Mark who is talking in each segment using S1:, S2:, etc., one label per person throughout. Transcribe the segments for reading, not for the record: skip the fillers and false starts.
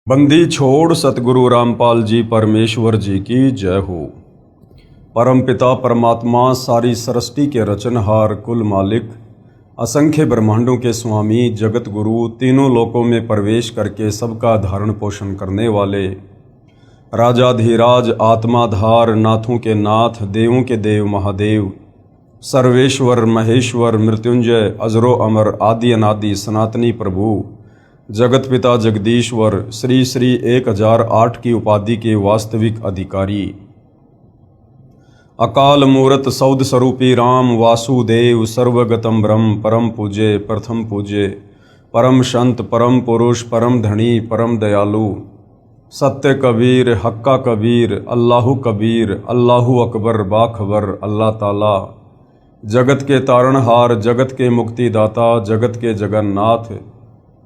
S1: बंदी छोड़ सतगुरु रामपाल जी परमेश्वर जी की जय हो। परम पिता परमात्मा सारी सृष्टि के रचनहार कुल मालिक असंख्य ब्रह्मांडों के स्वामी जगत गुरु तीनों लोकों में प्रवेश करके सबका धारण पोषण करने वाले राजाधिराज आत्माधार नाथों के नाथ देवों के देव महादेव सर्वेश्वर महेश्वर मृत्युंजय अजरो अमर आदि अनादि सनातनी प्रभु जगत पिता जगदीश्वर श्री श्री 1008 की उपाधि के वास्तविक अधिकारी अकाल मूरत सौद स्वरूपी राम वासुदेव सर्वगतम ब्रह्म परम पूज्य प्रथम पूज्य परम संत परम पुरुष परम धनी परम दयालु सत्य कबीर हक्का कबीर अल्लाहु कबीर अल्लाहु अकबर बाखबर अल्लाह ताला जगत के तारणहार जगत के मुक्तिदाता जगत के जगन्नाथ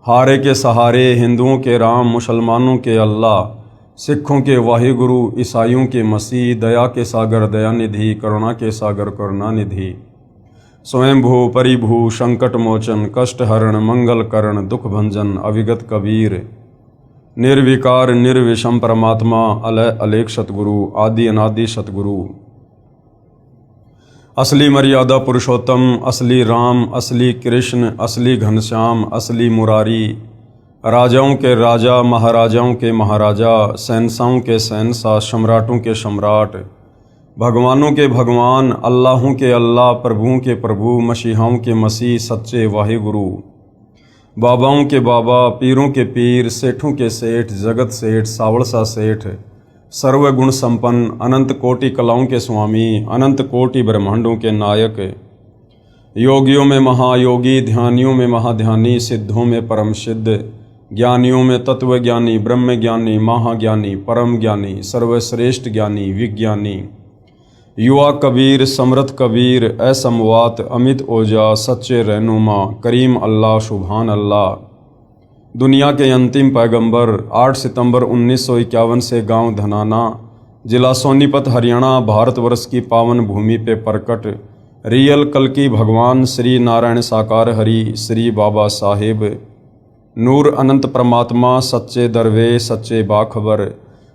S1: हारे के सहारे हिंदुओं के राम मुसलमानों के अल्लाह सिखों के वाहिगुरु ईसाइयों के मसीह दया के सागर दयानिधि करुणा के सागर करुणानिधि स्वयंभू परिभू संकट मोचन कष्ट हरण मंगल करण दुख भंजन अविगत कबीर निर्विकार निर्विषम परमात्मा अलय अलेख सतगुरु आदि अनादि सतगुरु असली मर्यादा पुरुषोत्तम असली राम असली कृष्ण असली घनश्याम असली मुरारी राजाओं के राजा महाराजाओं के महाराजा शहंशाहों के शहंशाह सम्राटों के सम्राट भगवानों के भगवान अल्लाहों के अल्लाह प्रभुओं के प्रभु मसीहाओं के मसीह सच्चे वाहिगुरु बाबाओं के बाबा पीरों के पीर सेठों के सेठ जगत सेठ सावड़सा सेठ सर्वगुण संपन्न अनंत कोटि कलाओं के स्वामी अनंत कोटि ब्रह्मांडों के नायक योगियों में महायोगी ध्यानियों में महाध्यानी सिद्धों में परम सिद्ध ज्ञानियों में तत्वज्ञानी ब्रह्म ज्ञानी महाज्ञानी परम ज्ञानी सर्वश्रेष्ठ ज्ञानी विज्ञानी युवा कबीर समर्थ कबीर असमवात अमित ओजा सच्चे रहनुमा करीम अल्लाह सुभान अल्लाह दुनिया के अंतिम पैगंबर 8 सितंबर 1951 से गांव धनाना जिला सोनीपत हरियाणा भारतवर्ष की पावन भूमि पे प्रकट रियल कल्कि भगवान श्री नारायण साकार हरि श्री बाबा साहेब नूर अनंत परमात्मा सच्चे दरवे सच्चे बाखबर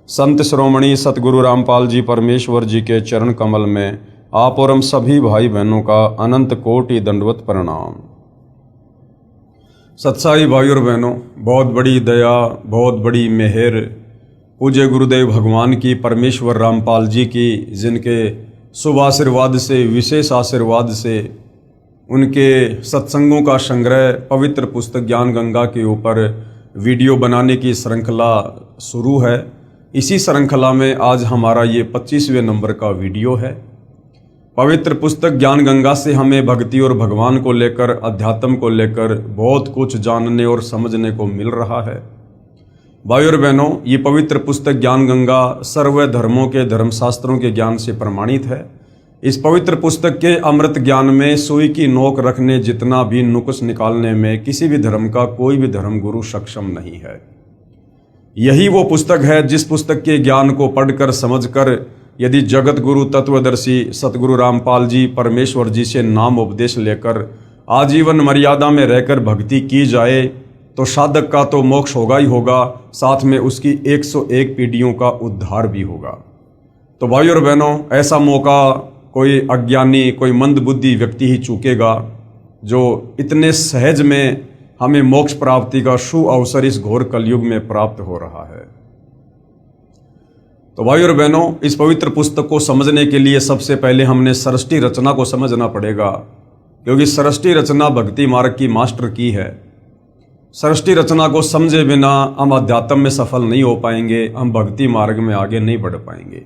S1: संत श्रोमणी सतगुरु रामपाल जी परमेश्वर जी के चरण कमल में आप और हम सभी भाई बहनों का अनंत कोटि दंडवत प्रणाम। सत्साई भाई और बहनों, बहुत बड़ी दया बहुत बड़ी मेहर पूज्य गुरुदेव भगवान की परमेश्वर रामपाल जी की जिनके शुभ आशीर्वाद से विशेष आशीर्वाद से उनके सत्संगों का संग्रह पवित्र पुस्तक ज्ञान गंगा के ऊपर वीडियो बनाने की श्रृंखला शुरू है। इसी श्रृंखला में आज हमारा ये 25वें नंबर का वीडियो है। पवित्र पुस्तक ज्ञान गंगा से हमें भक्ति और भगवान को लेकर अध्यात्म को लेकर बहुत कुछ जानने और समझने को मिल रहा है। भाई और बहनों, ये पवित्र पुस्तक ज्ञान गंगा सर्व धर्मों के धर्मशास्त्रों के ज्ञान से प्रमाणित है। इस पवित्र पुस्तक के अमृत ज्ञान में सुई की नोक रखने जितना भी नुक्स निकालने में किसी भी धर्म का कोई भी धर्म गुरु सक्षम नहीं है। यही वो पुस्तक है जिस पुस्तक के ज्ञान को पढ़कर समझकर यदि जगत गुरु तत्वदर्शी सतगुरु रामपाल जी परमेश्वर जी से नाम उपदेश लेकर आजीवन मर्यादा में रहकर भक्ति की जाए तो साधक का तो मोक्ष होगा ही होगा, साथ में उसकी 101 पीढ़ियों का उद्धार भी होगा। तो भाई और बहनों, ऐसा मौका कोई अज्ञानी कोई मंदबुद्धि व्यक्ति ही चूकेगा जो इतने सहज में हमें मोक्ष प्राप्ति का सुअवसर इस घोर कलयुग में प्राप्त हो रहा है। तो भाई और बहनों, इस पवित्र पुस्तक को समझने के लिए सबसे पहले हमने सृष्टि रचना को समझना पड़ेगा, क्योंकि सृष्टि रचना भक्ति मार्ग की मास्टर की है। सृष्टि रचना को समझे बिना हम अध्यात्म में सफल नहीं हो पाएंगे, हम भक्ति मार्ग में आगे नहीं बढ़ पाएंगे।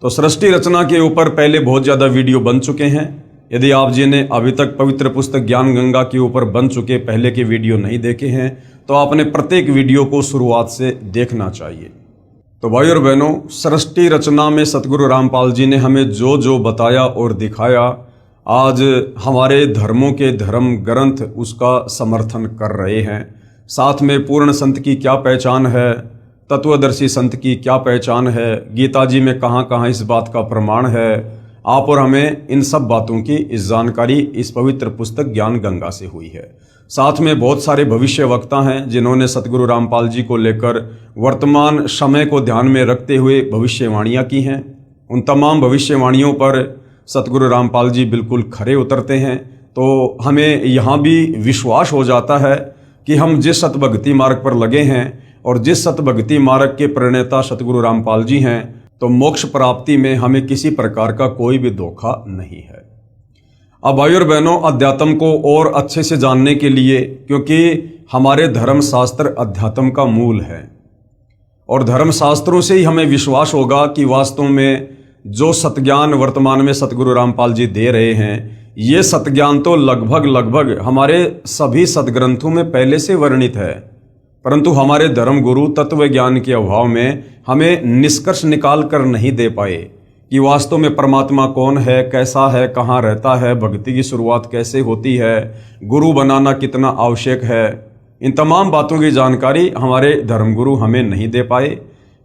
S1: तो सृष्टि रचना के ऊपर पहले बहुत ज़्यादा वीडियो बन चुके हैं। यदि आप जी ने अभी तक पवित्र पुस्तक ज्ञान गंगा के ऊपर बन चुके पहले के वीडियो नहीं देखे हैं तो आपने प्रत्येक वीडियो को शुरुआत से देखना चाहिए। तो भाई और बहनों, सृष्टि रचना में सतगुरु रामपाल जी ने हमें जो जो बताया और दिखाया, आज हमारे धर्मों के धर्म ग्रंथ उसका समर्थन कर रहे हैं। साथ में पूर्ण संत की क्या पहचान है, तत्वदर्शी संत की क्या पहचान है, गीता जी में कहाँ कहाँ इस बात का प्रमाण है, आप और हमें इन सब बातों की इस जानकारी इस पवित्र पुस्तक ज्ञान गंगा से हुई है। साथ में बहुत सारे भविष्य वक्ता हैं जिन्होंने सतगुरु रामपाल जी को लेकर वर्तमान समय को ध्यान में रखते हुए भविष्यवाणियाँ की हैं। उन तमाम भविष्यवाणियों पर सतगुरु रामपाल जी बिल्कुल खरे उतरते हैं। तो हमें यहाँ भी विश्वास हो जाता है कि हम जिस सतभक्ति मार्ग पर लगे हैं और जिस सतभक्ति मार्ग के प्रणेता सतगुरु रामपाल जी हैं, तो मोक्ष प्राप्ति में हमें किसी प्रकार का कोई भी धोखा नहीं है। अब भाई और बहनों, अध्यात्म को और अच्छे से जानने के लिए, क्योंकि हमारे धर्म शास्त्र अध्यात्म का मूल है और धर्म शास्त्रों से ही हमें विश्वास होगा कि वास्तव में जो सतज्ञान वर्तमान में सतगुरु रामपाल जी दे रहे हैं, ये सतज्ञान तो लगभग हमारे सभी सदग्रंथों में पहले से वर्णित है, परंतु हमारे धर्म गुरु तत्व ज्ञान के अभाव में हमें निष्कर्ष निकाल कर नहीं दे पाए कि वास्तव में परमात्मा कौन है, कैसा है, कहाँ रहता है, भक्ति की शुरुआत कैसे होती है, गुरु बनाना कितना आवश्यक है। इन तमाम बातों की जानकारी हमारे धर्मगुरु हमें नहीं दे पाए।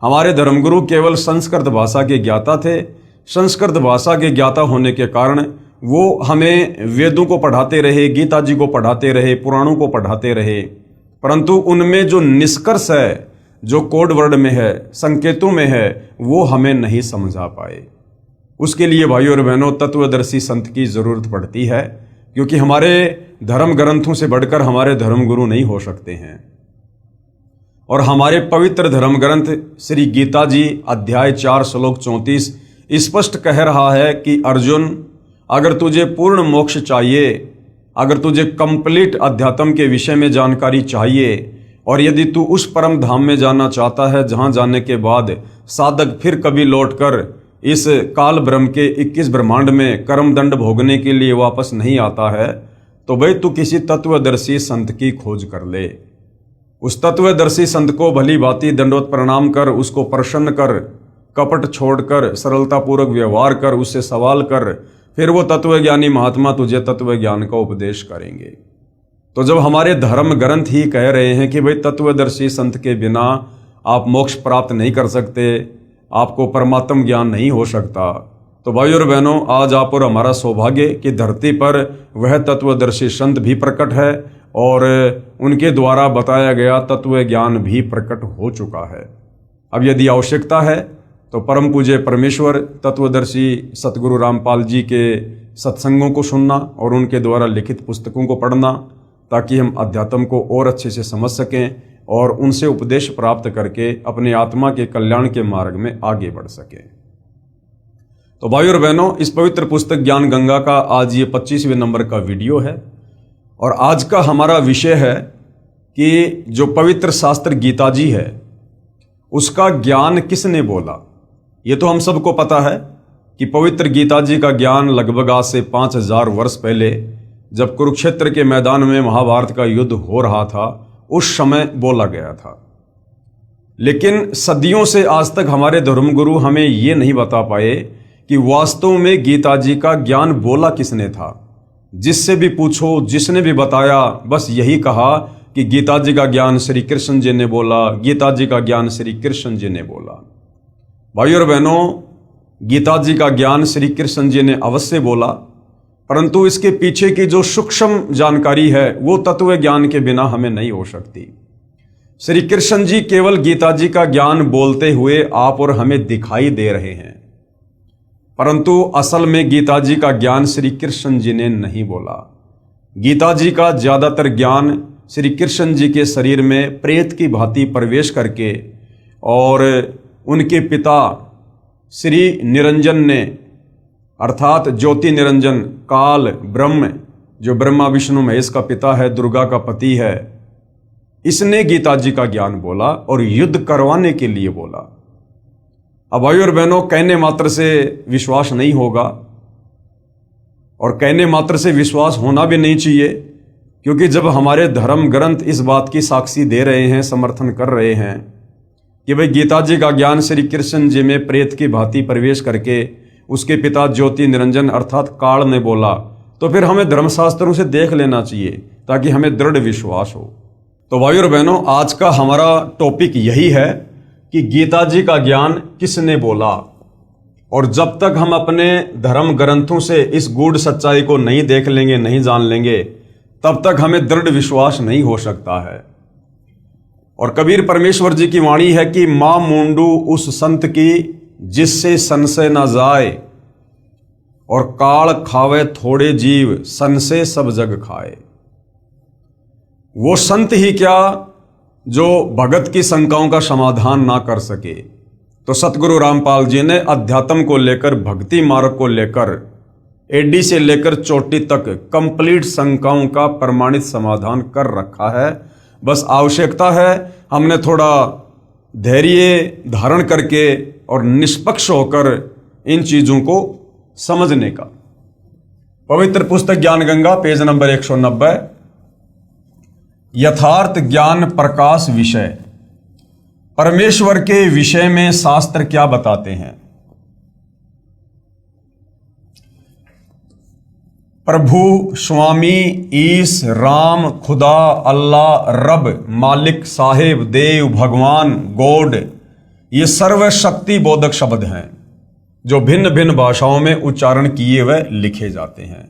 S1: हमारे धर्मगुरु केवल संस्कृत भाषा के ज्ञाता थे। संस्कृत भाषा के ज्ञाता होने के कारण वो हमें वेदों को पढ़ाते रहे, गीता जी को पढ़ाते रहे, पुराणों को पढ़ाते रहे, परंतु उनमें जो निष्कर्ष है, जो कोड वर्ड में है, संकेतों में है, वो हमें नहीं समझा पाए। उसके लिए भाइयों और बहनों तत्वदर्शी संत की जरूरत पड़ती है, क्योंकि हमारे धर्म ग्रंथों से बढ़कर हमारे धर्म गुरु नहीं हो सकते हैं। और हमारे पवित्र धर्म ग्रंथ श्री गीता जी अध्याय 4 श्लोक 34 स्पष्ट कह रहा है कि अर्जुन, अगर तुझे पूर्ण मोक्ष चाहिए, अगर तुझे कंप्लीट अध्यात्म के विषय में जानकारी चाहिए और यदि तू उस परम धाम में जाना चाहता है जहां जाने के बाद साधक फिर कभी लौटकर इस काल ब्रह्म के 21 ब्रह्मांड में कर्म दंड भोगने के लिए वापस नहीं आता है, तो भाई तू किसी तत्वदर्शी संत की खोज कर ले। उस तत्वदर्शी संत को भली भांति दंडवत प्रणाम कर, उसको प्रसन्न कर, कपट छोड़कर सरलतापूर्वक व्यवहार कर, उससे सवाल कर, फिर वो तत्वज्ञानी महात्मा तुझे तत्व ज्ञान का उपदेश करेंगे। तो जब हमारे धर्म ग्रंथ ही कह रहे हैं कि भाई तत्वदर्शी संत के बिना आप मोक्ष प्राप्त नहीं कर सकते, आपको परमात्म ज्ञान नहीं हो सकता, तो भाई और बहनों, आज आप और हमारा सौभाग्य कि धरती पर वह तत्वदर्शी संत भी प्रकट है और उनके द्वारा बताया गया तत्व ज्ञान भी प्रकट हो चुका है। अब यदि आवश्यकता है तो परम पूज्य परमेश्वर तत्वदर्शी सतगुरु रामपाल जी के सत्संगों को सुनना और उनके द्वारा लिखित पुस्तकों को पढ़ना, ताकि हम अध्यात्म को और अच्छे से समझ सकें और उनसे उपदेश प्राप्त करके अपने आत्मा के कल्याण के मार्ग में आगे बढ़ सकें। तो भाई और बहनों, इस पवित्र पुस्तक ज्ञान गंगा का आज ये 25वें नंबर का वीडियो है और आज का हमारा विषय है कि जो पवित्र शास्त्र गीता जी है उसका ज्ञान किसने बोला। ये तो हम सबको पता है कि पवित्र गीता जी का ज्ञान लगभग आज से 5000 वर्ष पहले, जब कुरुक्षेत्र के मैदान में महाभारत का युद्ध हो रहा था, उस समय बोला गया था। लेकिन सदियों से आज तक हमारे धर्मगुरु हमें ये नहीं बता पाए कि वास्तव में गीता जी का ज्ञान बोला किसने था। जिससे भी पूछो, जिसने भी बताया, बस यही कहा कि गीता जी का ज्ञान श्री कृष्ण जी ने बोला, गीता जी का ज्ञान श्री कृष्ण जी ने बोला। भाई और बहनों, गीता जी का ज्ञान श्री कृष्ण जी ने अवश्य बोला, परंतु इसके पीछे की जो सूक्ष्म जानकारी है वो तत्व ज्ञान के बिना हमें नहीं हो सकती। श्री कृष्ण जी केवल गीता जी का ज्ञान बोलते हुए आप और हमें दिखाई दे रहे हैं, परंतु असल में गीता जी का ज्ञान श्री कृष्ण जी ने नहीं बोला। गीता जी का ज्यादातर ज्ञान श्री कृष्ण जी के शरीर में प्रेत की भांति प्रवेश करके और उनके पिता श्री निरंजन ने, अर्थात ज्योति निरंजन काल ब्रह्म, जो ब्रह्मा विष्णु महेश का पिता है, दुर्गा का पति है, इसने गीता जी का ज्ञान बोला और युद्ध करवाने के लिए बोला। अब भाई और बहनों, कहने मात्र से विश्वास नहीं होगा और कहने मात्र से विश्वास होना भी नहीं चाहिए, क्योंकि जब हमारे धर्म ग्रंथ इस बात की साक्षी दे रहे हैं, समर्थन कर रहे हैं कि भाई गीता जी का ज्ञान श्री कृष्ण जी में प्रेत की भांति प्रवेश करके उसके पिता ज्योति निरंजन अर्थात काल ने बोला, तो फिर हमें धर्मशास्त्रों से देख लेना चाहिए ताकि हमें दृढ़ विश्वास हो। तो भाई और बहनों, आज का हमारा टॉपिक यही है कि गीता जी का ज्ञान किसने बोला। और जब तक हम अपने धर्म ग्रंथों से इस गूढ़ सच्चाई को नहीं देख लेंगे, नहीं जान लेंगे, तब तक हमें दृढ़ विश्वास नहीं हो सकता है। और कबीर परमेश्वर जी की वाणी है कि मां मूंडू उस संत की जिससे संशय न जाए, और काल खावे थोड़े जीव संशय सब जग खाए। वो संत ही क्या जो भगत की शंकाओं का समाधान ना कर सके। तो सतगुरु रामपाल जी ने अध्यात्म को लेकर, भक्ति मार्ग को लेकर, एडी से लेकर चोटी तक कंप्लीट शंकाओं का प्रमाणित समाधान कर रखा है। बस आवश्यकता है हमने थोड़ा धैर्य धारण करके और निष्पक्ष होकर इन चीजों को समझने का। पवित्र पुस्तक ज्ञान गंगा पेज नंबर 190, यथार्थ ज्ञान प्रकाश विषय। परमेश्वर के विषय में शास्त्र क्या बताते हैं? प्रभु, स्वामी, ईश, राम, खुदा, अल्लाह, रब, मालिक, साहेब, देव, भगवान, गॉड, ये सर्वशक्ति बोधक शब्द हैं जो भिन्न भिन्न भाषाओं में उच्चारण किए हुए लिखे जाते हैं।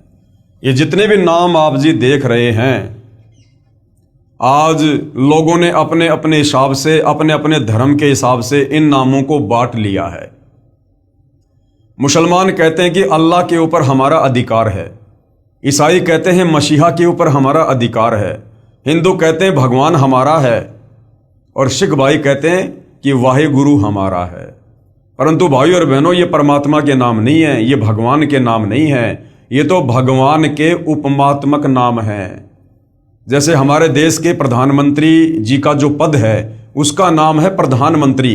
S1: ये जितने भी नाम आप जी देख रहे हैं, आज लोगों ने अपने अपने हिसाब से, अपने अपने धर्म के हिसाब से इन नामों को बांट लिया है। मुसलमान कहते हैं कि अल्लाह के ऊपर हमारा अधिकार है, ईसाई कहते हैं मसीहा के ऊपर हमारा अधिकार है, हिंदू कहते हैं भगवान हमारा है, और सिख भाई कहते हैं कि वाहे गुरु हमारा है। परंतु भाई और बहनों, ये परमात्मा के नाम नहीं है, ये भगवान के नाम नहीं है, ये तो भगवान के उपमात्मक नाम हैं। जैसे हमारे देश के प्रधानमंत्री जी का जो पद है उसका नाम है प्रधानमंत्री,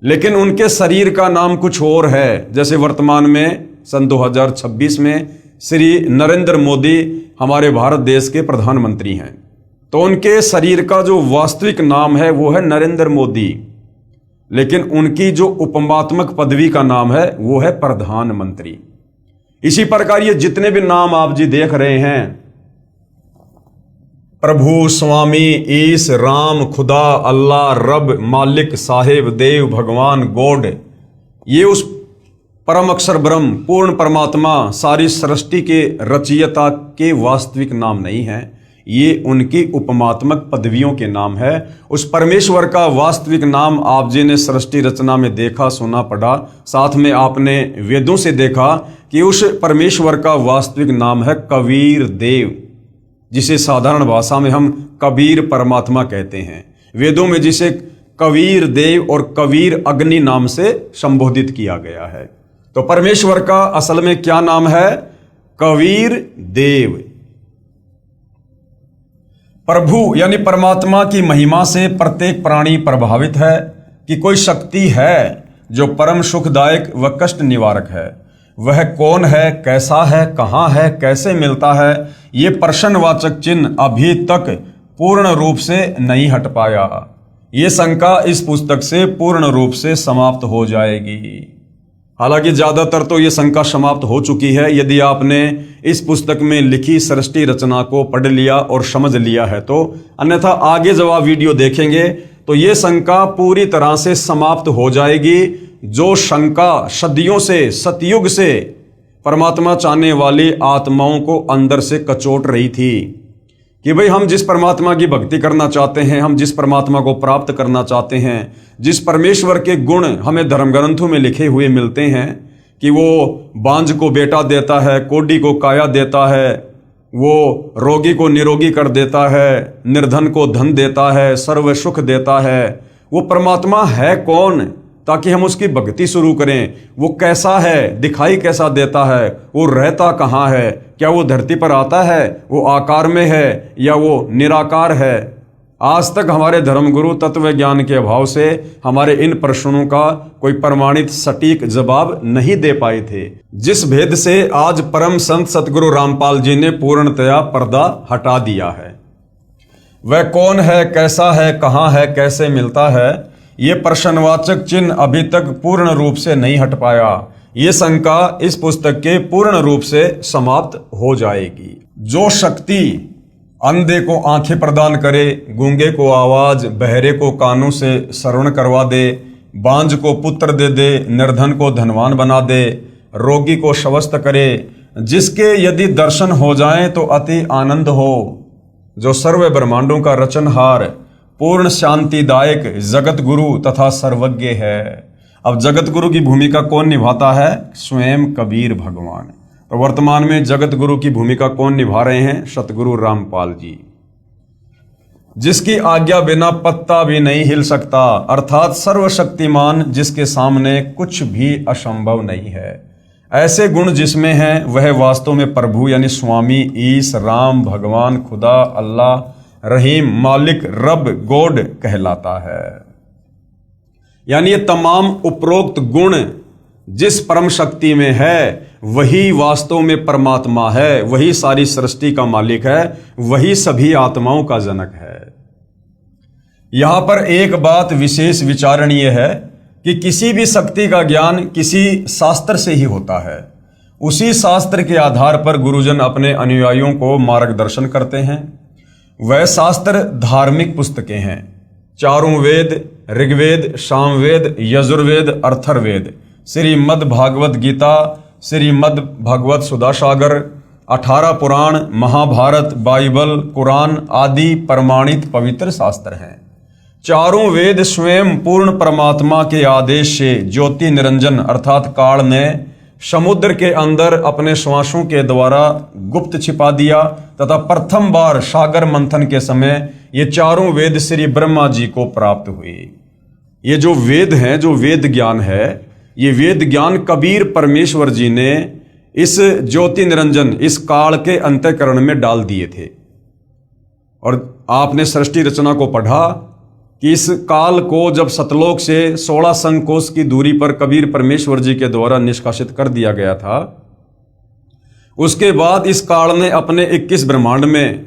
S1: लेकिन उनके शरीर का नाम कुछ और है। जैसे वर्तमान में सन 2026 में श्री नरेंद्र मोदी हमारे भारत देश के प्रधानमंत्री हैं, तो उनके शरीर का जो वास्तविक नाम है वो है नरेंद्र मोदी, लेकिन उनकी जो उपमात्मक पदवी का नाम है वो है प्रधानमंत्री। इसी प्रकार ये जितने भी नाम आप जी देख रहे हैं, प्रभु, स्वामी, ईश, राम, खुदा, अल्लाह, रब, मालिक, साहेब, देव, भगवान, गॉड, ये उस परम अक्षर ब्रह्म पूर्ण परमात्मा सारी सृष्टि के रचयिता के वास्तविक नाम नहीं है, ये उनकी उपमात्मक पदवियों के नाम है। उस परमेश्वर का वास्तविक नाम आप जी ने सृष्टि रचना में देखा, सुना, पढ़ा, साथ में आपने वेदों से देखा कि उस परमेश्वर का वास्तविक नाम है कबीर देव, जिसे साधारण भाषा में हम कबीर परमात्मा कहते हैं। वेदों में जिसे कबीर देव और कबीर अग्नि नाम से संबोधित किया गया है। तो परमेश्वर का असल में क्या नाम है? कबीर देव। प्रभु यानी परमात्मा की महिमा से प्रत्येक प्राणी प्रभावित है कि कोई शक्ति है जो परम सुखदायक व कष्ट निवारक है। वह कौन है, कैसा है, कहाँ है, कैसे मिलता है, ये प्रश्नवाचक चिन्ह अभी तक पूर्ण रूप से नहीं हट पाया। ये शंका इस पुस्तक से पूर्ण रूप से समाप्त हो जाएगी। हालांकि ज़्यादातर तो ये शंका समाप्त हो चुकी है यदि आपने इस पुस्तक में लिखी सृष्टि रचना को पढ़ लिया और समझ लिया है तो, अन्यथा आगे जब आप वीडियो देखेंगे तो ये शंका पूरी तरह से समाप्त हो जाएगी। जो शंका सदियों से, सतयुग से परमात्मा चाहने वाली आत्माओं को अंदर से कचोट रही थी कि भाई हम जिस परमात्मा की भक्ति करना चाहते हैं, हम जिस परमात्मा को प्राप्त करना चाहते हैं, जिस परमेश्वर के गुण हमें धर्म ग्रंथों में लिखे हुए मिलते हैं कि वो बांझ को बेटा देता है, कोढ़ी को काया देता है, वो रोगी को निरोगी कर देता है, निर्धन को धन देता है, सर्व सुख देता है, वो परमात्मा है कौन ताकि हम उसकी भक्ति शुरू करें। वो कैसा है, दिखाई कैसा देता है, वो रहता कहाँ है, क्या वो धरती पर आता है, वो आकार में है या वो निराकार है। आज तक हमारे धर्मगुरु तत्व ज्ञान के अभाव से हमारे इन प्रश्नों का कोई प्रमाणित सटीक जवाब नहीं दे पाए थे, जिस भेद से आज परम संत सतगुरु रामपाल जी ने पूर्णतया पर्दा हटा दिया है। वह कौन है, कैसा है, कहाँ है, कैसे मिलता है, ये प्रश्नवाचक चिन्ह अभी तक पूर्ण रूप से नहीं हट पाया। ये शंका इस पुस्तक के पूर्ण रूप से समाप्त हो जाएगी। जो शक्ति अंधे को आंखें प्रदान करे, गूंगे को आवाज, बहरे को कानों से श्रवण करवा दे, बांझ को पुत्र दे दे, निर्धन को धनवान बना दे, रोगी को स्वस्थ करे, जिसके यदि दर्शन हो जाएं तो अति आनंद हो, जो सर्व ब्रह्मांडों का रचनहार, पूर्ण शांतिदायक जगत गुरु तथा सर्वज्ञ है। अब जगत गुरु की भूमिका कौन निभाता है? स्वयं कबीर भगवान। तो वर्तमान में जगत गुरु की भूमिका कौन निभा रहे हैं? सतगुरु रामपाल जी, जिसकी आज्ञा बिना पत्ता भी नहीं हिल सकता, अर्थात सर्वशक्तिमान, जिसके सामने कुछ भी असंभव नहीं है। ऐसे गुण जिसमें हैं वह वास्तव में प्रभु यानी स्वामी, ईश, राम, भगवान, खुदा, अल्लाह, रहीम, मालिक, रब, गॉड कहलाता है। यानी ये तमाम उपरोक्त गुण जिस परम शक्ति में है वही वास्तव में परमात्मा है, वही सारी सृष्टि का मालिक है, वही सभी आत्माओं का जनक है। यहां पर एक बात विशेष विचारणीय है कि किसी भी शक्ति का ज्ञान किसी शास्त्र से ही होता है। उसी शास्त्र के आधार पर गुरुजन अपने अनुयायियों को मार्गदर्शन करते हैं। वह शास्त्र धार्मिक पुस्तकें हैं, चारों वेद, ऋग्वेद, सामवेद, यजुर्वेद, अथर्ववेद, श्रीमद् भागवत गीता, श्रीमद् भगवत सुधासागर, 18 पुराण, महाभारत, बाइबल, कुरान आदि प्रमाणित पवित्र शास्त्र हैं। चारों वेद स्वयं पूर्ण परमात्मा के आदेश से ज्योति निरंजन अर्थात काल ने समुद्र के अंदर अपने श्वासों के द्वारा गुप्त छिपा दिया तथा प्रथम बार सागर मंथन के समय ये चारों वेद श्री ब्रह्मा जी को प्राप्त हुए। ये जो वेद हैं, जो वेद ज्ञान है, ये वेद ज्ञान कबीर परमेश्वर जी ने इस ज्योति निरंजन, इस काल के अंतःकरण में डाल दिए थे। और आपने सृष्टि रचना को पढ़ा कि इस काल को जब सतलोक से 16 संकोश की दूरी पर कबीर परमेश्वर जी के द्वारा निष्कासित कर दिया गया था, उसके बाद इस काल ने अपने 21 ब्रह्मांड में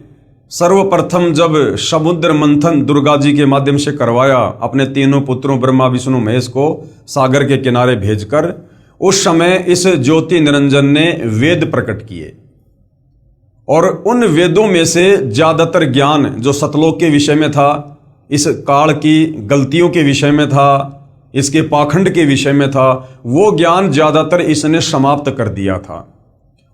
S1: सर्वप्रथम जब समुद्र मंथन दुर्गा जी के माध्यम से करवाया, अपने तीनों पुत्रों ब्रह्मा विष्णु महेश को सागर के किनारे भेजकर, उस समय इस ज्योति निरंजन ने वेद प्रकट किए। और उन वेदों में से ज्यादातर ज्ञान जो सतलोक के विषय में था, इस काल की गलतियों के विषय में था, इसके पाखंड के विषय में था, वो ज्ञान ज्यादातर इसने समाप्त कर दिया था।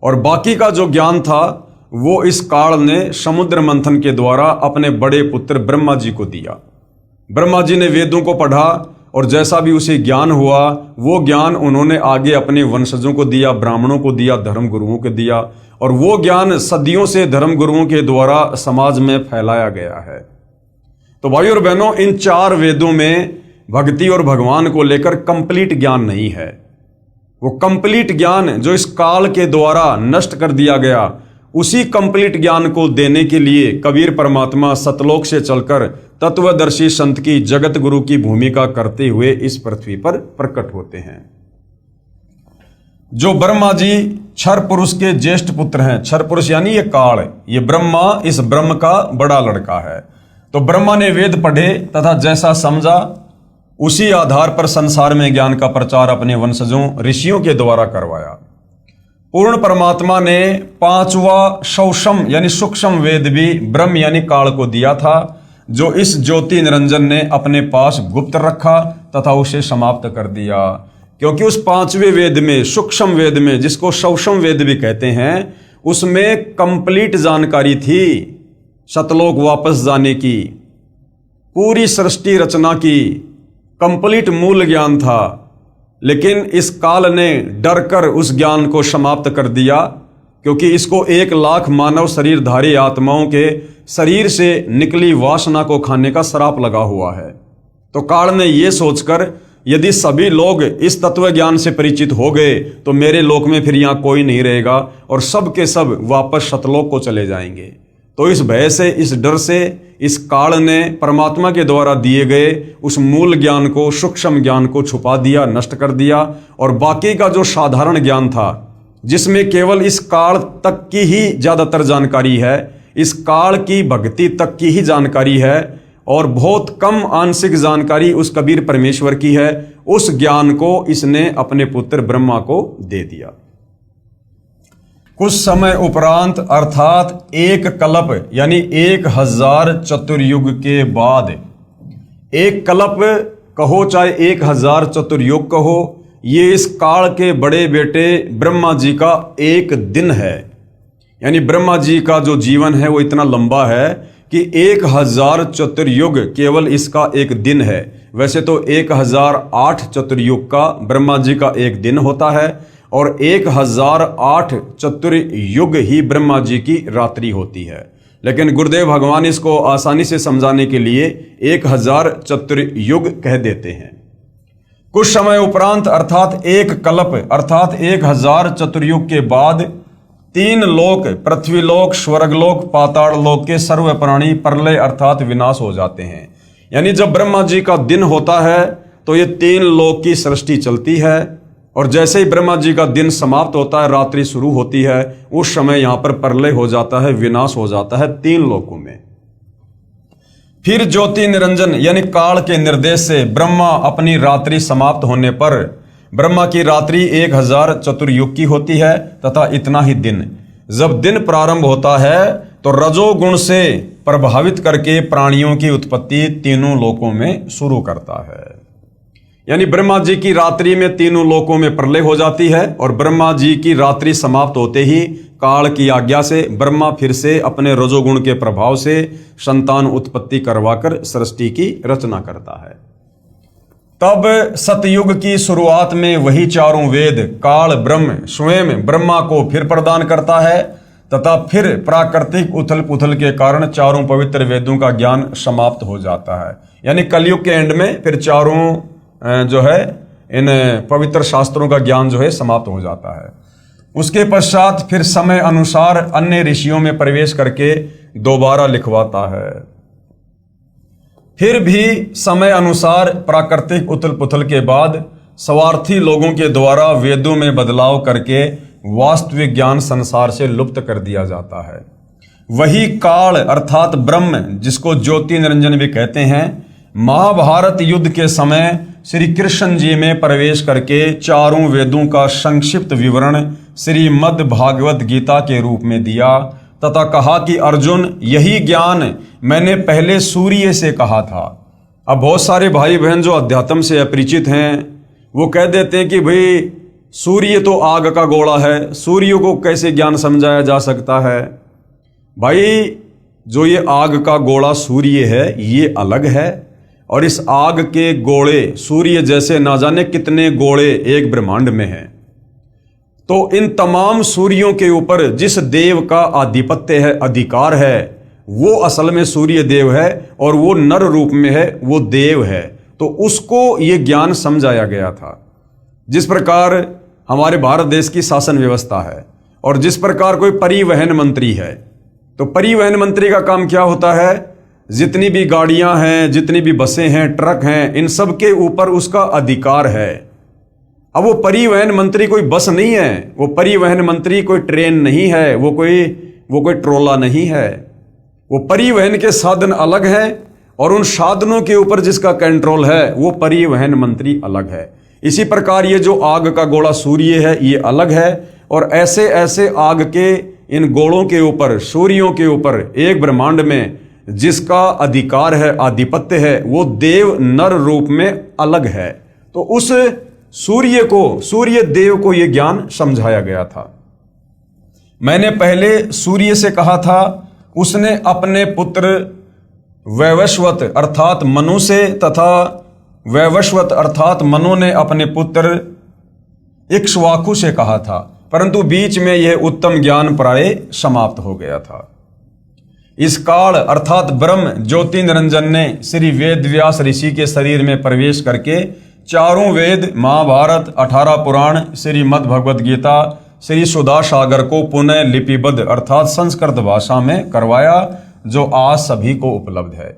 S1: और बाकी का जो ज्ञान था वो इस काल ने समुद्र मंथन के द्वारा अपने बड़े पुत्र ब्रह्मा जी को दिया। ब्रह्मा जी ने वेदों को पढ़ा और जैसा भी उसे ज्ञान हुआ वो ज्ञान उन्होंने आगे अपने वंशजों को दिया, ब्राह्मणों को दिया, धर्म गुरुओं को दिया, और वो ज्ञान सदियों से धर्म गुरुओं के द्वारा समाज में फैलाया गया है। तो भाई और बहनों, इन 4 वेदों में भक्ति और भगवान को लेकर कंप्लीट ज्ञान नहीं है। वो कंप्लीट ज्ञान जो इस काल के द्वारा नष्ट कर दिया गया, उसी कंप्लीट ज्ञान को देने के लिए कबीर परमात्मा सतलोक से चलकर तत्वदर्शी संत की, जगत गुरु की भूमिका करते हुए इस पृथ्वी पर प्रकट होते हैं। जो ब्रह्मा जी क्षर पुरुष के ज्येष्ठ पुत्र हैं, क्षर पुरुष यानी ये काल, ये ब्रह्मा इस ब्रह्म का बड़ा लड़का है। तो ब्रह्मा ने वेद पढ़े तथा जैसा समझा उसी आधार पर संसार में ज्ञान का प्रचार अपने वंशजों ऋषियों के द्वारा करवाया। पूर्ण परमात्मा ने 5वां सौषम यानी सूक्ष्म वेद भी ब्रह्म यानी काल को दिया था, जो इस ज्योति निरंजन ने अपने पास गुप्त रखा तथा उसे समाप्त कर दिया। क्योंकि उस 5वें वेद में, सूक्ष्म वेद में, जिसको सौषम वेद भी कहते हैं, उसमें कंप्लीट जानकारी थी सतलोक वापस जाने की, पूरी सृष्टि रचना की, कंप्लीट मूल ज्ञान था। लेकिन इस काल ने डर कर उस ज्ञान को समाप्त कर दिया, क्योंकि इसको 1 लाख मानव शरीरधारी आत्माओं के शरीर से निकली वासना को खाने का श्राप लगा हुआ है। तो काल ने यह सोचकर यदि सभी लोग इस तत्व ज्ञान से परिचित हो गए तो मेरे लोक में फिर यहाँ कोई नहीं रहेगा और सब के सब वापस सतलोक को चले जाएंगे। तो इस भय से, इस डर से इस काल ने परमात्मा के द्वारा दिए गए उस मूल ज्ञान को, सूक्ष्म ज्ञान को छुपा दिया, नष्ट कर दिया, और बाकी का जो साधारण ज्ञान था, जिसमें केवल इस काल तक की ही ज्यादातर जानकारी है, इस काल की भक्ति तक की ही जानकारी है, और बहुत कम आंशिक जानकारी उस कबीर परमेश्वर की है, उस ज्ञान को इसने अपने पुत्र ब्रह्मा को दे दिया। कुछ समय उपरांत अर्थात 1 कल्प यानी 1000 चतुर्युग के बाद, 1 कल्प कहो चाहे 1000 चतुर्युग कहो, ये इस काल के बड़े बेटे ब्रह्मा जी का एक दिन है। यानी ब्रह्मा जी का जो जीवन है वो इतना लंबा है कि 1000 चतुर्युग केवल इसका एक दिन है। वैसे तो 1008 चतुर्युग का ब्रह्मा जी का एक दिन होता है और 1008 चतुर्युग ही ब्रह्मा जी की रात्रि होती है, लेकिन गुरुदेव भगवान इसको आसानी से समझाने के लिए 1000 चतुर्युग कह देते हैं। कुछ समय उपरांत अर्थात एक कल्प अर्थात 1000 चतुर्युग के बाद 3 लोक, पृथ्वीलोक, स्वर्गलोक, पाताल लोक के सर्व प्राणी प्रलय अर्थात विनाश हो जाते हैं। यानी जब ब्रह्मा जी का दिन होता है तो ये 3 लोक की सृष्टि चलती है और जैसे ही ब्रह्मा जी का दिन समाप्त होता है, रात्रि शुरू होती है, उस समय यहां पर प्रलय हो जाता है, विनाश हो जाता है 3 लोकों में। फिर ज्योति निरंजन यानी काल के निर्देश से ब्रह्मा अपनी रात्रि समाप्त होने पर, ब्रह्मा की रात्रि 1000 चतुर्युग की होती है तथा इतना ही दिन। जब दिन प्रारंभ होता है तो रजोगुण से प्रभावित करके प्राणियों की उत्पत्ति तीनों लोकों में शुरू करता है। यानी ब्रह्मा जी की रात्रि में तीनों लोकों में प्रलय हो जाती है और ब्रह्मा जी की रात्रि समाप्त होते ही काल की आज्ञा से ब्रह्मा फिर से अपने रजोगुण के प्रभाव से संतान उत्पत्ति करवाकर सृष्टि की रचना करता है। तब सतयुग की शुरुआत में वही चारों वेद काल ब्रह्म स्वयं ब्रह्मा को फिर प्रदान करता है तथा फिर प्राकृतिक उथल पुथल के कारण चारों पवित्र वेदों का ज्ञान समाप्त हो जाता है। यानी कलयुग के एंड में फिर चारों जो है इन पवित्र शास्त्रों का ज्ञान जो है समाप्त हो जाता है। उसके पश्चात फिर समय अनुसार अन्य ऋषियों में प्रवेश करके दोबारा लिखवाता है। फिर भी समय अनुसार प्राकृतिक उथल पुथल के बाद स्वार्थी लोगों के द्वारा वेदों में बदलाव करके वास्तविक ज्ञान संसार से लुप्त कर दिया जाता है। वही काल अर्थात ब्रह्म, जिसको ज्योति निरंजन भी कहते हैं, महाभारत युद्ध के समय श्री कृष्ण जी में प्रवेश करके चारों वेदों का संक्षिप्त विवरण श्रीमद् भागवत गीता के रूप में दिया तथा कहा कि अर्जुन, यही ज्ञान मैंने पहले सूर्य से कहा था। अब बहुत सारे भाई बहन जो अध्यात्म से अपरिचित हैं वो कह देते हैं कि भाई सूर्य तो आग का गोला है, सूर्य को कैसे ज्ञान समझाया जा सकता है। भाई जो ये आग का गोला सूर्य है ये अलग है और इस आग के गोले सूर्य जैसे ना जाने कितने गोले एक ब्रह्मांड में हैं। तो इन तमाम सूर्यों के ऊपर जिस देव का आधिपत्य है, अधिकार है, वो असल में सूर्य देव है और वो नर रूप में है, वो देव है। तो उसको ये ज्ञान समझाया गया था। जिस प्रकार हमारे भारत देश की शासन व्यवस्था है और जिस प्रकार कोई परिवहन मंत्री है, तो परिवहन मंत्री का काम क्या होता है, जितनी भी गाड़ियां हैं, जितनी भी बसें हैं, ट्रक हैं, इन सब के ऊपर उसका अधिकार है। अब वो परिवहन मंत्री कोई बस नहीं है, वो परिवहन मंत्री कोई ट्रेन नहीं है, वो कोई ट्रोला नहीं है। वो परिवहन के साधन अलग हैं और उन साधनों के ऊपर जिसका कंट्रोल है वो परिवहन मंत्री अलग है। इसी प्रकार ये जो आग का गोला सूर्य है ये अलग है और ऐसे ऐसे आग के इन गोलों के ऊपर, सूर्यों के ऊपर एक ब्रह्मांड में जिसका अधिकार है, आधिपत्य है, वो देव नर रूप में अलग है। तो उस सूर्य देव को यह ज्ञान समझाया गया था। मैंने पहले सूर्य से कहा था, उसने अपने पुत्र वैवस्वत अर्थात मनु से तथा वैवस्वत अर्थात मनु ने अपने पुत्र इक्ष्वाकु से कहा था, परंतु बीच में यह उत्तम ज्ञान प्राय समाप्त हो गया था। इस काल अर्थात ब्रह्म ज्योति निरंजन ने श्री वेद व्यास ऋषि के शरीर में प्रवेश करके चारों वेद, महाभारत, 18 पुराण, श्रीमद् भगवद गीता, श्री सुधा सागर को पुनः लिपिबद्ध अर्थात संस्कृत भाषा में करवाया, जो आज सभी को उपलब्ध है।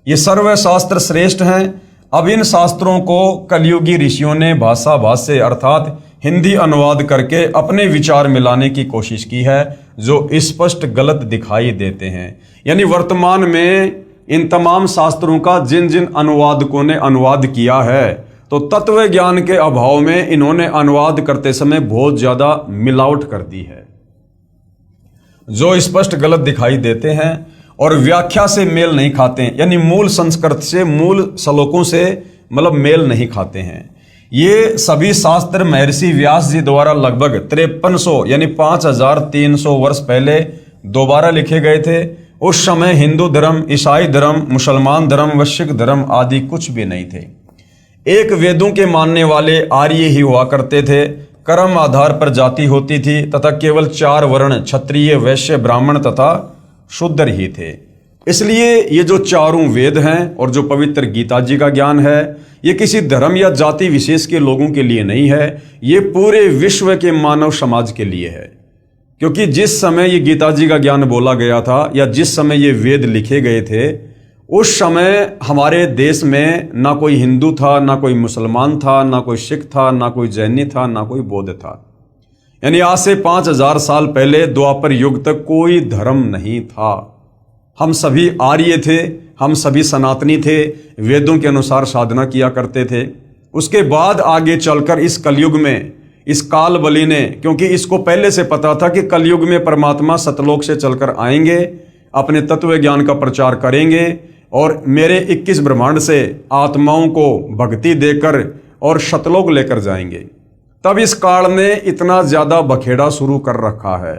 S1: ये सर्व शास्त्र श्रेष्ठ हैं। अब इन शास्त्रों को कलयुगी ऋषियों ने भाषा भाष्य अर्थात हिंदी अनुवाद करके अपने विचार मिलाने की कोशिश की है, जो स्पष्ट गलत दिखाई देते हैं। यानी वर्तमान में इन तमाम शास्त्रों का जिन जिन अनुवादकों ने अनुवाद किया है, तो तत्व ज्ञान के अभाव में इन्होंने अनुवाद करते समय बहुत ज्यादा मिलावट कर दी है, जो स्पष्ट गलत दिखाई देते हैं और व्याख्या से मेल नहीं खाते हैं। यानी मूल संस्कृत से, मूल श्लोकों से मतलब मेल नहीं खाते हैं। ये सभी शास्त्र महर्षि व्यास जी द्वारा लगभग 5300 यानी 5300 वर्ष पहले दोबारा लिखे गए थे। उस समय हिंदू धर्म, ईसाई धर्म, मुसलमान धर्म व सिख धर्म आदि कुछ भी नहीं थे। एक वेदों के मानने वाले आर्य ही हुआ करते थे। कर्म आधार पर जाति होती थी तथा केवल 4 वर्ण क्षत्रिय, वैश्य, ब्राह्मण तथा शूद्र ही थे। इसलिए ये जो चारों वेद हैं और जो पवित्र गीता जी का ज्ञान है, ये किसी धर्म या जाति विशेष के लोगों के लिए नहीं है, ये पूरे विश्व के मानव समाज के लिए है। क्योंकि जिस समय ये गीता जी का ज्ञान बोला गया था या जिस समय ये वेद लिखे गए थे, उस समय हमारे देश में ना कोई हिंदू था, ना कोई मुसलमान था, ना कोई सिख था, ना कोई जैनी था, ना कोई बौद्ध था। यानी आज से 5000 साल पहले द्वापर युग तक कोई धर्म नहीं था। हम सभी आर्य थे, हम सभी सनातनी थे, वेदों के अनुसार साधना किया करते थे। उसके बाद आगे चलकर इस कलयुग में इस काल बलि ने, क्योंकि इसको पहले से पता था कि कलयुग में परमात्मा सतलोक से चलकर आएंगे, अपने तत्व ज्ञान का प्रचार करेंगे और मेरे 21 ब्रह्मांड से आत्माओं को भक्ति देकर और सतलोक लेकर जाएंगे। तब इस काल ने इतना ज्यादा बखेड़ा शुरू कर रखा है।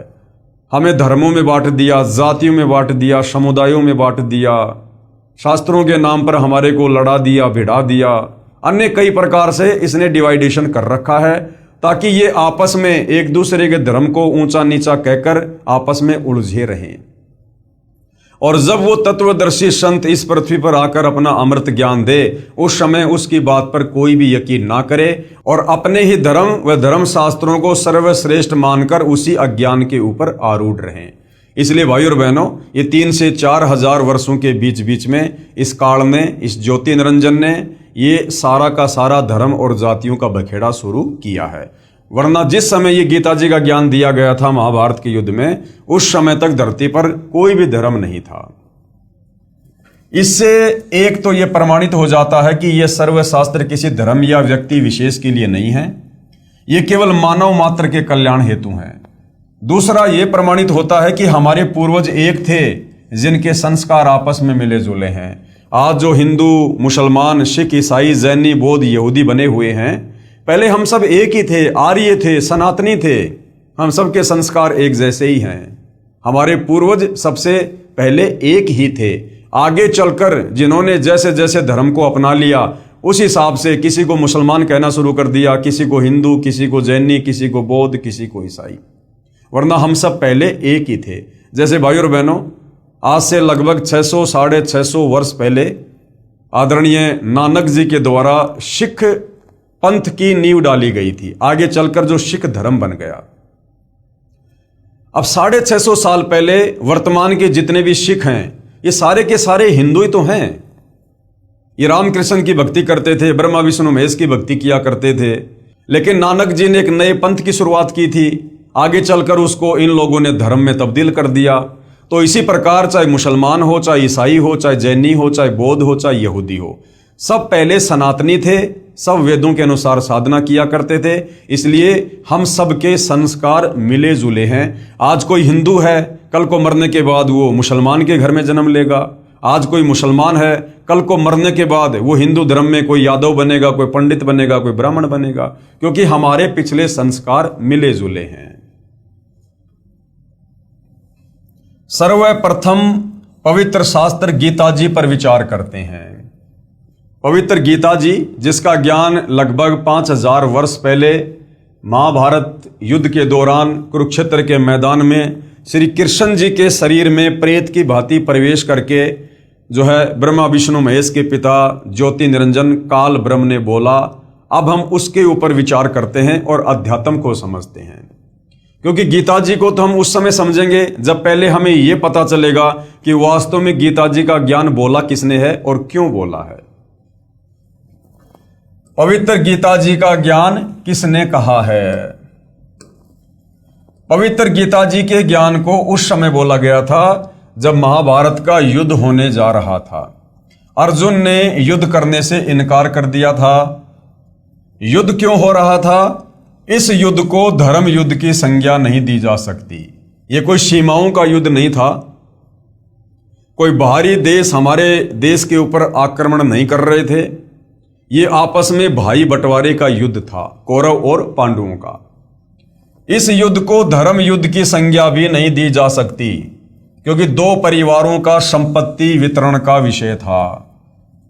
S1: हमें धर्मों में बांट दिया, जातियों में बांट दिया, समुदायों में बांट दिया, शास्त्रों के नाम पर हमारे को लड़ा दिया, भिड़ा दिया, अन्य कई प्रकार से इसने डिवाइडेशन कर रखा है ताकि ये आपस में एक दूसरे के धर्म को ऊंचा नीचा कहकर आपस में उलझे रहें। और जब वो तत्वदर्शी संत इस पृथ्वी पर आकर अपना अमृत ज्ञान दे, उस समय उसकी बात पर कोई भी यकीन ना करे और अपने ही धर्म व धर्म शास्त्रों को सर्वश्रेष्ठ मानकर उसी अज्ञान के ऊपर आरूढ़ रहें। इसलिए भाई और बहनों, ये 3 से 4 हजार वर्षों के बीच बीच में इस काल ने, इस ज्योति निरंजन ने ये सारा का सारा धर्म और जातियों का बखेड़ा शुरू किया है। वरना जिस समय ये गीता जी का ज्ञान दिया गया था महाभारत के युद्ध में, उस समय तक धरती पर कोई भी धर्म नहीं था। इससे एक तो ये प्रमाणित हो जाता है कि ये सर्वशास्त्र किसी धर्म या व्यक्ति विशेष के लिए नहीं है, ये केवल मानव मात्र के कल्याण हेतु हैं। दूसरा ये प्रमाणित होता है कि हमारे पूर्वज एक थे जिनके संस्कार आपस में मिले जुले हैं। आज जो हिंदू, मुसलमान, सिख, ईसाई, जैनी, बौद्ध, यहूदी बने हुए हैं, पहले हम सब एक ही थे, आर्य थे, सनातनी थे। हम सब के संस्कार एक जैसे ही हैं। हमारे पूर्वज सबसे पहले एक ही थे। आगे चलकर जिन्होंने जैसे जैसे धर्म को अपना लिया, उस हिसाब से किसी को मुसलमान कहना शुरू कर दिया, किसी को हिंदू, किसी को जैनी, किसी को बौद्ध, किसी को ईसाई। वरना हम सब पहले एक ही थे। जैसे भाई और बहनों, आज से लगभग 600 साढ़े 600 वर्ष पहले आदरणीय नानक जी के द्वारा सिख पंथ की नींव डाली गई थी। आगे चलकर जो सिख धर्म बन गया। अब 650 साल पहले वर्तमान के जितने भी सिख हैं, ये सारे के सारे हिंदू ही तो हैं। ये रामकृष्ण की भक्ति करते थे, ब्रह्मा विष्णु महेश की भक्ति किया करते थे। लेकिन नानक जी ने एक नए पंथ की शुरुआत की थी। आगे चलकर उसको इन लोगों ने धर्म में तब्दील कर दिया। तो इसी प्रकार चाहे मुसलमान हो, चाहे ईसाई हो, चाहे जैनी हो, चाहे बौद्ध हो, चाहे यहूदी हो, सब पहले सनातनी थे, सब वेदों के अनुसार साधना किया करते थे। इसलिए हम सबके संस्कार मिले जुले हैं। आज कोई हिंदू है, कल को मरने के बाद वो मुसलमान के घर में जन्म लेगा। आज कोई मुसलमान है, कल को मरने के बाद वो हिंदू धर्म में कोई यादव बनेगा, कोई पंडित बनेगा, कोई ब्राह्मण बनेगा, क्योंकि हमारे पिछले संस्कार मिले जुले हैं। सर्वप्रथम पवित्र शास्त्र गीता जी पर विचार करते हैं। पवित्र गीता जी, जिसका ज्ञान लगभग 5000 वर्ष पहले महाभारत युद्ध के दौरान कुरुक्षेत्र के मैदान में श्री कृष्ण जी के शरीर में प्रेत की भांति प्रवेश करके जो है ब्रह्मा विष्णु महेश के पिता ज्योति निरंजन काल ब्रह्म ने बोला, अब हम उसके ऊपर विचार करते हैं और अध्यात्म को समझते हैं। क्योंकि गीता जी को तो हम उस समय समझेंगे जब पहले हमें यह पता चलेगा कि वास्तव में गीता जी का ज्ञान बोला किसने है और क्यों बोला है। पवित्र गीता जी का ज्ञान किसने कहा है? पवित्र गीता जी के ज्ञान को उस समय बोला गया था जब महाभारत का युद्ध होने जा रहा था। अर्जुन ने युद्ध करने से इनकार कर दिया था। युद्ध क्यों हो रहा था? इस युद्ध को धर्म युद्ध की संज्ञा नहीं दी जा सकती। यह कोई सीमाओं का युद्ध नहीं था। कोई बाहरी देश हमारे देश के ऊपर आक्रमण नहीं कर रहे थे। ये आपस में भाई बंटवारे का युद्ध था, कौरव और पांडवों का। इस युद्ध को धर्म युद्ध की संज्ञा भी नहीं दी जा सकती, क्योंकि दो परिवारों का संपत्ति वितरण का विषय था।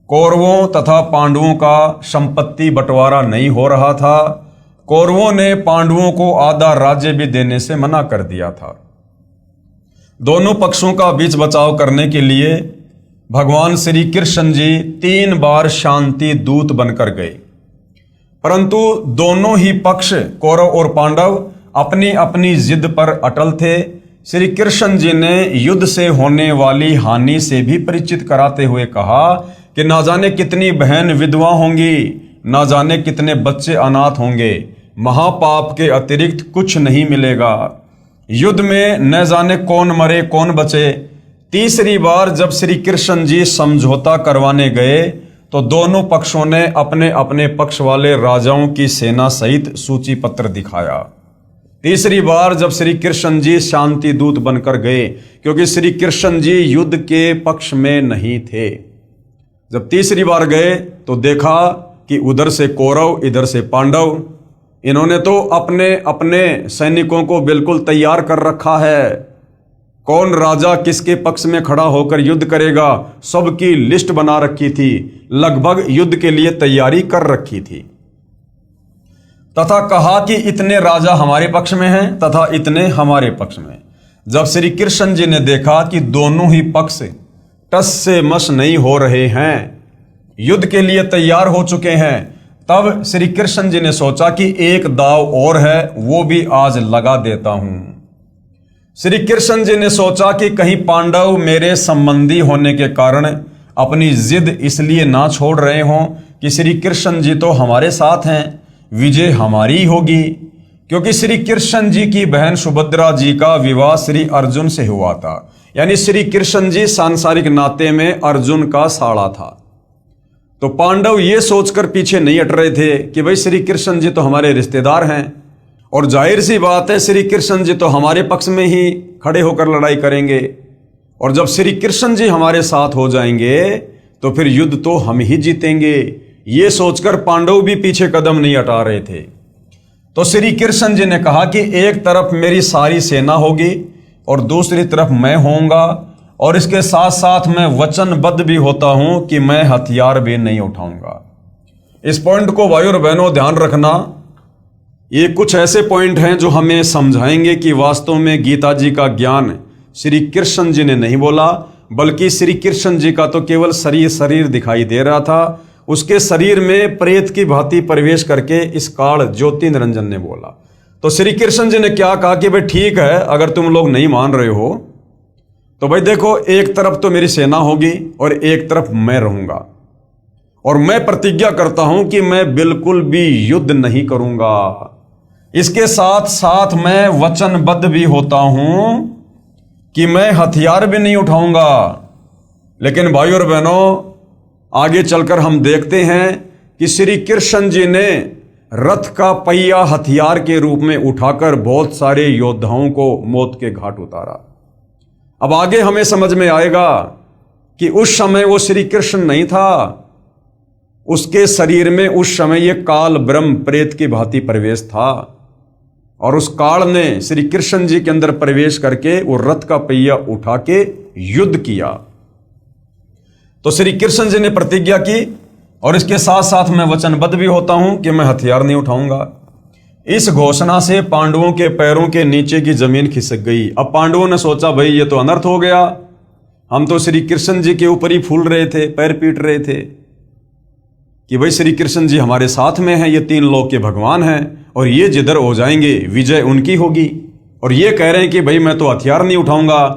S1: कौरवों तथा पांडवों का संपत्ति बंटवारा नहीं हो रहा था। कौरवों ने पांडवों को आधा राज्य भी देने से मना कर दिया था। दोनों पक्षों का बीच बचाव करने के लिए भगवान श्री कृष्ण जी 3 बार शांति दूत बनकर गए, परंतु दोनों ही पक्ष कौरव और पांडव अपनी अपनी जिद पर अटल थे। श्री कृष्ण जी ने युद्ध से होने वाली हानि से भी परिचित कराते हुए कहा कि ना जाने कितनी बहन विधवा होंगी, ना जाने कितने बच्चे अनाथ होंगे, महापाप के अतिरिक्त कुछ नहीं मिलेगा। युद्ध में न जाने कौन मरे कौन बचे। तीसरी बार जब श्री कृष्ण जी समझौता करवाने गए तो दोनों पक्षों ने अपने अपने पक्ष वाले राजाओं की सेना सहित सूची पत्र दिखाया। तीसरी बार जब श्री कृष्ण जी शांति दूत बनकर गए, क्योंकि श्री कृष्ण जी युद्ध के पक्ष में नहीं थे। जब तीसरी बार गए तो देखा कि उधर से कौरव इधर से पांडव, इन्होंने तो अपने अपने सैनिकों को बिल्कुल तैयार कर रखा है। कौन राजा किसके पक्ष में खड़ा होकर युद्ध करेगा, सबकी लिस्ट बना रखी थी, लगभग युद्ध के लिए तैयारी कर रखी थी। तथा कहा कि इतने राजा हमारे पक्ष में हैं तथा इतने हमारे पक्ष में। जब श्री कृष्ण जी ने देखा कि दोनों ही पक्ष टस से मस नहीं हो रहे हैं, युद्ध के लिए तैयार हो चुके हैं, तब श्री कृष्ण जी ने सोचा कि एक दाव और है, वो भी आज लगा देता हूं। श्री कृष्ण जी ने सोचा कि कहीं पांडव मेरे संबंधी होने के कारण अपनी जिद इसलिए ना छोड़ रहे हों कि श्री कृष्ण जी तो हमारे साथ हैं, विजय हमारी होगी। क्योंकि श्री कृष्ण जी की बहन सुभद्रा जी का विवाह श्री अर्जुन से हुआ था, यानी श्री कृष्ण जी सांसारिक नाते में अर्जुन का साड़ा था। तो पांडव ये सोचकर पीछे नहीं हट रहे थे कि भाई श्री कृष्ण जी तो हमारे रिश्तेदार हैं और जाहिर सी बात है श्री कृष्ण जी तो हमारे पक्ष में ही खड़े होकर लड़ाई करेंगे, और जब श्री कृष्ण जी हमारे साथ हो जाएंगे तो फिर युद्ध तो हम ही जीतेंगे। ये सोचकर पांडव भी पीछे कदम नहीं हटा रहे थे। तो श्री कृष्ण जी ने कहा कि एक तरफ मेरी सारी सेना होगी और दूसरी तरफ मैं होऊंगा, और इसके साथ साथ मैं वचनबद्ध भी होता हूं कि मैं हथियार भी नहीं उठाऊंगा। इस पॉइंट को भाई और बहनों ध्यान रखना। ये कुछ ऐसे पॉइंट हैं जो हमें समझाएंगे कि वास्तव में गीता जी का ज्ञान श्री कृष्ण जी ने नहीं बोला, बल्कि श्री कृष्ण जी का तो केवल शरीर दिखाई दे रहा था। उसके शरीर में प्रेत की भांति प्रवेश करके इस काल ज्योति निरंजन ने बोला। तो श्री कृष्ण जी ने क्या कहा कि भाई ठीक है, अगर तुम लोग नहीं मान रहे हो तो भाई देखो, एक तरफ तो मेरी सेना होगी और एक तरफ मैं रहूंगा, और मैं प्रतिज्ञा करता हूं कि मैं बिल्कुल भी युद्ध नहीं करूंगा। इसके साथ साथ मैं वचनबद्ध भी होता हूं कि मैं हथियार भी नहीं उठाऊंगा। लेकिन भाई और बहनों, आगे चलकर हम देखते हैं कि श्री कृष्ण जी ने रथ का पहिया हथियार के रूप में उठाकर बहुत सारे योद्धाओं को मौत के घाट उतारा। अब आगे हमें समझ में आएगा कि उस समय वो श्री कृष्ण नहीं था, उसके शरीर में उस समय ये काल ब्रह्म प्रेत की भांति प्रवेश था, और उस काल ने श्री कृष्ण जी के अंदर प्रवेश करके वो रथ का पहिया उठा के युद्ध किया। तो श्री कृष्ण जी ने प्रतिज्ञा की, और इसके साथ साथ मैं वचनबद्ध भी होता हूं कि मैं हथियार नहीं उठाऊंगा। इस घोषणा से पांडवों के पैरों के नीचे की जमीन खिसक गई। अब पांडवों ने सोचा भाई ये तो अनर्थ हो गया, हम तो श्री कृष्ण जी के ऊपर ही फूल रहे थे, पैर पीट रहे थे कि भाई श्री कृष्ण जी हमारे साथ में हैं, ये 3 लोक के भगवान हैं, और ये जिधर हो जाएंगे विजय उनकी होगी, और ये कह रहे हैं कि भाई मैं तो हथियार नहीं उठाऊंगा,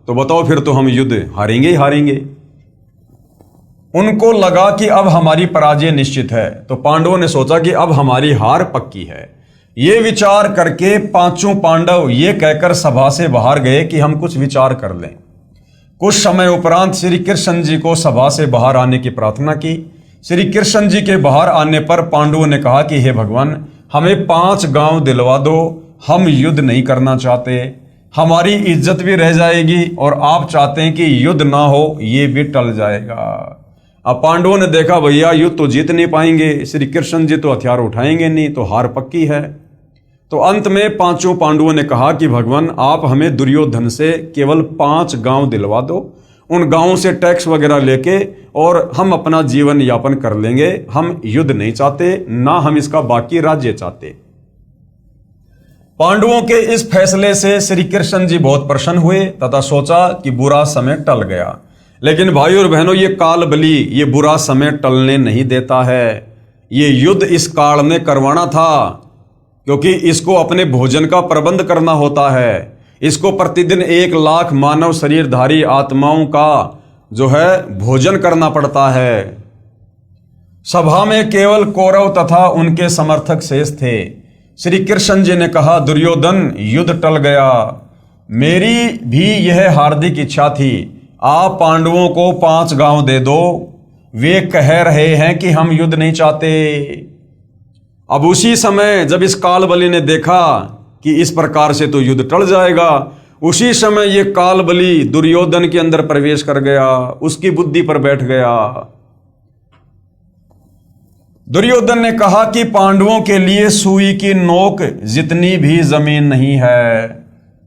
S1: तो बताओ फिर तो हम युद्ध हारेंगे ही हारेंगे। उनको लगा कि अब हमारी पराजय निश्चित है। तो पांडवों ने सोचा कि अब हमारी हार पक्की है। ये विचार करके 5 पांडव ये कहकर सभा से बाहर गए कि हम कुछ विचार कर लें। कुछ समय उपरांत श्री कृष्ण जी को सभा से बाहर आने की प्रार्थना की। श्री कृष्ण जी के बाहर आने पर पांडवों ने कहा कि हे भगवान, हमें 5 गांव दिलवा दो, हम युद्ध नहीं करना चाहते, हमारी इज्जत भी रह जाएगी, और आप चाहते हैं कि युद्ध ना हो, ये भी टल जाएगा। अब पांडवों ने देखा भैया युद्ध तो जीत नहीं पाएंगे, श्री कृष्ण जी तो हथियार उठाएंगे नहीं, तो हार पक्की है। तो अंत में पांचों पांडवों ने कहा कि भगवान आप हमें दुर्योधन से केवल 5 गांव दिलवा दो, उन गांवों से टैक्स वगैरह लेके और हम अपना जीवन यापन कर लेंगे। हम युद्ध नहीं चाहते, ना हम इसका बाकी राज्य चाहते। पांडवों के इस फैसले से श्री कृष्ण जी बहुत प्रसन्न हुए तथा सोचा कि बुरा समय टल गया। लेकिन भाइयों और बहनों, ये काल बलि ये बुरा समय टलने नहीं देता है। ये युद्ध इस काल में करवाना था, क्योंकि इसको अपने भोजन का प्रबंध करना होता है। इसको प्रतिदिन 1 लाख मानव शरीरधारी आत्माओं का जो है भोजन करना पड़ता है। सभा में केवल कौरव तथा उनके समर्थक शेष थे। श्री कृष्ण जी ने कहा, दुर्योधन युद्ध टल गया, मेरी भी यह हार्दिक इच्छा थी, आप पांडवों को 5 गांव दे दो। वे कह रहे हैं कि हम युद्ध नहीं चाहते। अब उसी समय जब इस काल बलि ने देखा कि इस प्रकार से तो युद्ध टल जाएगा, उसी समय ये काल बलि दुर्योधन के अंदर प्रवेश कर गया, उसकी बुद्धि पर बैठ गया। दुर्योधन ने कहा कि पांडवों के लिए सुई की नोक जितनी भी जमीन नहीं है।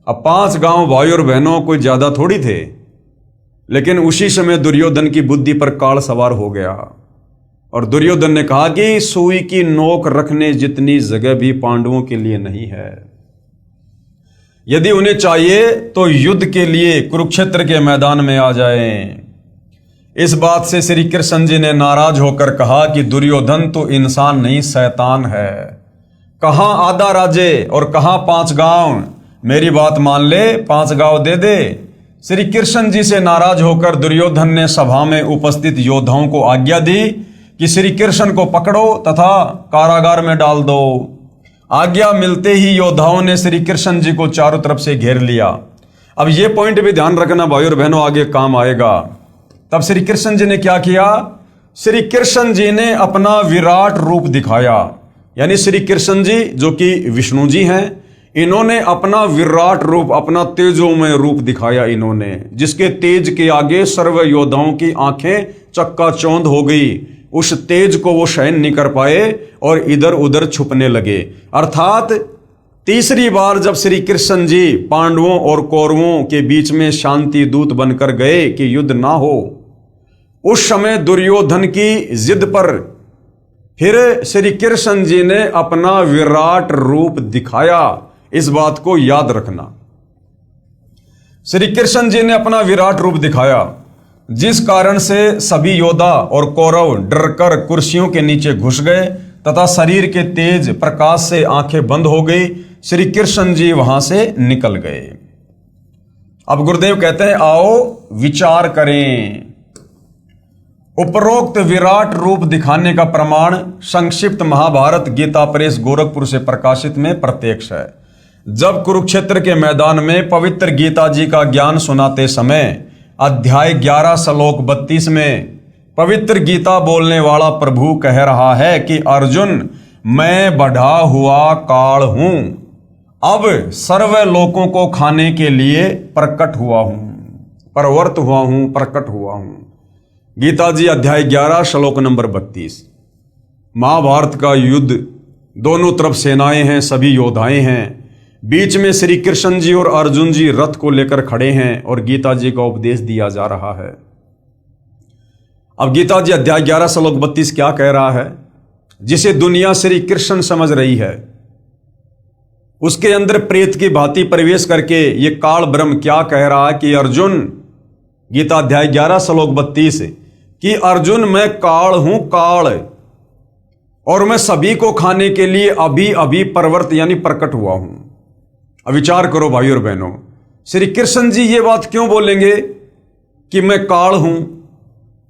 S1: अब 5 गांव भाई और बहनों कोई ज्यादा थोड़ी थे, लेकिन उसी समय दुर्योधन की बुद्धि पर काल सवार हो गया और दुर्योधन ने कहा कि सुई की नोक रखने जितनी जगह भी पांडवों के लिए नहीं है। यदि उन्हें चाहिए तो युद्ध के लिए कुरुक्षेत्र के मैदान में आ जाएं। इस बात से श्री कृष्ण जी ने नाराज होकर कहा कि दुर्योधन तो इंसान नहीं शैतान है। कहां आधा राज्य और कहां 5 गांव, मेरी बात मान ले, 5 गांव दे दे। श्री कृष्ण जी से नाराज होकर दुर्योधन ने सभा में उपस्थित योद्धाओं को आज्ञा दी कि श्री कृष्ण को पकड़ो तथा कारागार में डाल दो। आज्ञा मिलते ही योद्धाओं ने श्री कृष्ण जी को चारों तरफ से घेर लिया। अब ये पॉइंट भी ध्यान रखना भाई और बहनों, आगे काम आएगा। तब श्री कृष्ण जी ने क्या किया? श्री कृष्ण जी ने अपना विराट रूप दिखाया। यानी श्री कृष्ण जी जो कि विष्णु जी हैं, इन्होंने अपना विराट रूप, अपना तेजोमय रूप दिखाया इन्होंने, जिसके तेज के आगे सर्व योद्धाओं की आंखें चक्काचौंध हो गई। उस तेज को वो सहन नहीं कर पाए और इधर उधर छुपने लगे। अर्थात तीसरी बार जब श्री कृष्ण जी पांडवों और कौरवों के बीच में शांति दूत बनकर गए कि युद्ध ना हो, उस समय दुर्योधन की जिद पर फिर श्री कृष्ण जी ने अपना विराट रूप दिखाया। इस बात को याद रखना। श्री कृष्ण जी ने अपना विराट रूप दिखाया, जिस कारण से सभी योद्धा और कौरव डरकर कुर्सियों के नीचे घुस गए तथा शरीर के तेज प्रकाश से आंखें बंद हो गई। श्री कृष्ण जी वहां से निकल गए। अब गुरुदेव कहते हैं, आओ विचार करें। उपरोक्त विराट रूप दिखाने का प्रमाण संक्षिप्त महाभारत गीता प्रेस गोरखपुर से प्रकाशित में प्रत्यक्ष है। जब कुरुक्षेत्र के मैदान में पवित्र गीता जी का ज्ञान सुनाते समय अध्याय 11 श्लोक 32 में पवित्र गीता बोलने वाला प्रभु कह रहा है कि अर्जुन, मैं बढ़ा हुआ काल हूं, अब सर्व लोकों को खाने के लिए प्रकट हुआ हूं, प्रवर्त हुआ हूं, प्रकट हुआ हूं। गीता जी अध्याय 11 श्लोक नंबर 32। महाभारत का युद्ध, दोनों तरफ सेनाएं हैं, सभी योद्धाएं हैं। बीच में श्री कृष्ण जी और अर्जुन जी रथ को लेकर खड़े हैं और गीता जी का उपदेश दिया जा रहा है। अब गीता जी अध्याय 11 श्लोक 32 क्या कह रहा है? जिसे दुनिया श्री कृष्ण समझ रही है, उसके अंदर प्रेत की भांति प्रवेश करके ये काल ब्रह्म क्या कह रहा है कि अर्जुन, गीता अध्याय 11 श्लोक 32 कि अर्जुन, मैं काल हूं, काल, और मैं सभी को खाने के लिए अभी अभी प्रवर्त यानी प्रकट हुआ हूं। अब विचार करो भाई और बहनों, श्री कृष्ण जी ये बात क्यों बोलेंगे कि मैं काल हूं?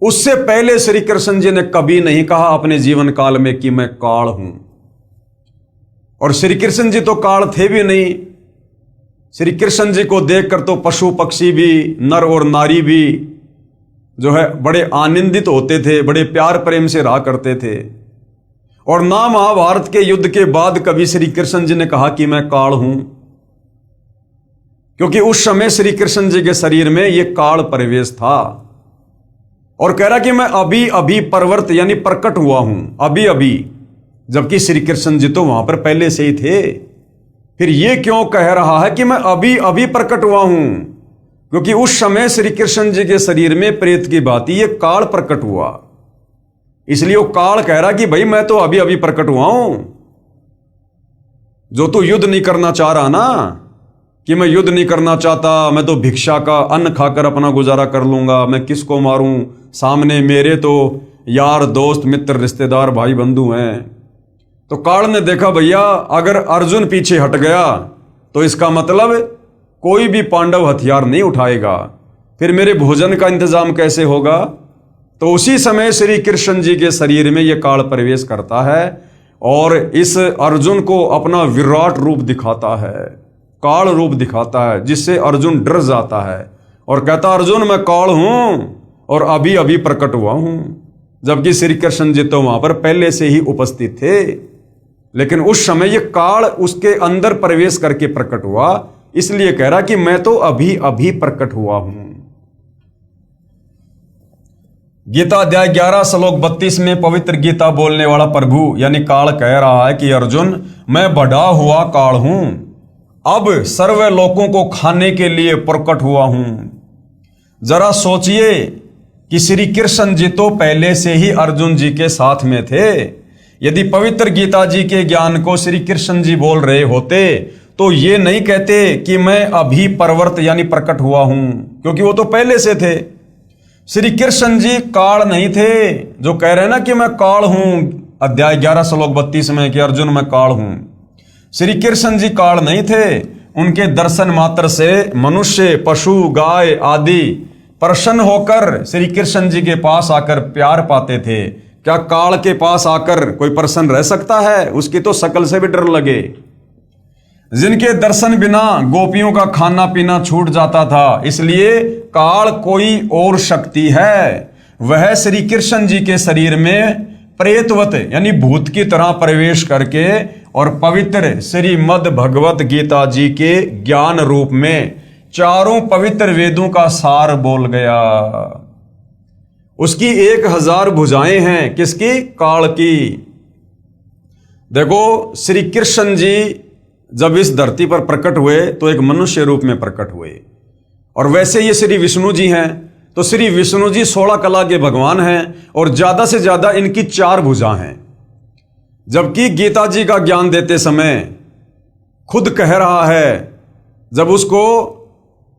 S1: उससे पहले श्री कृष्ण जी ने कभी नहीं कहा अपने जीवन काल में कि मैं काल हूं। और श्री कृष्ण जी तो काल थे भी नहीं। श्री कृष्ण जी को देखकर तो पशु पक्षी भी, नर और नारी भी जो है बड़े आनंदित होते थे, बड़े प्यार प्रेम से रहा करते थे। और ना महाभारत के युद्ध के बाद कभी श्री कृष्ण जी ने कहा कि मैं काल हूं, क्योंकि उस समय श्री कृष्ण जी के शरीर में यह काल प्रवेश था। और कह रहा कि मैं अभी अभी परवर्त यानी प्रकट हुआ हूं, अभी अभी, जबकि श्री कृष्ण जी तो वहां पर पहले से ही थे। फिर ये क्यों कह रहा है कि मैं अभी अभी प्रकट हुआ हूं? क्योंकि उस समय श्री कृष्ण जी के शरीर में प्रेत की भांति ये काल प्रकट हुआ, इसलिए वो काल कह रहा कि भाई मैं तो अभी अभी प्रकट हुआ हूं। जो तू युद्ध नहीं करना चाह रहा ना, कि मैं युद्ध नहीं करना चाहता, मैं तो भिक्षा का अन्न खाकर अपना गुजारा कर लूंगा, मैं किसको मारूं, सामने मेरे तो यार दोस्त मित्र रिश्तेदार भाई बंधु हैं। तो काल ने देखा भैया अगर अर्जुन पीछे हट गया तो इसका मतलब कोई भी पांडव हथियार नहीं उठाएगा, फिर मेरे भोजन का इंतजाम कैसे होगा? तो उसी समय श्री कृष्ण जी के शरीर में यह काल प्रवेश करता है और इस अर्जुन को अपना विराट रूप दिखाता है, काल रूप दिखाता है, जिससे अर्जुन डर जाता है और कहता अर्जुन मैं काल हूं और अभी अभी प्रकट हुआ हूं। जबकि श्री कृष्ण जी तो वहां पर पहले से ही उपस्थित थे, लेकिन उस समय यह काल उसके अंदर प्रवेश करके प्रकट हुआ, इसलिए कह रहा कि मैं तो अभी अभी प्रकट हुआ हूं। गीता अध्याय 11 श्लोक 32 में पवित्र गीता बोलने वाला प्रभु यानी काल कह रहा है कि अर्जुन मैं बढ़ा हुआ काल हूं, अब सर्व लोकों को खाने के लिए प्रकट हुआ हूं। जरा सोचिए कि श्री कृष्ण जी तो पहले से ही अर्जुन जी के साथ में थे। यदि पवित्र गीता जी के ज्ञान को श्री कृष्ण जी बोल रहे होते तो ये नहीं कहते कि मैं अभी परवर्त यानी प्रकट हुआ हूं, क्योंकि वो तो पहले से थे। श्री कृष्ण जी काल नहीं थे, जो कह रहे हैं ना कि मैं काल हूं अध्याय 11 श्लोक 32 में कि अर्जुन मैं काल हूं। श्री कृष्ण जी काल नहीं थे, उनके दर्शन मात्र से मनुष्य पशु गाय आदि प्रसन्न होकर श्री कृष्ण जी के पास आकर प्यार पाते थे। क्या काल के पास आकर कोई प्रसन्न रह सकता है? उसकी तो शकल से भी डर लगे। जिनके दर्शन बिना गोपियों का खाना पीना छूट जाता था, इसलिए काल कोई और शक्ति है, वह श्री कृष्ण जी के शरीर में प्रेतवत यानी भूत की तरह प्रवेश करके और पवित्र श्रीमद् भगवत गीता जी के ज्ञान रूप में चारों पवित्र वेदों का सार बोल गया। उसकी 1000 भुजाएं हैं, किसकी? काल की। देखो श्री कृष्ण जी जब इस धरती पर प्रकट हुए तो एक मनुष्य रूप में प्रकट हुए, और वैसे ये श्री विष्णु जी हैं, तो श्री विष्णु जी 16 कला के भगवान हैं और ज्यादा से ज्यादा इनकी 4 भुजा हैं। जबकि गीता जी का ज्ञान देते समय खुद कह रहा है, जब उसको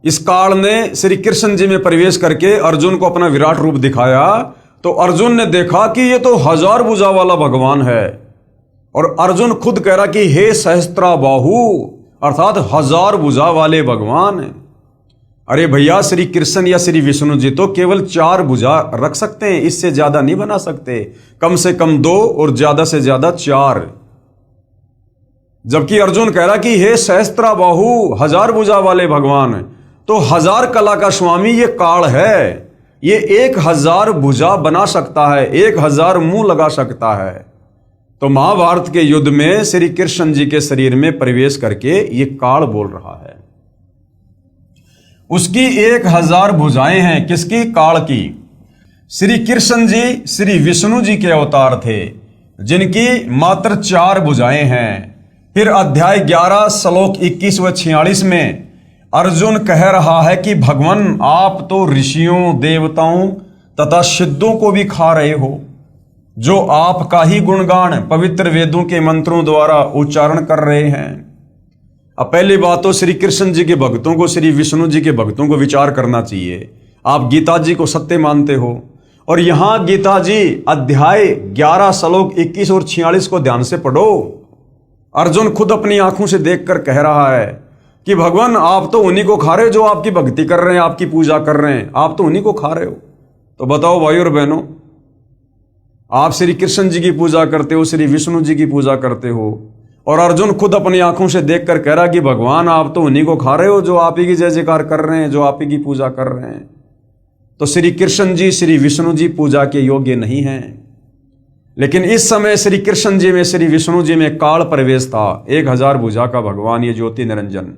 S1: इस काल ने श्री कृष्ण जी में प्रवेश करके अर्जुन को अपना विराट रूप दिखाया, तो अर्जुन ने देखा कि ये तो 1000 भुजा वाला भगवान है, और अर्जुन खुद कह रहा कि हे सहस्त्रा बाहु, अर्थात 1000 भुजा वाले भगवान। अरे भैया श्री कृष्ण या श्री विष्णु जी तो केवल 4 भुजा रख सकते हैं, इससे ज्यादा नहीं बना सकते, कम से कम 2 और ज्यादा से ज्यादा 4। जबकि अर्जुन कह रहा कि हे सहस्त्रा बाहु, 1000 भुजा वाले भगवान, तो 1000 कला का स्वामी ये काल है, ये 1000 भुजा बना सकता है, 1000 मुंह लगा सकता है। तो महाभारत के युद्ध में श्री कृष्ण जी के शरीर में प्रवेश करके ये काल बोल रहा है। उसकी 1000 भुजाएं हैं, किसकी? काल की। श्री कृष्ण जी श्री विष्णु जी के अवतार थे, जिनकी मात्र 4 भुजाएं हैं। फिर अध्याय 11 श्लोक 21 व 46 में अर्जुन कह रहा है कि भगवान आप तो ऋषियों देवताओं तथा सिद्धों को भी खा रहे हो, जो आपका ही गुणगान पवित्र वेदों के मंत्रों द्वारा उच्चारण कर रहे हैं। अब पहली बात तो श्री कृष्ण जी के भक्तों को, श्री विष्णु जी के भक्तों को विचार करना चाहिए। आप गीता जी को सत्य मानते हो, और यहां गीता जी अध्याय 11 श्लोक 21 और 46 को ध्यान से पढ़ो। अर्जुन खुद अपनी आंखों से देखकर कह रहा है कि भगवान आप तो उन्हीं को खा रहे हो जो आपकी भक्ति कर रहे हैं, आपकी पूजा कर रहे हैं, आप तो उन्हीं को खा रहे हो। तो बताओ भाई और बहनों, आप श्री कृष्ण जी की पूजा करते हो, श्री विष्णु जी की पूजा करते हो, और अर्जुन खुद अपनी आंखों से देखकर कह रहा कि भगवान आप तो उन्हीं को खा रहे हो जो आप ही की जय जयकार कर रहे हैं, जो आप ही की पूजा कर रहे हैं। तो श्री कृष्ण जी श्री विष्णु जी पूजा के योग्य नहीं हैं। लेकिन इस समय श्री कृष्ण जी में, श्री विष्णु जी में काल प्रवेश था, 1000 भुजा का भगवान, ये ज्योति निरंजन,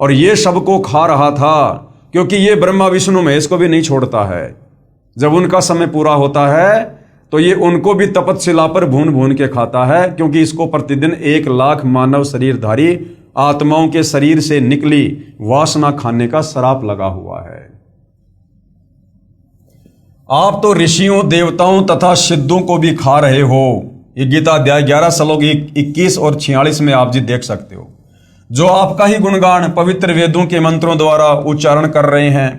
S1: और ये सबको खा रहा था, क्योंकि ये ब्रह्मा विष्णु महेश को भी नहीं छोड़ता है। जब उनका समय पूरा होता है तो ये उनको भी तपतशिला पर भून भून के खाता है, क्योंकि इसको प्रतिदिन 1,00,000 मानव शरीरधारी आत्माओं के शरीर से निकली वासना खाने का श्राप लगा हुआ है। आप तो ऋषियों, देवताओं तथा सिद्धों को भी खा रहे हो। ये गीता अध्याय 11 श्लोक 21 और 46 में आप जी देख सकते हो। जो आपका ही गुणगान पवित्र वेदों के मंत्रों द्वारा उच्चारण कर रहे हैं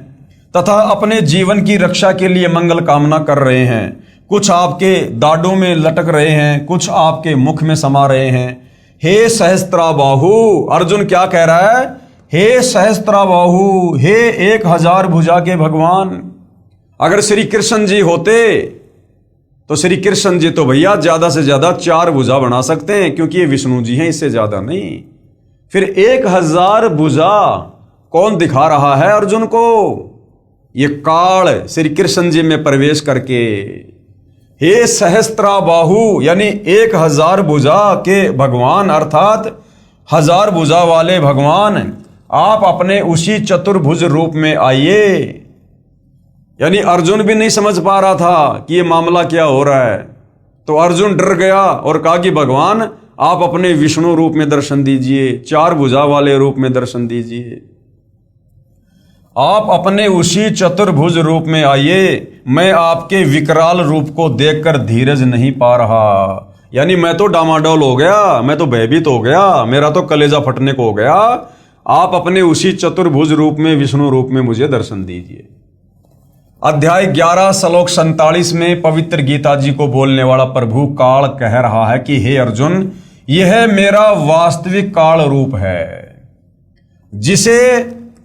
S1: तथा अपने जीवन की रक्षा के लिए मंगल कामना कर रहे हैं। कुछ आपके दाढ़ों में लटक रहे हैं, कुछ आपके मुख में समा रहे हैं। हे सहस्त्राबाहु, अर्जुन क्या कह रहा है? हे सहस्त्राबाहु, हे 1000 भुजा के भगवान। अगर श्री कृष्ण जी होते तो श्री कृष्ण जी तो भैया ज्यादा से ज्यादा 4 भुजा बना सकते हैं, क्योंकि ये विष्णु जी हैं, इससे ज्यादा नहीं। फिर 1000 भुजा कौन दिखा रहा है अर्जुन को? ये काल श्री कृष्ण जी में प्रवेश करके। हे सहस्त्राबाहु यानी 1000 भुजा के भगवान, अर्थात 1000 भुजा वाले भगवान, आप अपने उसी चतुर्भुज रूप में आइए। यानी अर्जुन भी नहीं समझ पा रहा था कि ये मामला क्या हो रहा है, तो अर्जुन डर गया और कहा कि भगवान आप अपने विष्णु रूप में दर्शन दीजिए, 4 भुजा वाले रूप में दर्शन दीजिए। आप अपने उसी चतुर्भुज रूप में आइए। मैं आपके विकराल रूप को देखकर धीरज नहीं पा रहा। यानी मैं तो डामाडोल हो गया, मैं तो भयभीत हो गया, मेरा तो कलेजा फटने को हो गया। आप अपने उसी चतुर्भुज रूप में, विष्णु रूप में मुझे दर्शन दीजिए। अध्याय 11 श्लोक 47 में पवित्र गीता जी को बोलने वाला प्रभु काल कह रहा है कि हे अर्जुन, यह मेरा वास्तविक काल रूप है, जिसे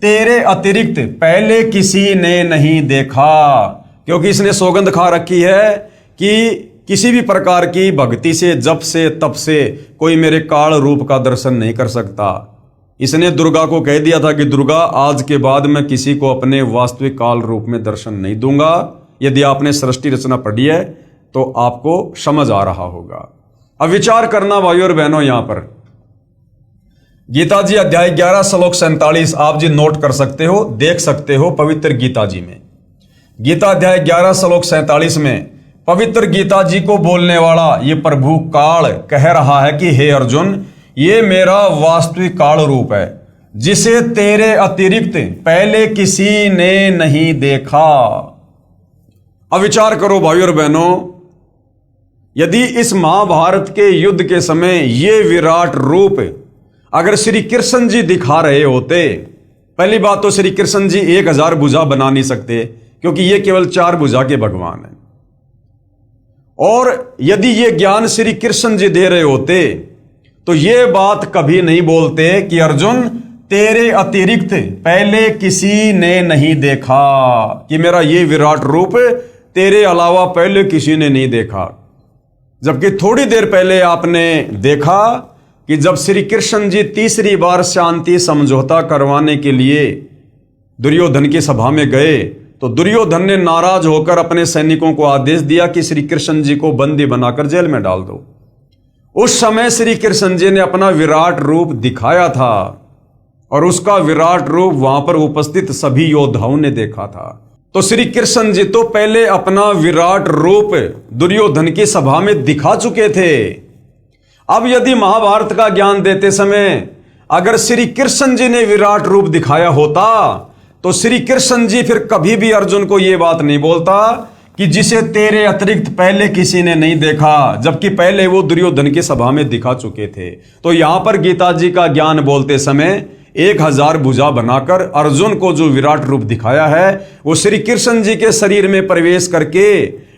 S1: तेरे अतिरिक्त पहले किसी ने नहीं देखा। क्योंकि इसने सौगंध खा रखी है कि किसी भी प्रकार की भक्ति से, जप से, तप से कोई मेरे काल रूप का दर्शन नहीं कर सकता। इसने दुर्गा को कह दिया था कि दुर्गा, आज के बाद मैं किसी को अपने वास्तविक काल रूप में दर्शन नहीं दूंगा। यदि आपने सृष्टि रचना पढ़ी है तो आपको समझ आ रहा होगा। अब विचार करना भाइयों और बहनों, यहां पर गीता जी अध्याय 11 श्लोक 47 आप जी नोट कर सकते हो, देख सकते हो पवित्र गीता जी में। गीता अध्याय 11 श्लोक 47 में पवित्र गीता जी को बोलने वाला ये प्रभु काल कह रहा है कि हे अर्जुन, ये मेरा वास्तविक काल रूप है, जिसे तेरे अतिरिक्त पहले किसी ने नहीं देखा। अब विचार करो भाइयों और बहनों, यदि इस महाभारत के युद्ध के समय ये विराट रूप अगर श्री कृष्ण जी दिखा रहे होते, पहली बात तो श्री कृष्ण जी 1000 भुजा बना नहीं सकते, क्योंकि ये केवल 4 भुजा के भगवान हैं। और यदि ये ज्ञान श्री कृष्ण जी दे रहे होते तो ये बात कभी नहीं बोलते कि अर्जुन, तेरे अतिरिक्त पहले किसी ने नहीं देखा, कि मेरा ये विराट रूप तेरे अलावा पहले किसी ने नहीं देखा। जबकि थोड़ी देर पहले आपने देखा कि जब श्री कृष्ण जी तीसरी बार शांति समझौता करवाने के लिए दुर्योधन की सभा में गए, तो दुर्योधन ने नाराज होकर अपने सैनिकों को आदेश दिया कि श्री कृष्ण जी को बंदी बनाकर जेल में डाल दो। उस समय श्री कृष्ण जी ने अपना विराट रूप दिखाया था और उसका विराट रूप वहां पर उपस्थित सभी योद्धाओं ने देखा था। तो श्री कृष्ण जी तो पहले अपना विराट रूप दुर्योधन की सभा में दिखा चुके थे। अब यदि महाभारत का ज्ञान देते समय अगर श्री कृष्ण जी ने विराट रूप दिखाया होता तो श्री कृष्ण जी फिर कभी भी अर्जुन को यह बात नहीं बोलता कि जिसे तेरे अतिरिक्त पहले किसी ने नहीं देखा, जबकि पहले वो दुर्योधन की सभा में दिखा चुके थे। तो यहां पर गीता जी का ज्ञान बोलते समय 1000 भुजा बनाकर अर्जुन को जो विराट रूप दिखाया है वो श्री कृष्ण जी के शरीर में प्रवेश करके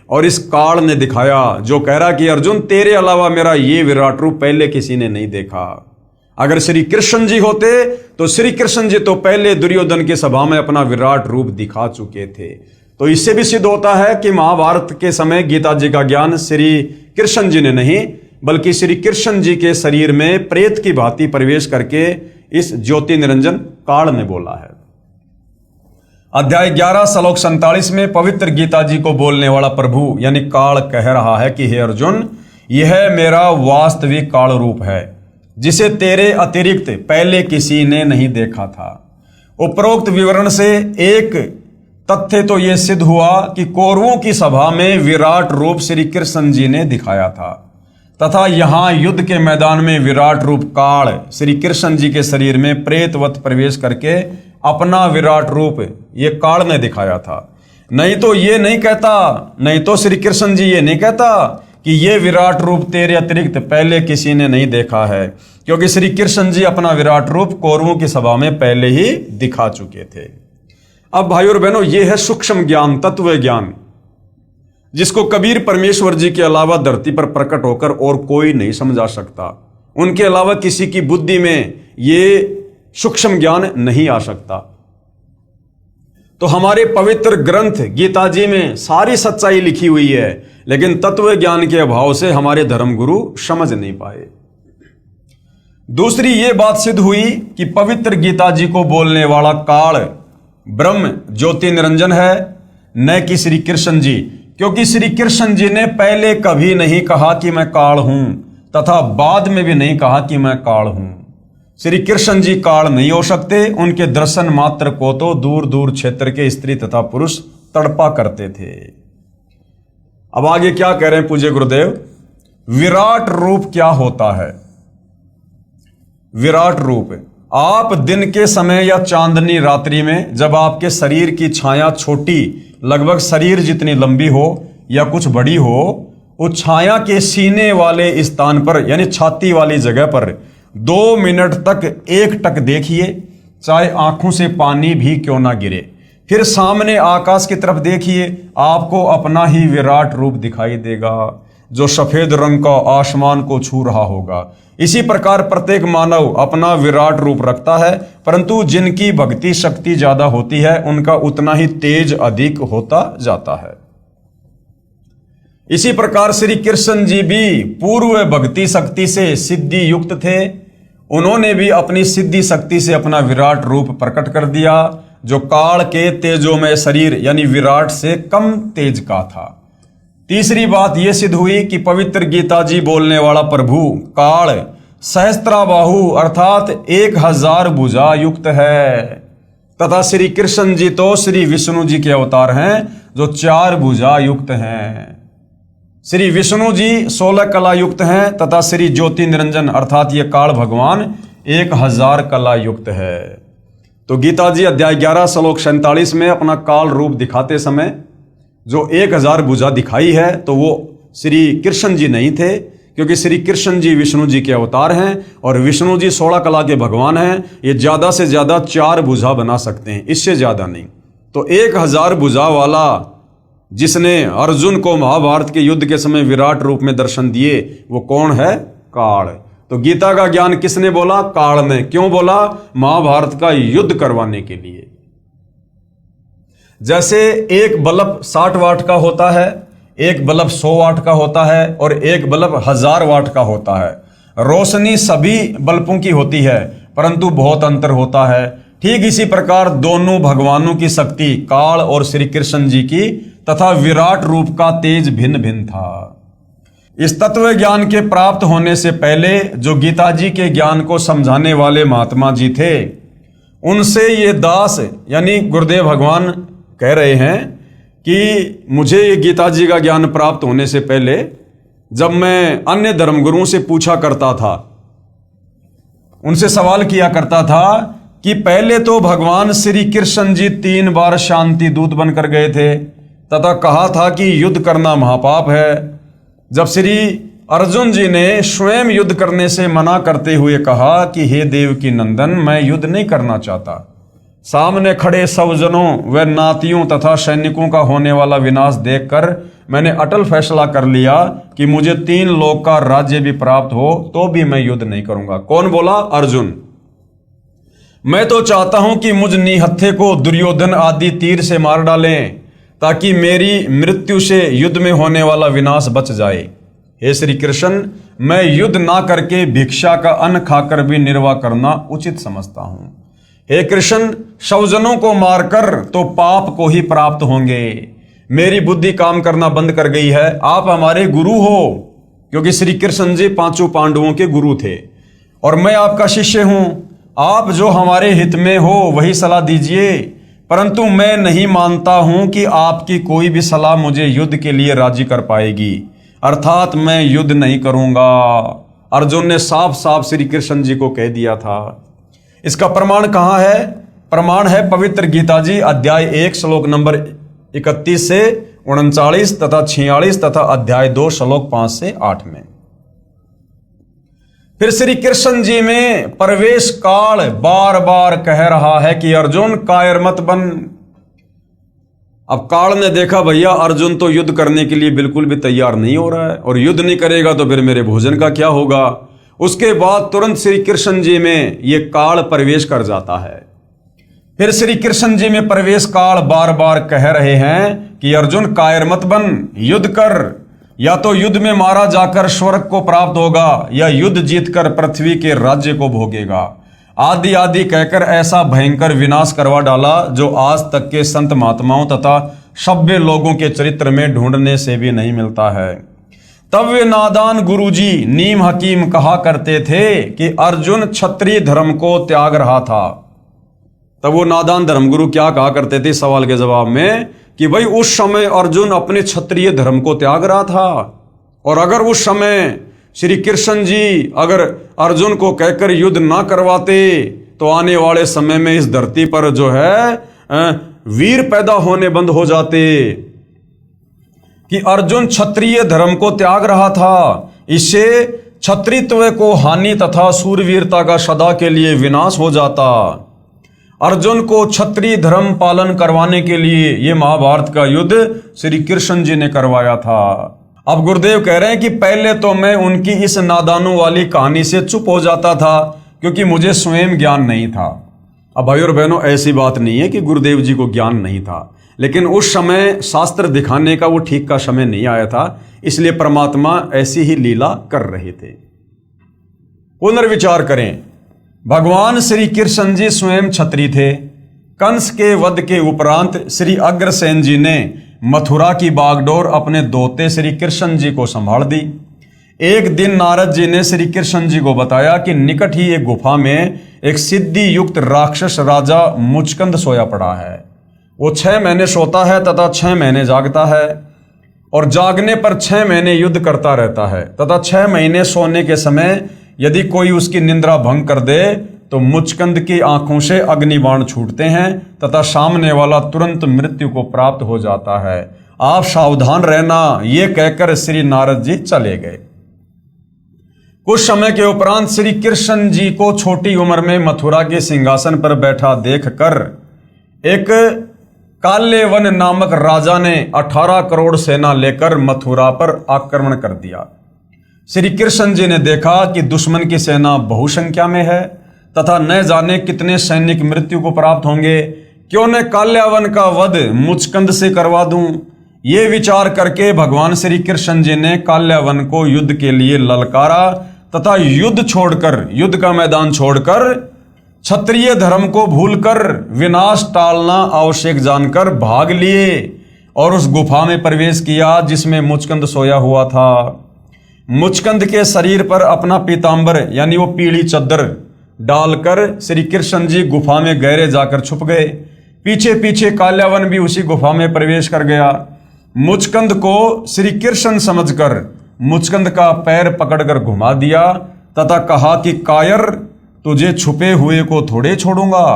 S1: और इस काल ने दिखाया, जो कह रहा कि अर्जुन, तेरे अलावा मेरा ये विराट रूप पहले किसी ने नहीं देखा। अगर श्री कृष्ण जी होते तो श्री कृष्ण जी तो पहले दुर्योधन की सभा में अपना विराट रूप दिखा चुके थे। तो इससे भी सिद्ध होता है कि महाभारत के समय गीता जी का ज्ञान श्री कृष्ण जी ने नहीं बल्कि श्री कृष्ण जी के शरीर में प्रेत की भांति प्रवेश करके इस ज्योति निरंजन काल ने बोला है। अध्याय 11 श्लोक 47 में पवित्र गीता जी को बोलने वाला प्रभु यानी काल कह रहा है कि हे अर्जुन, यह मेरा वास्तविक काल रूप है, जिसे तेरे अतिरिक्त पहले किसी ने नहीं देखा था। उपरोक्त विवरण से एक तथ्य तो यह सिद्ध हुआ कि कौरवों की सभा में विराट रूप श्री कृष्ण जी ने दिखाया था, तथा यहां युद्ध के मैदान में विराट रूप काल श्री कृष्ण जी के शरीर में प्रेतवत प्रवेश करके अपना विराट रूप ये काल ने दिखाया था। नहीं तो ये नहीं कहता, नहीं तो श्री कृष्ण जी ये नहीं कहता कि ये विराट रूप तेरे अतिरिक्त पहले किसी ने नहीं देखा है, क्योंकि श्री कृष्ण जी अपना विराट रूप कौरवों की सभा में पहले ही दिखा चुके थे। अब भाइयों और बहनों, ये है सूक्ष्म ज्ञान, तत्व ज्ञान, जिसको कबीर परमेश्वर जी के अलावा धरती पर प्रकट होकर और कोई नहीं समझा सकता। उनके अलावा किसी की बुद्धि में ये सूक्ष्म ज्ञान नहीं आ सकता। तो हमारे पवित्र ग्रंथ गीता जी में सारी सच्चाई लिखी हुई है, लेकिन तत्व ज्ञान के अभाव से हमारे धर्मगुरु समझ नहीं पाए। दूसरी ये बात सिद्ध हुई कि पवित्र गीता जी को बोलने वाला काल ब्रह्म ज्योति निरंजन है, न कि श्री कृष्ण जी, क्योंकि श्री कृष्ण जी ने पहले कभी नहीं कहा कि मैं काल हूं, तथा बाद में भी नहीं कहा कि मैं काल हूं। श्री कृष्ण जी काल नहीं हो सकते, उनके दर्शन मात्र को तो दूर दूर क्षेत्र के स्त्री तथा पुरुष तड़पा करते थे। अब आगे क्या कह रहे हैं पूज्य गुरुदेव, विराट रूप क्या होता है? विराट रूप, आप दिन के समय या चांदनी रात्रि में जब आपके शरीर की छाया छोटी, लगभग शरीर जितनी लंबी हो या कुछ बड़ी हो, उस छाया के सीने वाले स्थान पर यानी छाती वाली जगह पर 2 मिनट तक एकटक देखिए, चाहे आंखों से पानी भी क्यों ना गिरे। फिर सामने आकाश की तरफ देखिए, आपको अपना ही विराट रूप दिखाई देगा, जो सफेद रंग का आसमान को छू रहा होगा। इसी प्रकार प्रत्येक मानव अपना विराट रूप रखता है, परंतु जिनकी भक्ति शक्ति ज्यादा होती है उनका उतना ही तेज अधिक होता जाता है। इसी प्रकार श्री कृष्ण जी भी पूर्व भक्ति शक्ति से सिद्धि युक्त थे। उन्होंने भी अपनी सिद्धि शक्ति से अपना विराट रूप प्रकट कर दिया, जो काल के तेजोमय शरीर यानी विराट से कम तेज का था। तीसरी बात यह सिद्ध हुई कि पवित्र गीता जी बोलने वाला प्रभु काल सहस्त्राबाहु अर्थात 1000 भुजा युक्त है, तथा श्री कृष्ण जी तो श्री विष्णु जी के अवतार हैं, जो 4 भुजा युक्त हैं। श्री विष्णु जी 16 कला युक्त हैं, तथा श्री ज्योति निरंजन अर्थात ये काल भगवान 1000 कला युक्त है। तो गीता जी अध्याय 11 श्लोक 47 में अपना काल रूप दिखाते समय जो 1000 भुजा दिखाई है, तो वो श्री कृष्ण जी नहीं थे, क्योंकि श्री कृष्ण जी विष्णु जी के अवतार हैं और विष्णु जी 16 कला के भगवान हैं। ये ज्यादा से ज्यादा 4 भुजा बना सकते हैं, इससे ज्यादा नहीं। तो 1000 भुजा वाला जिसने अर्जुन को महाभारत के युद्ध के समय विराट रूप में दर्शन दिए, वो कौन है? काल। तो गीता का ज्ञान किसने बोला? काल ने। क्यों बोला? महाभारत का युद्ध करवाने के लिए। जैसे एक बल्ब 60 वाट का होता है, एक बल्ब 100 वाट का होता है और एक बल्ब 1000 वाट का होता है। रोशनी सभी बल्बों की होती है, परंतु बहुत अंतर होता है। ठीक इसी प्रकार दोनों भगवानों की शक्ति, काल और श्री कृष्ण जी की, तथा विराट रूप का तेज भिन्न भिन्न था। इस तत्व ज्ञान के प्राप्त होने से पहले जो गीता जी के ज्ञान को समझाने वाले महात्मा जी थे, उनसे ये दास यानी गुरुदेव भगवान कह रहे हैं कि मुझे ये गीता जी का ज्ञान प्राप्त होने से पहले जब मैं अन्य धर्मगुरुओं से पूछा करता था, उनसे सवाल किया करता था कि पहले तो भगवान श्री कृष्ण जी 3 बार शांति दूत बनकर गए थे, तथा कहा था कि युद्ध करना महापाप है। जब श्री अर्जुन जी ने स्वयं युद्ध करने से मना करते हुए कहा कि हे देव की नंदन, मैं युद्ध नहीं करना चाहता, सामने खड़े सब जनों व नातियों तथा सैनिकों का होने वाला विनाश देखकर मैंने अटल फैसला कर लिया कि मुझे 3 लोक का राज्य भी प्राप्त हो तो भी मैं युद्ध नहीं करूंगा। कौन बोला? अर्जुन। मैं तो चाहता हूं कि मुझ निहत्थे को दुर्योधन आदि तीर से मार डालें, ताकि मेरी मृत्यु से युद्ध में होने वाला विनाश बच जाए। हे श्री कृष्ण, मैं युद्ध ना करके भिक्षा का अन्न खाकर भी निर्वाह करना उचित समझता हूं। हे कृष्ण, सौजनों को मारकर तो पाप को ही प्राप्त होंगे। मेरी बुद्धि काम करना बंद कर गई है। आप हमारे गुरु हो, क्योंकि श्री कृष्ण जी 5 पांडवों के गुरु थे, और मैं आपका शिष्य हूं। आप जो हमारे हित में हो वही सलाह दीजिए। परंतु मैं नहीं मानता हूं कि आपकी कोई भी सलाह मुझे युद्ध के लिए राजी कर पाएगी, अर्थात मैं युद्ध नहीं करूंगा। अर्जुन ने साफ साफ श्री कृष्ण जी को कह दिया था। इसका प्रमाण कहाँ है? प्रमाण है पवित्र गीता जी अध्याय 1 श्लोक नंबर 31 से 39 तथा 46 तथा अध्याय 2 श्लोक 5 से 8 में। फिर श्री कृष्ण जी में प्रवेश काल बार बार कह रहा है कि अर्जुन कायर मत बन। अब काल ने देखा भैया अर्जुन तो युद्ध करने के लिए बिल्कुल भी तैयार नहीं हो रहा है, और युद्ध नहीं करेगा तो फिर मेरे भोजन का क्या होगा। उसके बाद तुरंत श्री कृष्ण जी में ये काल प्रवेश कर जाता है। फिर श्री कृष्ण जी में प्रवेश काल बार बार कह रहे हैं कि अर्जुन कायर मत बन, युद्ध कर, या तो युद्ध में मारा जाकर स्वर्ग को प्राप्त होगा या युद्ध जीतकर पृथ्वी के राज्य को भोगेगा, आदि आदि कहकर ऐसा भयंकर विनाश करवा डाला जो आज तक के संत महात्माओं तथा सभ्य लोगों के चरित्र में ढूंढने से भी नहीं मिलता है। तब वे नादान गुरुजी नीम हकीम कहा करते थे कि अर्जुन क्षत्रिय धर्म को त्याग रहा था। तब वो नादान धर्मगुरु क्या कहा करते थे सवाल के जवाब में कि भाई उस समय अर्जुन अपने क्षत्रिय धर्म को त्याग रहा था, और अगर उस समय श्री कृष्ण जी अगर अर्जुन को कहकर युद्ध ना करवाते तो आने वाले समय में इस धरती पर जो है वीर पैदा होने बंद हो जाते। कि अर्जुन क्षत्रिय धर्म को त्याग रहा था, इससे क्षत्रित्व को हानि तथा सूरवीरता का सदा के लिए विनाश हो जाता। अर्जुन को क्षत्रिय धर्म पालन करवाने के लिए ये महाभारत का युद्ध श्री कृष्ण जी ने करवाया था। अब गुरुदेव कह रहे हैं कि पहले तो मैं उनकी इस नादानों वाली कहानी से चुप हो जाता था क्योंकि मुझे स्वयं ज्ञान नहीं था। अब भाई और बहनों ऐसी बात नहीं है कि गुरुदेव जी को ज्ञान नहीं था, लेकिन उस समय शास्त्र दिखाने का वो ठीक का समय नहीं आया था, इसलिए परमात्मा ऐसी ही लीला कर रहे थे। पुनर्विचार करें, भगवान श्री कृष्ण जी स्वयं क्षत्रिय थे। कंस के वध के उपरांत श्री अग्रसेन जी ने मथुरा की बागडोर अपने दोते श्री कृष्ण जी को संभाल दी। एक दिन नारद जी ने श्री कृष्ण जी को बताया कि निकट ही एक गुफा में एक सिद्धि युक्त राक्षस राजा मुचकंद सोया पड़ा है। वो 6 महीने सोता है तथा 6 महीने जागता है, और जागने पर 6 महीने युद्ध करता रहता है तथा 6 महीने सोने के समय यदि कोई उसकी निंद्रा भंग कर दे तो मुचकंद की आंखों से अग्निबाण छूटते हैं तथा सामने वाला तुरंत मृत्यु को प्राप्त हो जाता है। आप सावधान रहना, ये कहकर श्री नारद जी चले गए। कुछ समय के उपरांत श्री कृष्ण जी को छोटी उम्र में मथुरा के सिंहासन पर बैठा देखकर एक काल्यवन नामक राजा ने 18 करोड़ सेना लेकर मथुरा पर आक्रमण कर दिया। श्री कृष्ण जी ने देखा कि दुश्मन की सेना बहुसंख्या में है तथा न जाने कितने सैनिक मृत्यु को प्राप्त होंगे, क्यों न काल्यावन का वध मुचकंद से करवा दूं। ये विचार करके भगवान श्री कृष्ण जी ने काल्यावन को युद्ध के लिए ललकारा तथा युद्ध का मैदान छोड़कर क्षत्रिय धर्म को भूलकर विनाश टालना आवश्यक जानकर भाग लिए और उस गुफा में प्रवेश किया जिसमें मुचकंद सोया हुआ था। मुचकंद के शरीर पर अपना पीतांबर यानी वो पीली चद्दर डालकर श्री कृष्ण जी गुफा में गहरे जाकर छुप गए। पीछे पीछे काल्यावन भी उसी गुफा में प्रवेश कर गया। मुचकंद को श्री कृष्ण समझकर मुचकंद का पैर पकड़कर घुमा दिया तथा कहा कि कायर, तुझे छुपे हुए को थोड़े छोड़ूंगा।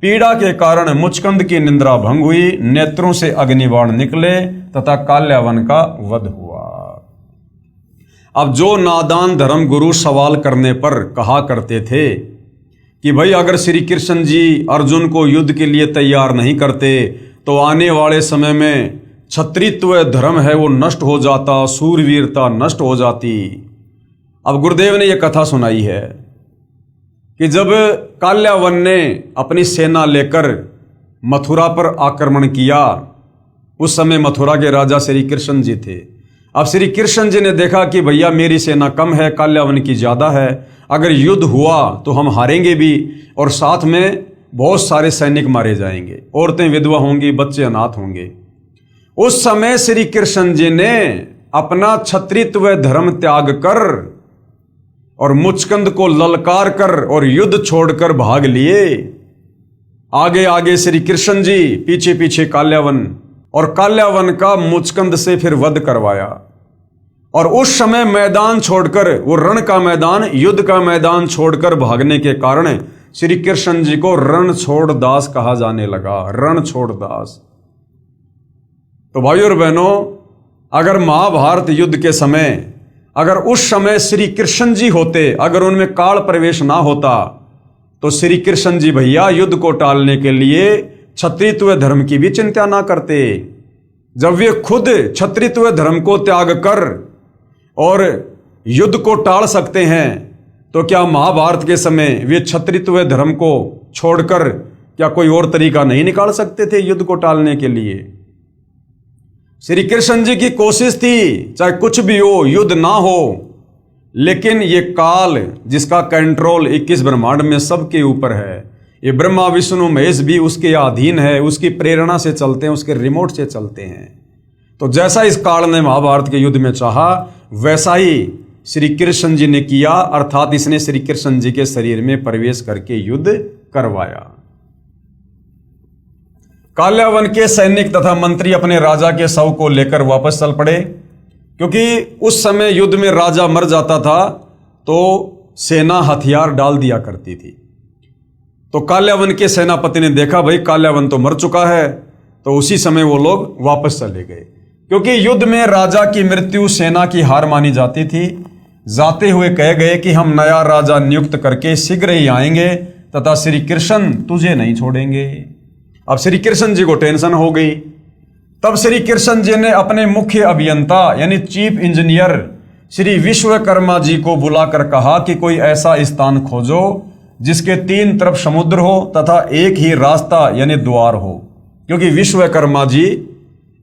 S1: पीड़ा के कारण मुचकंद की निंद्रा भंग हुई, नेत्रों से अग्निबाण निकले तथा काल्यावन का वध हुआ। अब जो नादान धर्म गुरु सवाल करने पर कहा करते थे कि भाई अगर श्री कृष्ण जी अर्जुन को युद्ध के लिए तैयार नहीं करते तो आने वाले समय में क्षत्रित्व धर्म है वो नष्ट हो जाता, सूरवीरता नष्ट हो जाती। अब गुरुदेव ने यह कथा सुनाई है कि जब काल्यावन ने अपनी सेना लेकर मथुरा पर आक्रमण किया, उस समय मथुरा के राजा श्री कृष्ण जी थे। अब श्री कृष्ण जी ने देखा कि भैया मेरी सेना कम है, काल्यावन की ज़्यादा है, अगर युद्ध हुआ तो हम हारेंगे भी और साथ में बहुत सारे सैनिक मारे जाएंगे, औरतें विधवा होंगी, बच्चे अनाथ होंगे। उस समय श्री कृष्ण जी ने अपना क्षत्रित्व धर्म त्याग कर और मुचकंद को ललकार कर और युद्ध छोड़कर भाग लिए। आगे आगे श्री कृष्ण जी, पीछे पीछे काल्यावन, और काल्यावन का मुचकंद से फिर वध करवाया। और उस समय मैदान छोड़कर, वो रण का मैदान, युद्ध का मैदान छोड़कर भागने के कारण श्री कृष्ण जी को रणछोड़ दास कहा जाने लगा। रणछोड़ दास। तो भाइयों और बहनों, अगर महाभारत युद्ध के समय, अगर उस समय श्री कृष्ण जी होते, अगर उनमें काल प्रवेश ना होता, तो श्री कृष्ण जी भैया युद्ध को टालने के लिए क्षत्रित्व धर्म की भी चिंता ना करते। जब वे खुद क्षत्रित्व धर्म को त्याग कर और युद्ध को टाल सकते हैं, तो क्या महाभारत के समय वे क्षत्रित्व धर्म को छोड़कर क्या कोई और तरीका नहीं निकाल सकते थे युद्ध को टालने के लिए? श्री कृष्ण जी की कोशिश थी, चाहे कुछ भी हो, युद्ध ना हो, लेकिन ये काल जिसका कंट्रोल 21 ब्रह्मांड में सबके ऊपर है, ये ब्रह्मा विष्णु महेश भी उसके अधीन है, उसकी प्रेरणा से चलते हैं, उसके रिमोट से चलते हैं। तो जैसा इस काल ने महाभारत के युद्ध में चाहा, वैसा ही श्री कृष्ण जी ने किया, अर्थात इसने श्री कृष्ण जी के शरीर में प्रवेश करके युद्ध करवाया। काल्यावन के सैनिक तथा मंत्री अपने राजा के शव को लेकर वापस चल पड़े, क्योंकि उस समय युद्ध में राजा मर जाता था तो सेना हथियार डाल दिया करती थी। तो काल्यावन के सेनापति ने देखा भाई काल्यावन तो मर चुका है, तो उसी समय वो लोग वापस चले गए, क्योंकि युद्ध में राजा की मृत्यु सेना की हार मानी जाती थी। जाते हुए कह गए कि हम नया राजा नियुक्त करके शीघ्र ही आएंगे तथा श्री कृष्ण तुझे नहीं छोड़ेंगे। अब श्री कृष्ण जी को टेंशन हो गई। तब श्री कृष्ण जी ने अपने मुख्य अभियंता यानी चीफ इंजीनियर श्री विश्वकर्मा जी को बुलाकर कहा कि कोई ऐसा स्थान खोजो जिसके 3 तरफ समुद्र हो तथा एक ही रास्ता यानी द्वार हो, क्योंकि विश्वकर्मा जी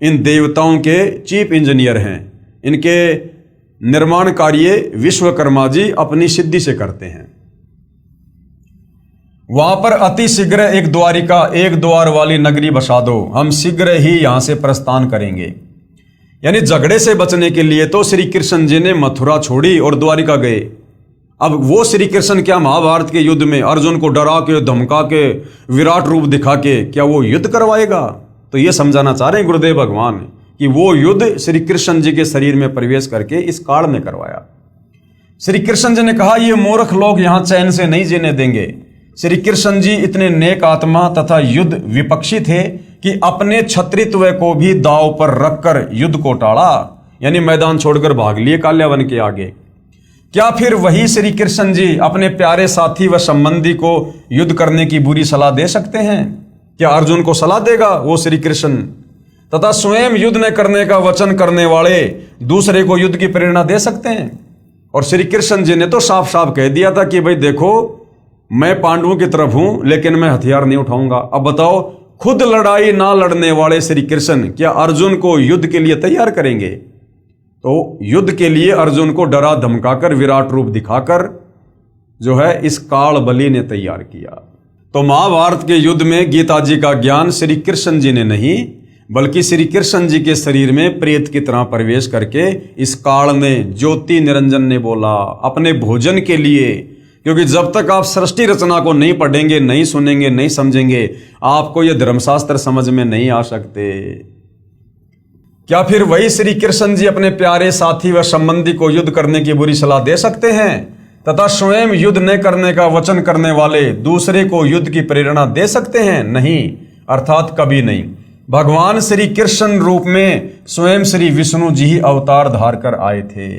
S1: इन देवताओं के चीफ इंजीनियर हैं। इनके निर्माण कार्य विश्वकर्मा जी अपनी सिद्धि से करते हैं। वहां पर अति शीघ्र एक द्वारिका, एक द्वार वाली नगरी बसा दो, हम शीघ्र ही यहां से प्रस्थान करेंगे। यानी झगड़े से बचने के लिए तो श्री कृष्ण जी ने मथुरा छोड़ी और द्वारिका गए। अब वो श्री कृष्ण क्या महाभारत के युद्ध में अर्जुन को डरा के, धमका के, विराट रूप दिखा के क्या वो युद्ध करवाएगा? तो ये समझाना चाह रहे हैं गुरुदेव भगवान कि वो युद्ध श्री कृष्ण जी के शरीर में प्रवेश करके इस काल ने करवाया। श्री कृष्ण जी ने कहा ये मूर्ख लोग यहां चैन से नहीं जीने देंगे। श्री कृष्ण जी इतने नेक आत्मा तथा युद्ध विपक्षी थे कि अपने क्षत्रित्व को भी दांव पर रखकर युद्ध को टाला, यानी मैदान छोड़कर भाग लिए काल्यावन के आगे। क्या फिर वही श्री कृष्ण जी अपने प्यारे साथी व संबंधी को युद्ध करने की बुरी सलाह दे सकते हैं? क्या अर्जुन को सलाह देगा वो श्री कृष्ण? तथा स्वयं युद्ध न करने का वचन करने वाले दूसरे को युद्ध की प्रेरणा दे सकते हैं? और श्री कृष्ण जी ने तो साफ साफ कह दिया था कि भाई देखो, मैं पांडवों की तरफ हूं लेकिन मैं हथियार नहीं उठाऊंगा। अब बताओ, खुद लड़ाई ना लड़ने वाले श्री कृष्ण क्या अर्जुन को युद्ध के लिए तैयार करेंगे? तो युद्ध के लिए अर्जुन को डरा धमकाकर, विराट रूप दिखाकर जो है इस काल बलि ने तैयार किया। तो महाभारत के युद्ध में गीता जी का ज्ञान श्री कृष्ण जी ने नहीं, बल्कि श्री कृष्ण जी के शरीर में प्रेत की तरह प्रवेश करके इस काल ने, ज्योति निरंजन ने बोला अपने भोजन के लिए। क्योंकि जब तक आप सृष्टि रचना को नहीं पढ़ेंगे, नहीं सुनेंगे, नहीं समझेंगे, आपको ये धर्मशास्त्र समझ में नहीं आ सकते। क्या फिर वही श्री कृष्ण जी अपने प्यारे साथी व संबंधी को युद्ध करने की बुरी सलाह दे सकते हैं तथा स्वयं युद्ध न करने का वचन करने वाले दूसरे को युद्ध की प्रेरणा दे सकते हैं? नहीं, अर्थात कभी नहीं। भगवान श्री कृष्ण रूप में स्वयं श्री विष्णु जी ही अवतार धार कर आए थे।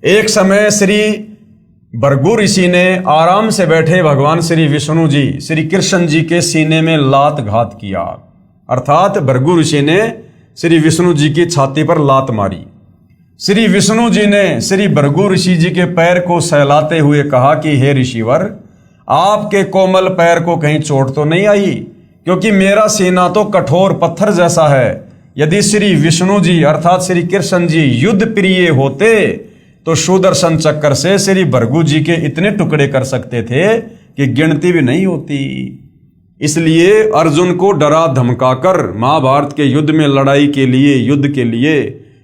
S1: एक समय श्री भृगु ऋषि ने आराम से बैठे भगवान श्री विष्णु जी श्री कृष्ण जी के सीने में लात घात किया, अर्थात भृगु ऋषि ने श्री विष्णु जी की छाती पर लात मारी। श्री विष्णु जी ने श्री भृगु ऋषि जी के पैर को सहलाते हुए कहा कि हे ऋषिवर, आपके कोमल पैर को कहीं चोट तो नहीं आई? क्योंकि मेरा सीना तो कठोर पत्थर जैसा है। यदि श्री विष्णु जी अर्थात श्री कृष्ण जी युद्ध प्रिय होते तो सुदर्शन चक्र से श्री भृगु जी के इतने टुकड़े कर सकते थे कि गिनती भी नहीं होती। इसलिए अर्जुन को डरा धमकाकर महाभारत के युद्ध में लड़ाई के लिए, युद्ध के लिए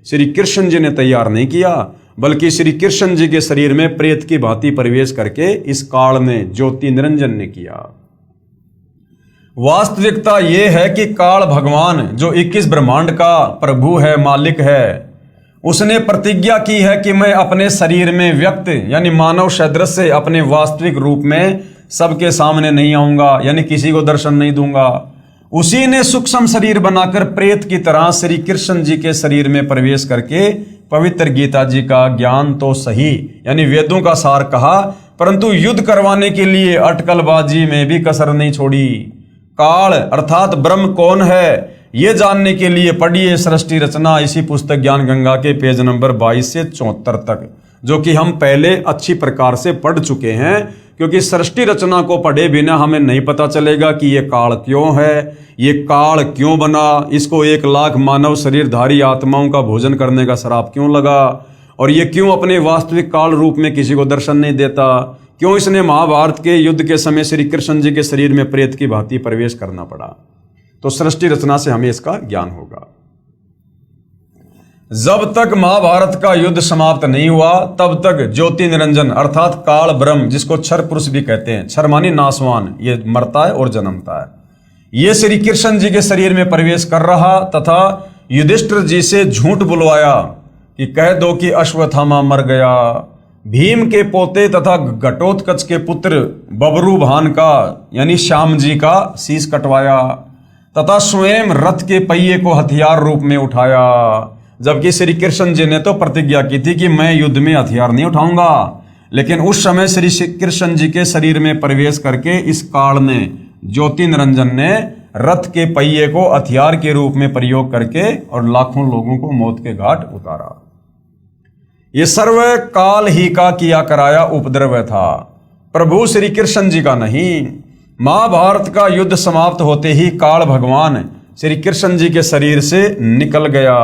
S1: श्री कृष्ण जी ने तैयार नहीं किया, बल्कि श्री कृष्ण जी के शरीर में प्रेत की भांति प्रवेश करके इस काल ने, ज्योति निरंजन ने किया। वास्तविकता ये है कि काल भगवान जो 21 ब्रह्मांड का प्रभु है, मालिक है, उसने प्रतिज्ञा की है कि मैं अपने शरीर में व्यक्त यानी मानव सदृश से अपने वास्तविक रूप में सबके सामने नहीं आऊंगा, यानी किसी को दर्शन नहीं दूंगा। उसी ने सूक्ष्म शरीर बनाकर प्रेत की तरह श्री कृष्ण जी के शरीर में प्रवेश करके पवित्र गीता जी का ज्ञान तो सही यानी वेदों का सार कहा, परंतु युद्ध करवाने के लिए अटकलबाजी में भी कसर नहीं छोड़ी। काल अर्थात ब्रह्म कौन है ये जानने के लिए पढ़िए सृष्टि रचना, इसी पुस्तक ज्ञान गंगा के पेज नंबर 22 से 74 तक, जो कि हम पहले अच्छी प्रकार से पढ़ चुके हैं। क्योंकि सृष्टि रचना को पढ़े बिना हमें नहीं पता चलेगा कि ये काल क्यों है, ये काल क्यों बना, इसको 1 लाख मानव शरीरधारी आत्माओं का भोजन करने का श्राप क्यों लगा, और ये क्यों अपने वास्तविक काल रूप में किसी को दर्शन नहीं देता, क्यों इसने महाभारत के युद्ध के समय श्री कृष्ण जी के शरीर में प्रेत की भांति प्रवेश करना पड़ा। तो सृष्टि रचना से हमें इसका ज्ञान होगा। जब तक महाभारत का युद्ध समाप्त नहीं हुआ तब तक ज्योति निरंजन अर्थात काल ब्रह्म, जिसको क्षर पुरुष भी कहते हैं, क्षर मानी नासवान, ये मरता है और जन्मता है, ये श्री कृष्ण जी के शरीर में प्रवेश कर रहा तथा युधिष्ठिर जी से झूठ बुलवाया कि कह दो कि अश्वत्थामा मर गया। भीम के पोते तथा घटोत्कच के पुत्र बबरूभान का यानी श्याम जी का शीश कटवाया तथा स्वयं रथ के पहिए को हथियार रूप में उठाया, जबकि श्री कृष्ण जी ने तो प्रतिज्ञा की थी कि मैं युद्ध में हथियार नहीं उठाऊंगा। लेकिन उस समय श्री कृष्ण जी के शरीर में प्रवेश करके इस काल ने, ज्योति निरंजन ने रथ के पहिए को हथियार के रूप में प्रयोग करके और लाखों लोगों को मौत के घाट उतारा। ये सर्व काल ही का किया कराया उपद्रव था, प्रभु श्री कृष्ण जी का नहीं। महाभारत का युद्ध समाप्त होते ही काल भगवान श्री कृष्ण जी के शरीर से निकल गया।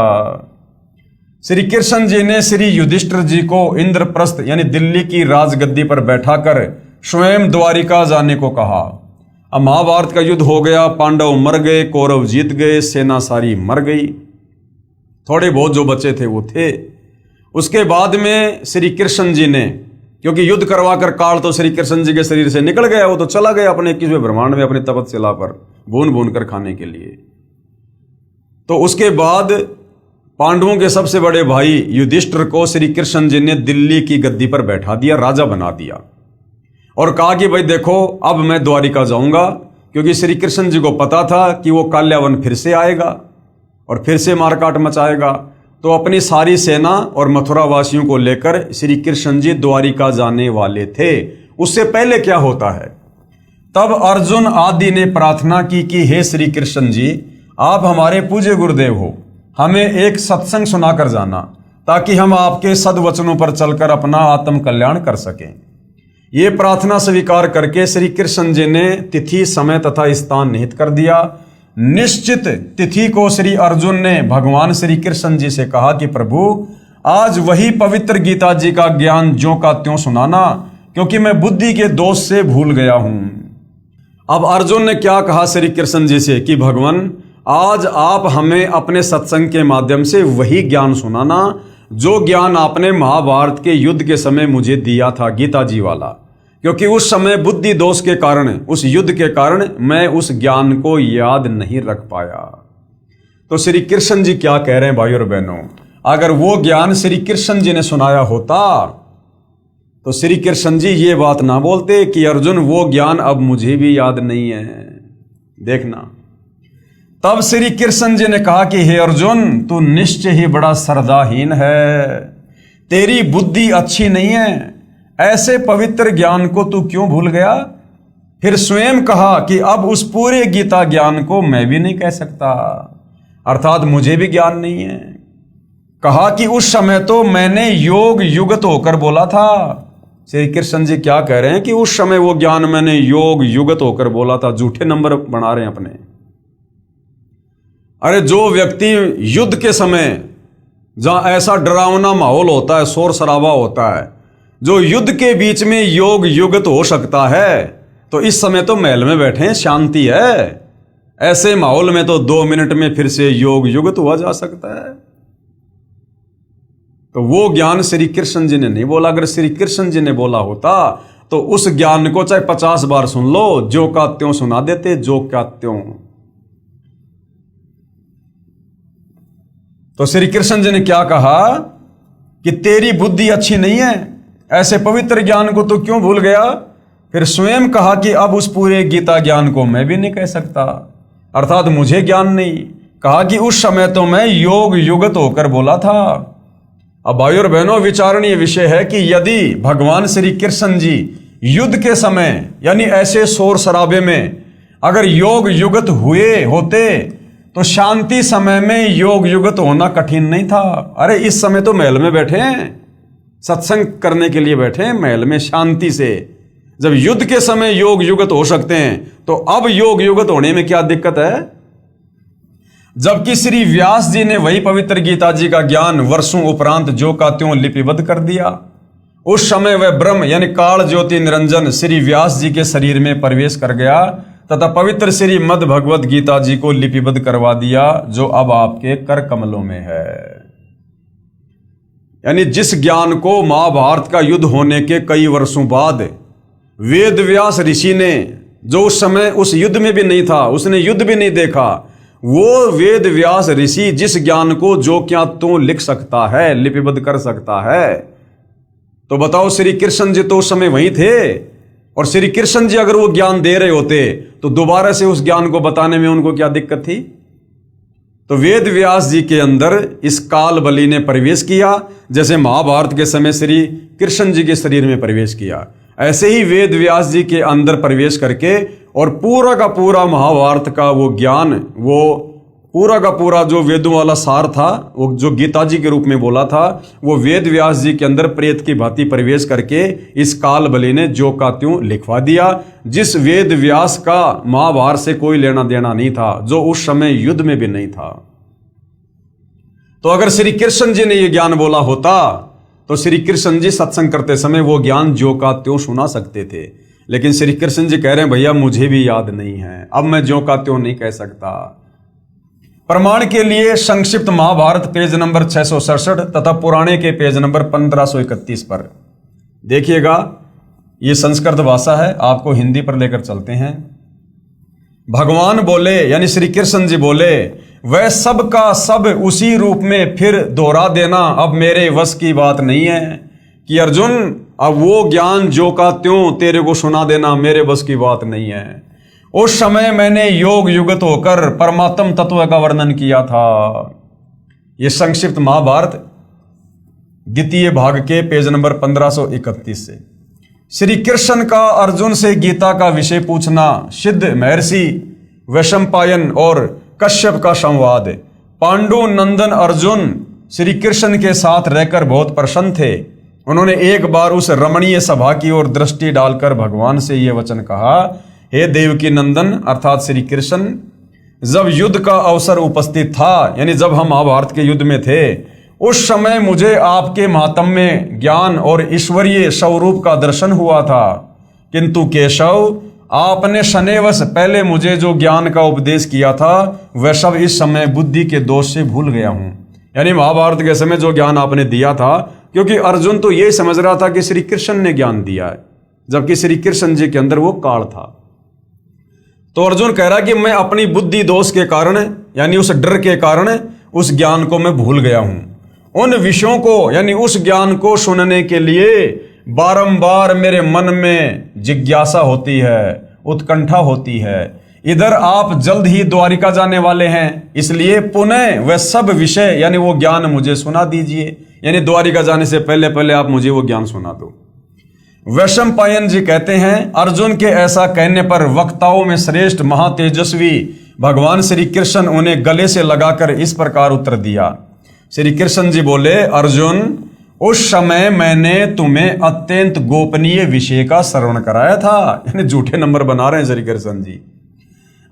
S1: श्री कृष्ण जी ने श्री युधिष्ठिर जी को इंद्रप्रस्थ यानी दिल्ली की राजगद्दी पर बैठाकर स्वयं द्वारिका जाने को कहा। अब महाभारत का युद्ध हो गया, पांडव मर गए, कौरव जीत गए, सेना सारी मर गई, थोड़े बहुत जो बचे थे वो थे। उसके बाद में श्री कृष्ण जी ने, क्योंकि युद्ध करवाकर काल तो श्री कृष्ण जी के शरीर से निकल गया, वो तो चला गया अपने 21वें ब्रह्मांड में अपनी तपस्या पर भून भून कर खाने के लिए। तो उसके बाद पांडवों के सबसे बड़े भाई युधिष्ठिर को श्री कृष्ण जी ने दिल्ली की गद्दी पर बैठा दिया, राजा बना दिया और कहा कि भाई देखो अब मैं द्वारिका जाऊंगा, क्योंकि श्री कृष्ण जी को पता था कि वो काल्यावन फिर से आएगा और फिर से मारकाट मचाएगा। तो अपनी सारी सेना और मथुरा वासियों को लेकर श्री कृष्ण जी द्वारिका जाने वाले थे। उससे पहले क्या होता है, तब अर्जुन आदि ने प्रार्थना की कि हे श्री कृष्ण जी, आप हमारे पूज्य गुरुदेव हो, हमें एक सत्संग सुनाकर जाना ताकि हम आपके सद्वचनों पर चलकर अपना आत्म कल्याण कर सकें। ये प्रार्थना स्वीकार करके श्री कृष्ण जी ने तिथि समय तथा स्थान निहित कर दिया। निश्चित तिथि को श्री अर्जुन ने भगवान श्री कृष्ण जी से कहा कि प्रभु आज वही पवित्र गीता जी का ज्ञान ज्यों का त्यों सुनाना, क्योंकि मैं बुद्धि के दोष से भूल गया हूं। अब अर्जुन ने क्या कहा श्री कृष्ण जी से कि भगवान आज आप हमें अपने सत्संग के माध्यम से वही ज्ञान सुनाना जो ज्ञान आपने महाभारत के युद्ध के समय मुझे दिया था, गीता जी वाला, क्योंकि उस समय बुद्धि दोष के कारण, उस युद्ध के कारण मैं उस ज्ञान को याद नहीं रख पाया। तो श्री कृष्ण जी क्या कह रहे हैं भाई और बहनों, अगर वो ज्ञान श्री कृष्ण जी ने सुनाया होता तो श्री कृष्ण जी ये बात ना बोलते कि अर्जुन वो ज्ञान अब मुझे भी याद नहीं है। देखना, तब श्री कृष्ण जी ने कहा कि हे अर्जुन, तू निश्चय ही बड़ा श्रद्धाहीन है, तेरी बुद्धि अच्छी नहीं है, ऐसे पवित्र ज्ञान को तू क्यों भूल गया। फिर स्वयं कहा कि अब उस पूरे गीता ज्ञान को मैं भी नहीं कह सकता, अर्थात मुझे भी ज्ञान नहीं है। कहा कि उस समय तो मैंने योग युगत होकर बोला था। श्री कृष्ण जी क्या कह रहे हैं कि उस समय वो ज्ञान मैंने योग युगत होकर बोला था। झूठे नंबर बना रहे हैं अपने। अरे जो व्यक्ति युद्ध के समय जहां ऐसा डरावना माहौल होता है, शोर शराबा होता है, जो युद्ध के बीच में योग युगत हो सकता है, तो इस समय तो महल में बैठे हैं, शांति है। ऐसे माहौल में तो 2 मिनट में फिर से योग युगत हुआ जा सकता है। तो वो ज्ञान श्री कृष्ण जी ने नहीं बोला। अगर श्री कृष्ण जी ने बोला होता तो उस ज्ञान को चाहे 50 बार सुन लो, जो का त्यों सुना देते, जो क्या त्यों। तो श्री कृष्ण जी ने क्या कहा कि तेरी बुद्धि अच्छी नहीं है, ऐसे पवित्र ज्ञान को तो क्यों भूल गया। फिर स्वयं कहा कि अब उस पूरे गीता ज्ञान को मैं भी नहीं कह सकता, अर्थात मुझे ज्ञान नहीं। कहा कि उस समय तो मैं योग युगत होकर बोला था। अब भाइयों और बहनों, विचारणीय विषय है कि यदि भगवान श्री कृष्ण जी युद्ध के समय यानी ऐसे शोर शराबे में अगर योग युगत हुए होते तो शांति समय में योग युगत होना कठिन नहीं था। अरे इस समय तो महल में बैठे हैं, सत्संग करने के लिए बैठे हैं महल में शांति से। जब युद्ध के समय योग युगत हो सकते हैं तो अब योग युगत होने में क्या दिक्कत है। जबकि श्री व्यास जी ने वही पवित्र गीता जी का ज्ञान वर्षों उपरांत जो का त्यों लिपिबद्ध कर दिया। उस समय वह ब्रह्म यानी काल ज्योति निरंजन श्री व्यास जी के शरीर में प्रवेश कर गया तथा पवित्र श्री मद भगवत गीता जी को लिपिबद्ध करवा दिया, जो अब आपके कर कमलों में है। यानी जिस ज्ञान को महाभारत का युद्ध होने के कई वर्षों बाद वेद व्यास ऋषि ने, जो उस समय उस युद्ध में भी नहीं था, उसने युद्ध भी नहीं देखा, वो वेद व्यास ऋषि जिस ज्ञान को जो क्या तो लिख सकता है, लिपिबद्ध कर सकता है, तो बताओ श्री कृष्ण जी तो उस समय वहीं थे। और श्री कृष्ण जी अगर वो ज्ञान दे रहे होते तो दोबारा से उस ज्ञान को बताने में उनको क्या दिक्कत थी। तो वेद व्यास जी के अंदर इस काल बलि ने प्रवेश किया, जैसे महाभारत के समय श्री कृष्ण जी के शरीर में प्रवेश किया, ऐसे ही वेद व्यास जी के अंदर प्रवेश करके और पूरा का पूरा महाभारत का वो ज्ञान, वो पूरा का पूरा जो वेदों वाला सार था, वो जो गीता जी के रूप में बोला था, वो वेद व्यास जी के अंदर प्रेत की भांति प्रवेश करके इस काल बलि ने जो का त्यों लिखवा दिया। जिस वेद व्यास का महाभारत से कोई लेना देना नहीं था, जो उस समय युद्ध में भी नहीं था। तो अगर श्री कृष्ण जी ने ये ज्ञान बोला होता तो श्री कृष्ण जी सत्संग करते समय वो ज्ञान जो का त्यों सुना सकते थे। लेकिन श्री कृष्ण जी कह रहे हैं भैया मुझे भी याद नहीं है, अब मैं जो का त्यों नहीं कह सकता। प्रमाण के लिए संक्षिप्त महाभारत पेज नंबर 667 तथा पुराणे के पेज नंबर 1531 पर देखिएगा। ये संस्कृत भाषा है, आपको हिंदी पर लेकर चलते हैं। भगवान बोले यानी श्री कृष्ण जी बोले, वह सब का सब उसी रूप में फिर दोहरा देना अब मेरे वश की बात नहीं है कि अर्जुन अब वो ज्ञान जो का त्यों तेरे को सुना देना मेरे बस की बात नहीं है। उस समय मैंने योग युगत होकर परमात्म तत्व का वर्णन किया था। यह संक्षिप्त महाभारत द्वितीय भाग के पेज नंबर 1531 से। श्री कृष्ण का अर्जुन से गीता का विषय पूछना, सिद्ध महर्षि वैशंपायन और कश्यप का संवाद। पांडु नंदन अर्जुन श्री कृष्ण के साथ रहकर बहुत प्रसन्न थे। उन्होंने एक बार उस रमणीय सभा की ओर दृष्टि डालकर भगवान से यह वचन कहा, हे देवकी नंदन अर्थात श्री कृष्ण, जब युद्ध का अवसर उपस्थित था, यानी जब हम महाभारत के युद्ध में थे, उस समय मुझे आपके महात्म्य ज्ञान और ईश्वरीय स्वरूप का दर्शन हुआ था। किंतु केशव, आपने शनिवश पहले मुझे जो ज्ञान का उपदेश किया था वह सब इस समय बुद्धि के दोष से भूल गया हूं। यानी महाभारत के समय जो ज्ञान आपने दिया था, क्योंकि अर्जुन तो यही समझ रहा था कि श्री कृष्ण ने ज्ञान दिया है, जबकि श्री कृष्ण जी के अंदर वो काल था। तो अर्जुन कह रहा कि मैं अपनी बुद्धि दोष के कारण, यानी उस डर के कारण उस ज्ञान को मैं भूल गया हूं। उन विषयों को यानी उस ज्ञान को सुनने के लिए बारंबार मेरे मन में जिज्ञासा होती है, उत्कंठा होती है। इधर आप जल्द ही द्वारिका जाने वाले हैं, इसलिए पुनः वह सब विषय यानी वो ज्ञान मुझे सुना दीजिए। यानी द्वारिका जाने से पहले पहले आप मुझे वो ज्ञान सुना दो। वैशंपायन जी कहते हैं, अर्जुन के ऐसा कहने पर वक्ताओं में श्रेष्ठ महातेजस्वी भगवान श्री कृष्ण उन्हें गले से लगाकर इस प्रकार उत्तर दिया। श्री कृष्ण जी बोले, अर्जुन, उस समय मैंने तुम्हें अत्यंत गोपनीय विषय का श्रवण कराया था। यानी झूठे नंबर बना रहे हैं श्री कृष्ण जी।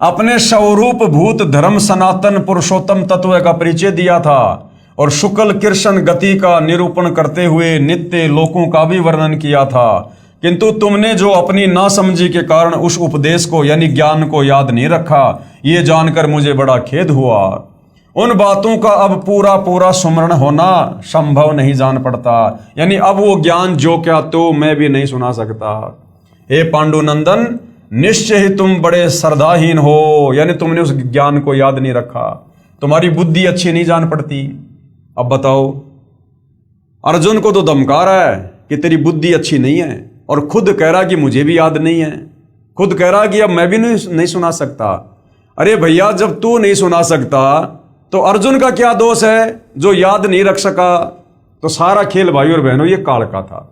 S1: अपने स्वरूप भूत धर्म सनातन पुरुषोत्तम तत्व का परिचय दिया था और शुक्ल कृष्ण गति का निरूपण करते हुए नित्य लोकों का भी वर्णन किया था। किंतु तुमने जो अपनी नासमझी के कारण उस उपदेश को यानी ज्ञान को याद नहीं रखा, ये जानकर मुझे बड़ा खेद हुआ। उन बातों का अब पूरा पूरा स्मरण होना संभव नहीं जान पड़ता। यानी अब वो ज्ञान जो क्या तो मैं भी नहीं सुना सकता। हे पांडुनंदन, निश्चय ही तुम बड़े श्रद्धाहीन हो, यानी तुमने उस ज्ञान को याद नहीं रखा, तुम्हारी बुद्धि अच्छी नहीं जान पड़ती। अब बताओ, अर्जुन को तो धमका रहा है कि तेरी बुद्धि अच्छी नहीं है, और खुद कह रहा कि मुझे भी याद नहीं है, खुद कह रहा कि अब मैं भी नहीं सुना सकता। अरे भैया, जब तू नहीं सुना सकता तो अर्जुन का क्या दोष है जो याद नहीं रख सका? तो सारा खेल भाई और बहनों ये काल का था।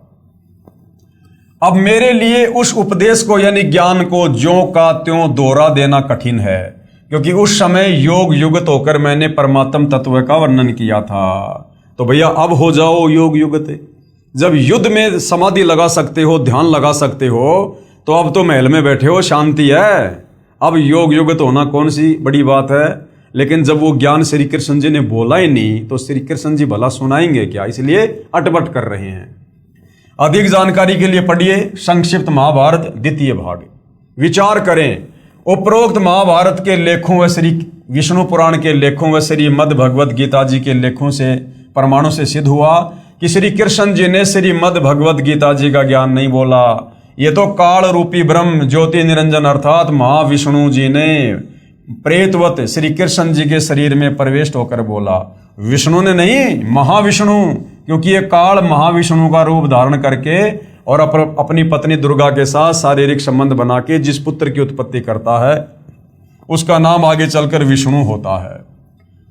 S1: अब मेरे लिए उस उपदेश को यानी ज्ञान को ज्यों का त्यों दोहरा देना कठिन है, क्योंकि उस समय योग युगत होकर मैंने परमात्म तत्व का वर्णन किया था। तो भैया अब हो जाओ योग युगत। जब युद्ध में समाधि लगा सकते हो, ध्यान लगा सकते हो, तो अब तो महल में बैठे हो, शांति है। अब योग युगत होना कौन सी बड़ी बात है? लेकिन जब वो ज्ञान श्री कृष्ण जी ने बोला ही नहीं तो श्री कृष्ण जी भला सुनाएंगे क्या? इसलिए अटपट कर रहे हैं। अधिक जानकारी के लिए पढ़िए संक्षिप्त महाभारत द्वितीय भाग। विचार करें, उपरोक्त महाभारत के लेखों व श्री विष्णु पुराण के लेखों व श्रीमद् भगवद गीता जी के लेखों से प्रमाणों से सिद्ध हुआ कि श्री कृष्ण जी ने श्रीमद् भगवद गीता जी का ज्ञान नहीं बोला। ये तो काल रूपी ब्रह्म ज्योति निरंजन अर्थात महाविष्णु जी ने प्रेतवत श्री कृष्ण जी के शरीर में प्रवेश होकर बोला। विष्णु ने नहीं, महाविष्णु, क्योंकि ये काल महाविष्णु का रूप धारण करके और अपनी पत्नी दुर्गा के साथ शारीरिक संबंध बना के जिस पुत्र की उत्पत्ति करता है उसका नाम आगे चलकर विष्णु होता है।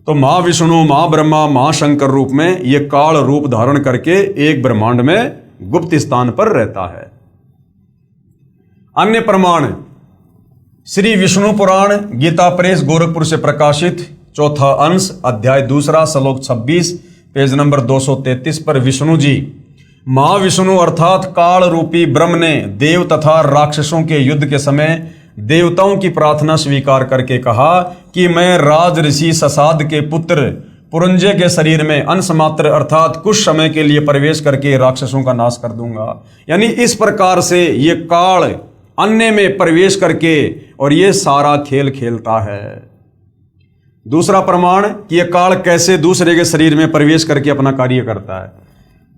S1: तो महाविष्णु, महाब्रह्मा, महाशंकर रूप में ये काल रूप धारण करके एक ब्रह्मांड में गुप्त स्थान पर रहता है। अन्य प्रमाण श्री विष्णु पुराण गीता प्रेस गोरखपुर से प्रकाशित चौथा अंश अध्याय 2 श्लोक 26 पेज नंबर 233 पर विष्णु जी महाविष्णु अर्थात काल रूपी ब्रह्म ने देव तथा राक्षसों के युद्ध के समय देवताओं की प्रार्थना स्वीकार करके कहा कि मैं राज ऋषि ससाद के पुत्र पुरंजय के शरीर में अंश मात्र अर्थात कुछ समय के लिए प्रवेश करके राक्षसों का नाश कर दूंगा। यानी इस प्रकार से ये काल अन्य में प्रवेश करके और ये सारा खेल खेलता है। दूसरा प्रमाण कि यह काल कैसे दूसरे के शरीर में प्रवेश करके अपना कार्य करता है।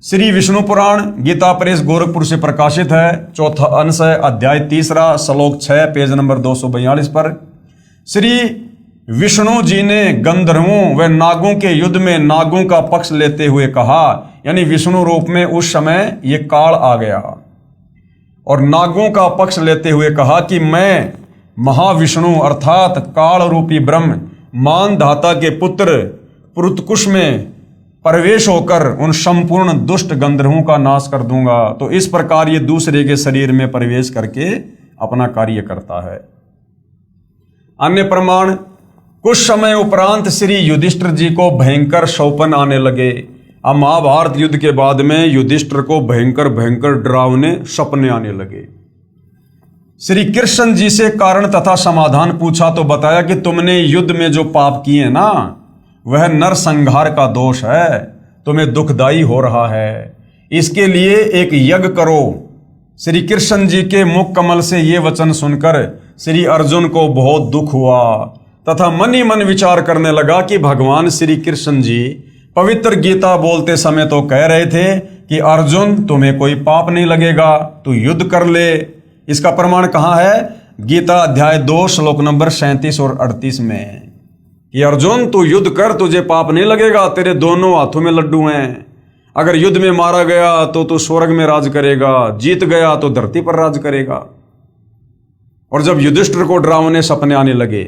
S1: श्री विष्णु पुराण गीता प्रेस गोरखपुर से प्रकाशित है, चौथा अंश है, अध्याय 3 श्लोक 6 पेज नंबर 242 पर श्री विष्णु जी ने गंधर्वों व नागों के युद्ध में नागों का पक्ष लेते हुए कहा, यानी विष्णु रूप में उस समय ये काल आ गया और नागों का पक्ष लेते हुए कहा कि मैं महाविष्णु अर्थात काल रूपी ब्रह्म मानधाता के पुत्र पुरुतकुश में प्रवेश होकर उन संपूर्ण दुष्ट गंधर्वों का नाश कर दूंगा। तो इस प्रकार ये दूसरे के शरीर में प्रवेश करके अपना कार्य करता है। अन्य प्रमाण कुछ समय उपरांत श्री युधिष्ठिर जी को भयंकर शौपन आने लगे। अब महाभारत युद्ध के बाद में युधिष्ठिर को भयंकर भयंकर डरावने सपने आने लगे। श्री कृष्ण जी से कारण तथा समाधान पूछा तो बताया कि तुमने युद्ध में जो पाप किए ना वह नरसंहार का दोष है, तुम्हें दुखदाई हो रहा है, इसके लिए एक यज्ञ करो। श्री कृष्ण जी के मुख कमल से ये वचन सुनकर श्री अर्जुन को बहुत दुख हुआ तथा मन ही मन विचार करने लगा कि भगवान श्री कृष्ण जी पवित्र गीता बोलते समय तो कह रहे थे कि अर्जुन तुम्हें कोई पाप नहीं लगेगा, तू युद्ध कर ले। इसका प्रमाण कहाँ है? गीता अध्याय 2 श्लोक नंबर 37 और 38 में कि अर्जुन तू युद्ध कर, तुझे पाप नहीं लगेगा, तेरे दोनों हाथों में लड्डू हैं। अगर युद्ध में मारा गया तो तू स्वर्ग में राज करेगा, जीत गया तो धरती पर राज करेगा। और जब युधिष्ठिर को डरावने सपने आने लगे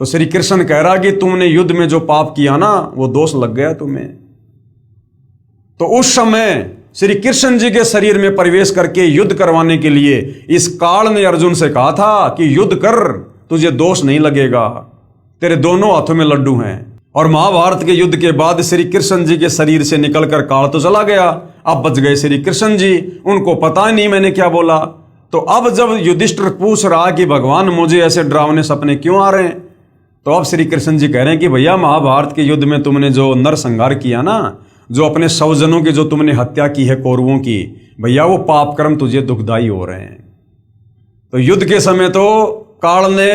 S1: तो श्री कृष्ण कह रहा कि तुमने युद्ध में जो पाप किया ना वो दोष लग गया तुम्हें। तो उस समय श्री कृष्ण जी के शरीर में प्रवेश करके युद्ध करवाने के लिए इस काल ने अर्जुन से कहा था कि युद्ध कर, तुझे दोष नहीं लगेगा, तेरे दोनों हाथों में लड्डू हैं। और महाभारत के युद्ध के बाद श्री कृष्ण जी के शरीर से निकलकर काल तो चला गया, अब बच गए श्री कृष्ण जी, उनको पता नहीं मैंने क्या बोला। तो अब जब युधिष्ठिर पूछ रहा कि भगवान मुझे ऐसे डरावने सपने क्यों आ रहे हैं, तो अब श्री कृष्ण जी कह रहे हैं कि भैया महाभारत के युद्ध में तुमने जो नरसंहार किया ना, जो अपने स्वजनों की जो तुमने हत्या की है कौरवों की, भैया वो पाप कर्म तुझे दुखदाई हो रहे हैं। तो युद्ध के समय तो काल ने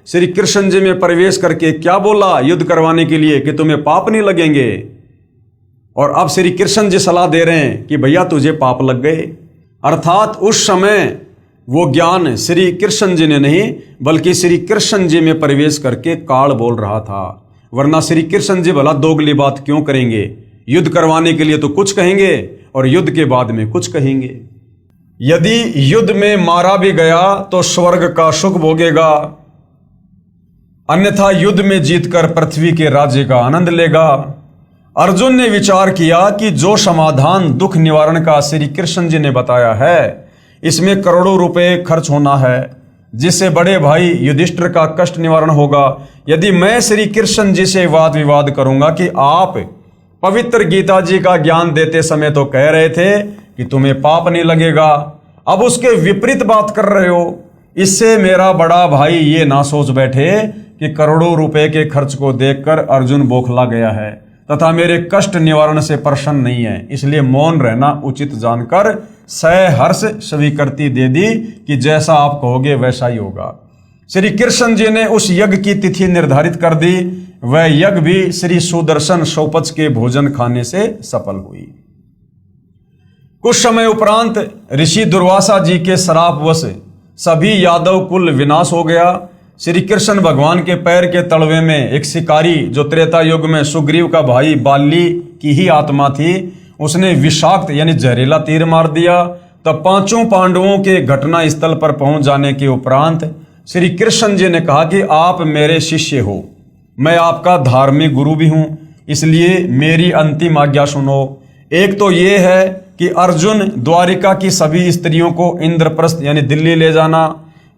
S1: श्री कृष्ण जी में प्रवेश करके क्या बोला युद्ध करवाने के लिए कि तुम्हें पाप नहीं लगेंगे, और अब श्री कृष्ण जी सलाह दे रहे हैं कि भैया तुझे पाप लग गए। अर्थात उस समय वो ज्ञान श्री कृष्ण जी ने नहीं बल्कि श्री कृष्ण जी में प्रवेश करके काल बोल रहा था। वरना श्री कृष्ण जी भला दोगली बात क्यों करेंगे? युद्ध करवाने के लिए तो कुछ कहेंगे और युद्ध के बाद में कुछ कहेंगे। यदि युद्ध में मारा भी गया तो स्वर्ग का सुख भोगेगा, अन्यथा युद्ध में जीतकर पृथ्वी के राज्य का आनंद लेगा। अर्जुन ने विचार किया कि जो समाधान दुख निवारण का श्री कृष्ण जी ने बताया है, इसमें करोड़ों रुपए खर्च होना है, जिससे बड़े भाई युधिष्ठिर का कष्ट निवारण होगा। यदि मैं श्री कृष्ण जी से वाद विवाद करूंगा कि आप पवित्र गीता जी का ज्ञान देते समय तो कह रहे थे कि तुम्हें पाप नहीं लगेगा, अब उसके विपरीत बात कर रहे हो, इससे मेरा बड़ा भाई ये ना सोच बैठे कि करोड़ों रुपए के खर्च को देखकर अर्जुन बौखला गया है तथा मेरे कष्ट निवारण से प्रसन्न नहीं है, इसलिए मौन रहना उचित जानकर सहर्ष स्वीकृति दे दी कि जैसा आप कहोगे वैसा ही होगा। श्री कृष्ण जी ने उस यज्ञ की तिथि निर्धारित कर दी। वह यज्ञ भी श्री सुदर्शन सोपच के भोजन खाने से सफल हुई। कुछ समय उपरांत ऋषि दुर्वासा जी के श्रापवश सभी यादव कुल विनाश हो गया। श्री कृष्ण भगवान के पैर के तलवे में एक शिकारी, जो त्रेता युग में सुग्रीव का भाई बाली की ही आत्मा थी, उसने विषाक्त यानी जहरीला तीर मार दिया। तब पांचों पांडवों के घटना स्थल पर पहुंच जाने के उपरांत श्री कृष्ण जी ने कहा कि आप मेरे शिष्य हो, मैं आपका धार्मिक गुरु भी हूं, इसलिए मेरी अंतिम आज्ञा सुनो। एक तो ये है कि अर्जुन द्वारिका की सभी स्त्रियों को इंद्रप्रस्थ यानी दिल्ली ले जाना,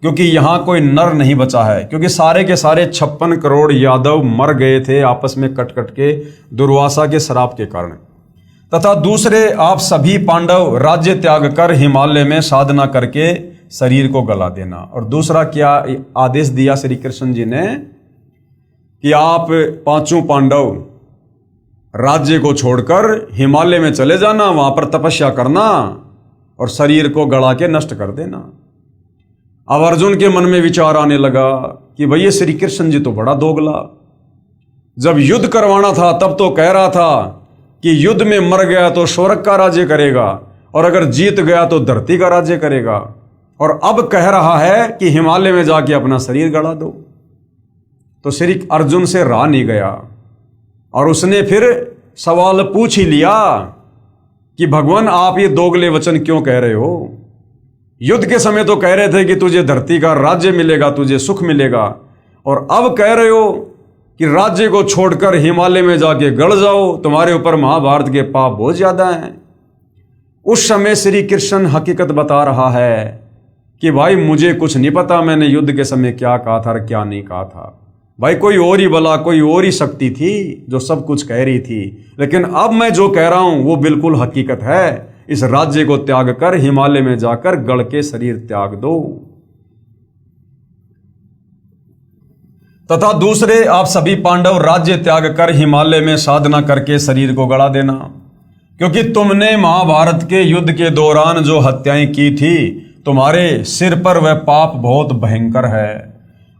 S1: क्योंकि यहां कोई नर नहीं बचा है, क्योंकि सारे के सारे 56 करोड़ यादव मर गए थे आपस में कट कट के दुर्वासा के श्राप के कारण। तथा दूसरे, आप सभी पांडव राज्य त्याग कर हिमालय में साधना करके शरीर को गला देना। और दूसरा क्या आदेश दिया श्री कृष्ण जी ने कि आप पांचों पांडव राज्य को छोड़कर हिमालय में चले जाना, वहां पर तपस्या करना और शरीर को गला के नष्ट कर देना। अब अर्जुन के मन में विचार आने लगा कि भैया श्री कृष्ण जी तो बड़ा दोगला, जब युद्ध करवाना था तब तो कह रहा था कि युद्ध में मर गया तो स्वर्ग का राज्य करेगा और अगर जीत गया तो धरती का राज्य करेगा, और अब कह रहा है कि हिमालय में जाके अपना शरीर गड़ा दो। तो श्री अर्जुन से रहा नहीं गया और उसने फिर सवाल पूछ ही लिया कि भगवान आप ये दोगले वचन क्यों कह रहे हो? युद्ध के समय तो कह रहे थे कि तुझे धरती का राज्य मिलेगा, तुझे सुख मिलेगा, और अब कह रहे हो कि राज्य को छोड़कर हिमालय में जाके गड़ जाओ, तुम्हारे ऊपर महाभारत के पाप बहुत ज्यादा हैं। उस समय श्री कृष्ण हकीकत बता रहा है कि भाई मुझे कुछ नहीं पता मैंने युद्ध के समय क्या कहा था और क्या नहीं कहा था। भाई कोई और ही बला, कोई और ही शक्ति थी जो सब कुछ कह रही थी, लेकिन अब मैं जो कह रहा हूं वो बिल्कुल हकीकत है। इस राज्य को त्याग कर हिमालय में जाकर गड़ के शरीर त्याग दो। तथा दूसरे, आप सभी पांडव राज्य त्याग कर हिमालय में साधना करके शरीर को गड़ा देना, क्योंकि तुमने महाभारत के युद्ध के दौरान जो हत्याएं की थी, तुम्हारे सिर पर वह पाप बहुत भयंकर है।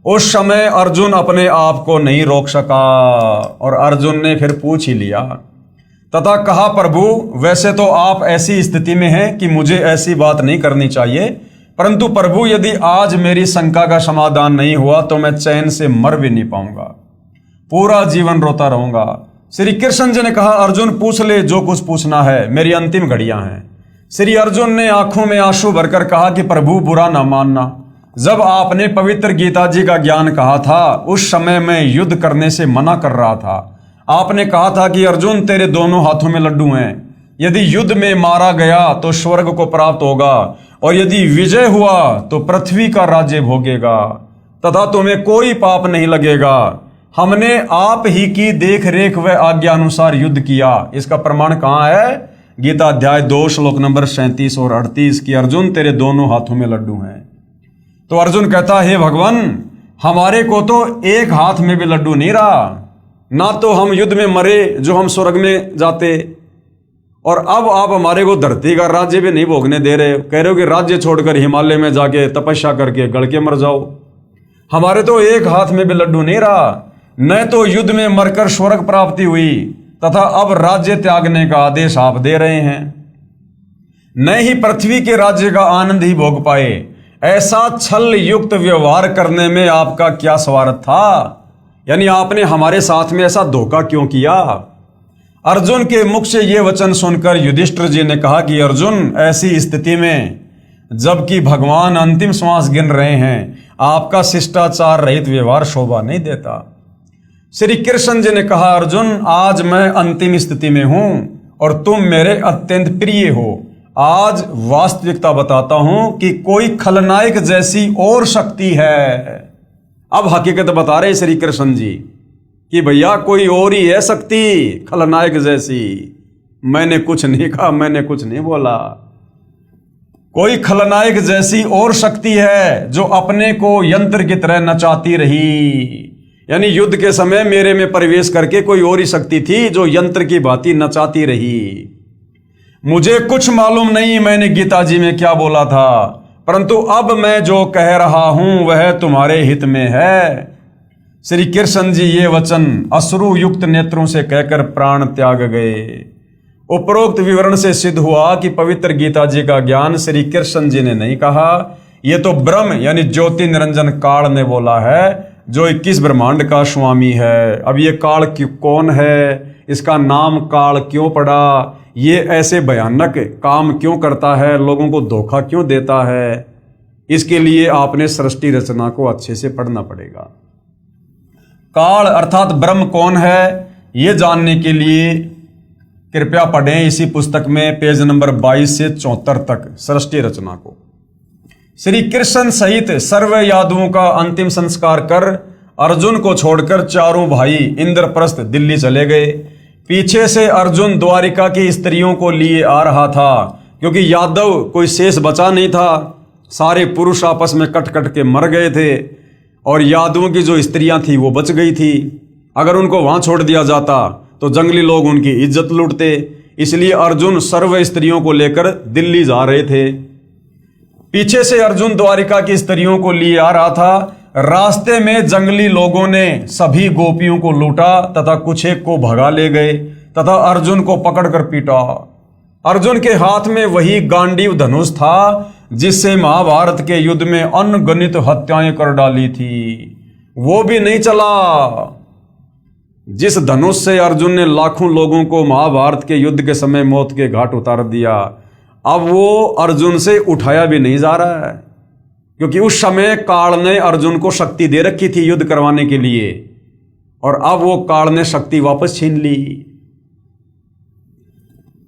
S1: उस समय अर्जुन अपने आप को नहीं रोक सका और अर्जुन ने फिर पूछ ही लिया तथा कहा, प्रभु वैसे तो आप ऐसी स्थिति में हैं कि मुझे ऐसी बात नहीं करनी चाहिए, परंतु प्रभु यदि आज मेरी शंका का समाधान नहीं हुआ तो मैं चैन से मर भी नहीं पाऊंगा, पूरा जीवन रोता रहूंगा। श्री कृष्ण जी ने कहा, अर्जुन पूछ ले जो कुछ पूछना है, मेरी अंतिम घड़ियां हैं। श्री अर्जुन ने आंखों में आंसू भरकर कहा कि प्रभु बुरा ना मानना, जब आपने पवित्र गीता जी का ज्ञान कहा था उस समय मैं युद्ध करने से मना कर रहा था। आपने कहा था कि अर्जुन तेरे दोनों हाथों में लड्डू हैं, यदि युद्ध में मारा गया तो स्वर्ग को प्राप्त होगा और यदि विजय हुआ तो पृथ्वी का राज्य भोगेगा तथा तुम्हें कोई पाप नहीं लगेगा। हमने आप ही की देख रेख व आज्ञा अनुसार युद्ध किया। इसका प्रमाण कहाँ है? गीता अध्याय 2 श्लोक नंबर 37 और 38 की अर्जुन तेरे दोनों हाथों में लड्डू हैं। तो अर्जुन कहता, हे भगवान हमारे को तो एक हाथ में भी लड्डू नहीं रहा, ना तो हम युद्ध में मरे जो हम स्वर्ग में जाते, और अब आप हमारे को धरती का राज्य भी नहीं भोगने दे रहे, कह रहे हो कि राज्य छोड़कर हिमालय में जाके तपस्या करके गड़ के मर जाओ। हमारे तो एक हाथ में भी लड्डू नहीं रहा, न तो युद्ध में मरकर स्वर्ग प्राप्ति हुई तथा अब राज्य त्यागने का आदेश आप दे रहे हैं। न ही पृथ्वी के राज्य का आनंद ही भोग पाए। ऐसा छल युक्त व्यवहार करने में आपका क्या स्वार्थ था? यानी आपने हमारे साथ में ऐसा धोखा क्यों किया? अर्जुन के मुख से ये वचन सुनकर युधिष्ठिर जी ने कहा कि अर्जुन, ऐसी स्थिति में जबकि भगवान अंतिम श्वास गिन रहे हैं, आपका शिष्टाचार रहित व्यवहार शोभा नहीं देता। श्री कृष्ण जी ने कहा, अर्जुन, आज मैं अंतिम स्थिति में हूं और तुम मेरे अत्यंत प्रिय हो। आज वास्तविकता बताता हूं कि कोई खलनायक जैसी और शक्ति है। अब हकीकत बता रहे श्री कृष्ण जी कि भैया कोई और ही है शक्ति खलनायक जैसी। मैंने कुछ नहीं कहा, मैंने कुछ नहीं बोला। कोई खलनायक जैसी और शक्ति है जो अपने को यंत्र की तरह नचाती रही। यानी युद्ध के समय मेरे में प्रवेश करके कोई और ही शक्ति थी जो यंत्र की भांति नचाती रही। मुझे कुछ मालूम नहीं मैंने गीता जी में क्या बोला था, परंतु अब मैं जो कह रहा हूं वह तुम्हारे हित में है। श्री कृष्ण जी ये वचन अश्रु युक्त नेत्रों से कहकर प्राण त्याग गए। उपरोक्त विवरण से सिद्ध हुआ कि पवित्र गीता जी का ज्ञान श्री कृष्ण जी ने नहीं कहा, ये तो ब्रह्म यानी ज्योति निरंजन काल ने बोला है, जो 21 ब्रह्मांड का स्वामी है। अब ये काल कौन है, इसका नाम काल क्यों पड़ा, ये ऐसे भयानक काम क्यों करता है, लोगों को धोखा क्यों देता है, इसके लिए आपने सृष्टि रचना को अच्छे से पढ़ना पड़ेगा। काल अर्थात ब्रह्म कौन है, ये जानने के लिए कृपया पढ़ें इसी पुस्तक में पेज नंबर 22 से 74 तक सृष्टि रचना को। श्री कृष्ण सहित सर्व यादवों का अंतिम संस्कार कर अर्जुन को छोड़कर चारों भाई इंद्रप्रस्थ दिल्ली चले गए। पीछे से अर्जुन द्वारिका की स्त्रियों को लिए आ रहा था, क्योंकि यादव कोई शेष बचा नहीं था, सारे पुरुष आपस में कट कट के मर गए थे और यादवों की जो स्त्रियां थी वो बच गई थी। अगर उनको वहां छोड़ दिया जाता तो जंगली लोग उनकी इज्जत लूटते, इसलिए अर्जुन सर्व स्त्रियों को लेकर दिल्ली जा रहे थे। पीछे से अर्जुन द्वारिका की स्त्रियों को लिए आ रहा था। रास्ते में जंगली लोगों ने सभी गोपियों को लूटा तथा कुछ एक को भगा ले गए तथा अर्जुन को पकड़कर पीटा। अर्जुन के हाथ में वही गांडीव धनुष था जिससे महाभारत के युद्ध में अनगणित हत्याएं कर डाली थी, वो भी नहीं चला। जिस धनुष से अर्जुन ने लाखों लोगों को महाभारत के युद्ध के समय मौत के घाट उतार दिया, अब वो अर्जुन से उठाया भी नहीं जा रहा है, क्योंकि उस समय काल ने अर्जुन को शक्ति दे रखी थी युद्ध करवाने के लिए, और अब वो काल ने शक्ति वापस छीन ली।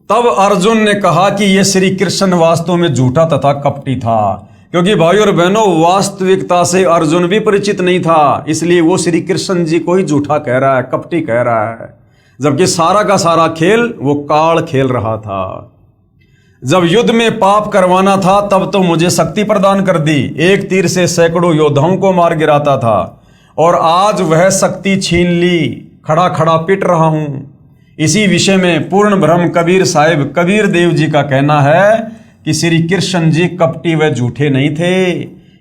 S1: तब अर्जुन ने कहा कि यह श्री कृष्ण वास्तव में झूठा तथा कपटी था, क्योंकि भाई और बहनों वास्तविकता से अर्जुन भी परिचित नहीं था, इसलिए वो श्री कृष्ण जी को ही झूठा कह रहा है, कपटी कह रहा है, जबकि सारा का सारा खेल वो काल खेल रहा था। जब युद्ध में पाप करवाना था तब तो मुझे शक्ति प्रदान कर दी, एक तीर से सैकड़ों योद्धाओं को मार गिराता था, और आज वह शक्ति छीन ली, खड़ा खड़ा पिट रहा हूं। इसी विषय में पूर्ण ब्रह्म कबीर साहिब कबीर देव जी का कहना है कि श्री कृष्ण जी कपटी व झूठे नहीं थे,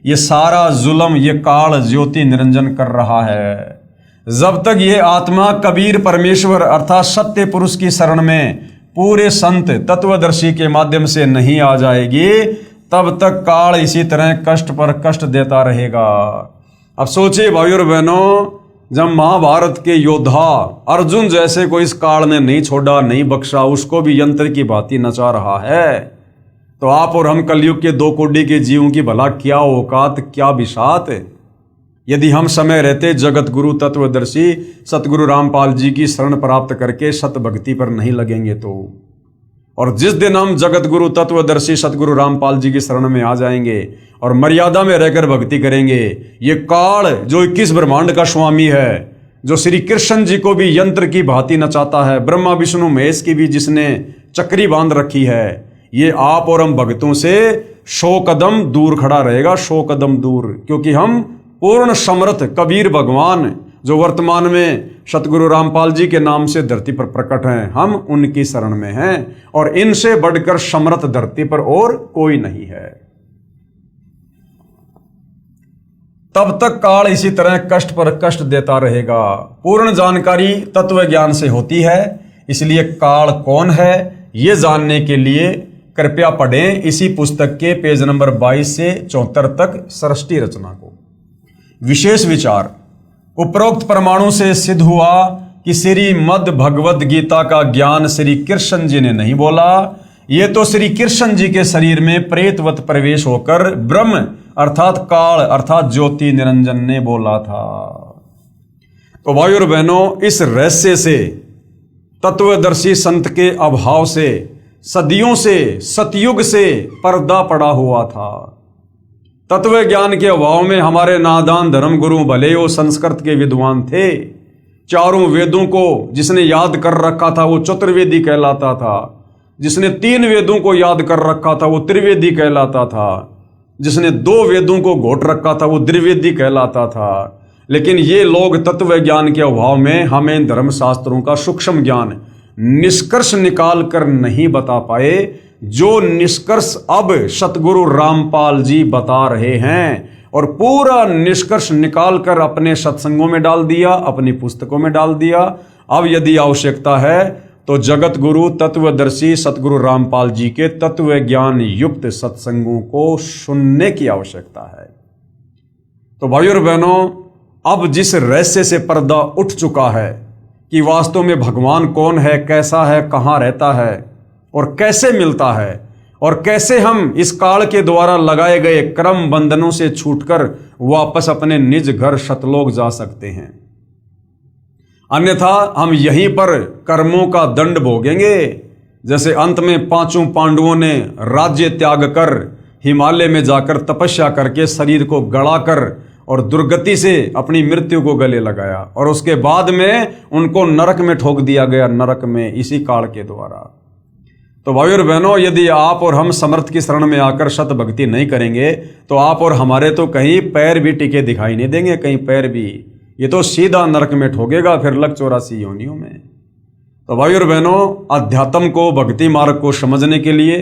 S1: ये सारा जुल्म ये काल ज्योति निरंजन कर रहा है। जब तक ये आत्मा कबीर परमेश्वर अर्थात सत्य पुरुष की शरण में पूरे संत तत्वदर्शी के माध्यम से नहीं आ जाएगी, तब तक काल इसी तरह कष्ट पर कष्ट देता रहेगा। अब सोचिए भाई और बहनों, जब महाभारत के योद्धा अर्जुन जैसे को इस काल ने नहीं छोड़ा, नहीं बख्शा, उसको भी यंत्र की भांति नचा रहा है, तो आप और हम कलयुग के दो कोटि के जीवों की भला क्या औकात, क्या बिसात। यदि हम समय रहते जगत गुरु तत्वदर्शी सतगुरु रामपाल जी की शरण प्राप्त करके सत भक्ति पर नहीं लगेंगे तो, और जिस दिन हम जगत गुरु तत्वदर्शी सतगुरु रामपाल जी की शरण में आ जाएंगे और मर्यादा में रहकर भक्ति करेंगे, ये काल जो 21 ब्रह्मांड का स्वामी है, जो श्री कृष्ण जी को भी यंत्र की भांति नचाता है, ब्रह्मा विष्णु महेश की भी जिसने चक्री बांध रखी है, ये आप और हम भक्तों से 100 कदम दूर खड़ा रहेगा, 100 कदम दूर, क्योंकि हम पूर्ण समर्थ कबीर भगवान जो वर्तमान में सतगुरु रामपाल जी के नाम से धरती पर प्रकट हैं, हम उनकी शरण में हैं, और इनसे बढ़कर समर्थ धरती पर और कोई नहीं है। तब तक काल इसी तरह कष्ट पर कष्ट देता रहेगा। पूर्ण जानकारी तत्व ज्ञान से होती है, इसलिए काल कौन है ये जानने के लिए कृपया पढ़ें इसी पुस्तक के पेज नंबर 22 से 74 तक सृष्टि रचना को। विशेष विचार। उपरोक्त प्रमाणों से सिद्ध हुआ कि श्रीमद् भगवद गीता का ज्ञान श्री कृष्ण जी ने नहीं बोला, ये तो श्री कृष्ण जी के शरीर में प्रेतवत प्रवेश होकर ब्रह्म अर्थात काल अर्थात ज्योति निरंजन ने बोला था। तो भाई और बहनों, इस रहस्य से, तत्वदर्शी संत के अभाव से, सदियों से, सतयुग से पर्दा पड़ा हुआ था। तत्व ज्ञान के अभाव में हमारे नादान धर्म गुरु भले वो संस्कृत के विद्वान थे, चारों वेदों को जिसने याद कर रखा था वो चतुर्वेदी कहलाता था, जिसने 3 वेदों को याद कर रखा था वो त्रिवेदी कहलाता था, जिसने 2 वेदों को घोट रखा था वो द्विवेदी कहलाता था। लेकिन ये लोग तत्व ज्ञान के अभाव में हमें धर्मशास्त्रों का सूक्ष्म ज्ञान निष्कर्ष निकाल कर नहीं बता पाए, जो निष्कर्ष अब सतगुरु रामपाल जी बता रहे हैं, और पूरा निष्कर्ष निकाल कर अपने सत्संगों में डाल दिया, अपनी पुस्तकों में डाल दिया। अब यदि आवश्यकता है तो जगत गुरु तत्वदर्शी सतगुरु रामपाल जी के तत्व ज्ञान युक्त सत्संगों को सुनने की आवश्यकता है। तो भाइयों और बहनों, अब जिस रहस्य से पर्दा उठ चुका है कि वास्तव में भगवान कौन है, कैसा है, कहाँ रहता है और कैसे मिलता है, और कैसे हम इस काल के द्वारा लगाए गए क्रम बंधनों से छूटकर वापस अपने निज घर सतलोक जा सकते हैं, अन्यथा हम यहीं पर कर्मों का दंड भोगेंगे। जैसे अंत में 5 पांडवों ने राज्य त्याग कर हिमालय में जाकर तपस्या करके शरीर को गड़ाकर और दुर्गति से अपनी मृत्यु को गले लगाया, और उसके बाद में उनको नरक में ठोक दिया गया, नरक में इसी काल के द्वारा। तो भाई और बहनों, यदि आप और हम समर्थ की शरण में आकर शत भक्ति नहीं करेंगे तो आप और हमारे तो कहीं पैर भी टिके दिखाई नहीं देंगे, कहीं पैर भी, ये तो सीधा नरक में ठोकेगा, फिर लग 84 योनियों में। तो भाई और बहनों, अध्यात्म को, भक्ति मार्ग को समझने के लिए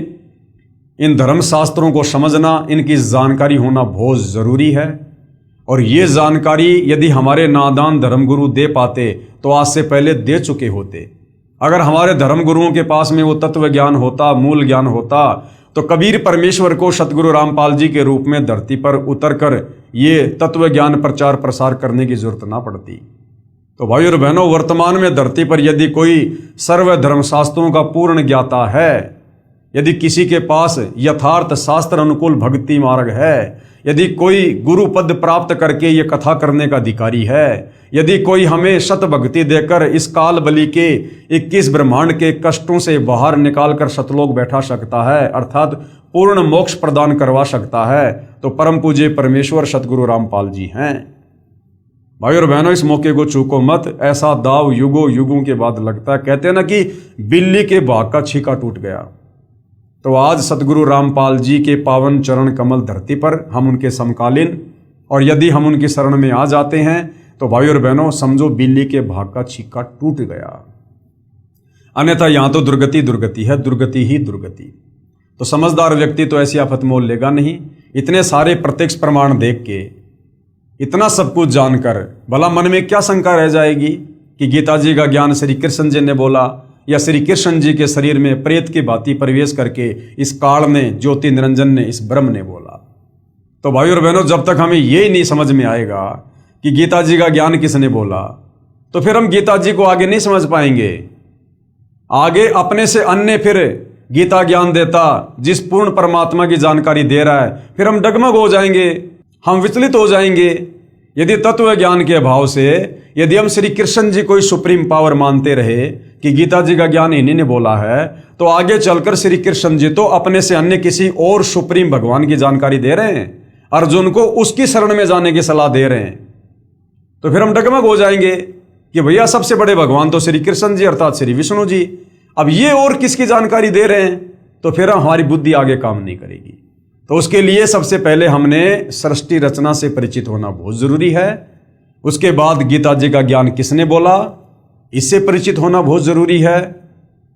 S1: इन धर्मशास्त्रों को समझना, इनकी जानकारी होना बहुत जरूरी है। और ये जानकारी यदि हमारे नादान धर्मगुरु दे पाते तो आज से पहले दे चुके होते। अगर हमारे धर्मगुरुओं के पास में वो तत्व ज्ञान होता, मूल ज्ञान होता, तो कबीर परमेश्वर को सतगुरु रामपाल जी के रूप में धरती पर उतरकर ये तत्व ज्ञान प्रचार प्रसार करने की जरूरत ना पड़ती। तो भाई और बहनों, वर्तमान में धरती पर यदि कोई सर्व धर्मशास्त्रों का पूर्ण ज्ञाता है, यदि किसी के पास यथार्थ शास्त्र अनुकूल भक्ति मार्ग है, यदि कोई गुरु पद प्राप्त करके ये कथा करने का अधिकारी है, यदि कोई हमें शत भक्ति देकर इस काल बलि के 21 ब्रह्मांड के कष्टों से बाहर निकालकर सतलोक बैठा सकता है, अर्थात पूर्ण मोक्ष प्रदान करवा सकता है, तो परम पूज्य परमेश्वर सतगुरु रामपाल जी हैं। भाई और बहनों, इस मौके को चूको मत, ऐसा दाव युगों युगों के बाद लगता है। कहते हैं ना कि बिल्ली के भाग का छीका टूट गया। तो आज सतगुरु रामपाल जी के पावन चरण कमल धरती पर हम उनके समकालीन, और यदि हम उनकी शरण में आ जाते हैं तो भाई और बहनों समझो बिल्ली के भाग का छीका टूट गया, अन्यथा यहां तो दुर्गति दुर्गति है, दुर्गति ही दुर्गति। तो समझदार व्यक्ति तो ऐसी आफत मोल लेगा नहीं। इतने सारे प्रत्यक्ष प्रमाण देख के, इतना सब कुछ जानकर भला मन में क्या शंका रह जाएगी कि गीता जी का ज्ञान श्री कृष्ण जी ने बोला, या श्री कृष्ण जी के शरीर में प्रेत की भांति प्रवेश करके इस काल ने, ज्योति निरंजन ने, इस ब्रह्म ने बोला। तो भाई और बहनों, जब तक हमें ये नहीं समझ में आएगा कि गीता जी का ज्ञान किसने बोला, तो फिर हम गीता जी को आगे नहीं समझ पाएंगे। आगे अपने से अन्य फिर गीता ज्ञान देता जिस पूर्ण परमात्मा की जानकारी दे रहा है, फिर हम डगमग हो जाएंगे, हम विचलित हो जाएंगे। यदि तत्व ज्ञान के अभाव से यदि हम श्री कृष्ण जी को ही सुप्रीम पावर मानते रहे कि गीता जी का ज्ञान इन्हीं ने बोला है, तो आगे चलकर श्री कृष्ण जी तो अपने से अन्य किसी और सुप्रीम भगवान की जानकारी दे रहे हैं, अर्जुन को उसकी शरण में जाने की सलाह दे रहे हैं। तो फिर हम डगमग हो जाएंगे कि भैया सबसे बड़े भगवान तो श्री कृष्ण जी अर्थात श्री विष्णु जी, अब ये और किसकी जानकारी दे रहे हैं, तो फिर हमारी बुद्धि आगे काम नहीं करेगी। तो उसके लिए सबसे पहले हमने सृष्टि रचना से परिचित होना बहुत जरूरी है। उसके बाद गीता जी का ज्ञान किसने बोला, इससे परिचित होना बहुत जरूरी है।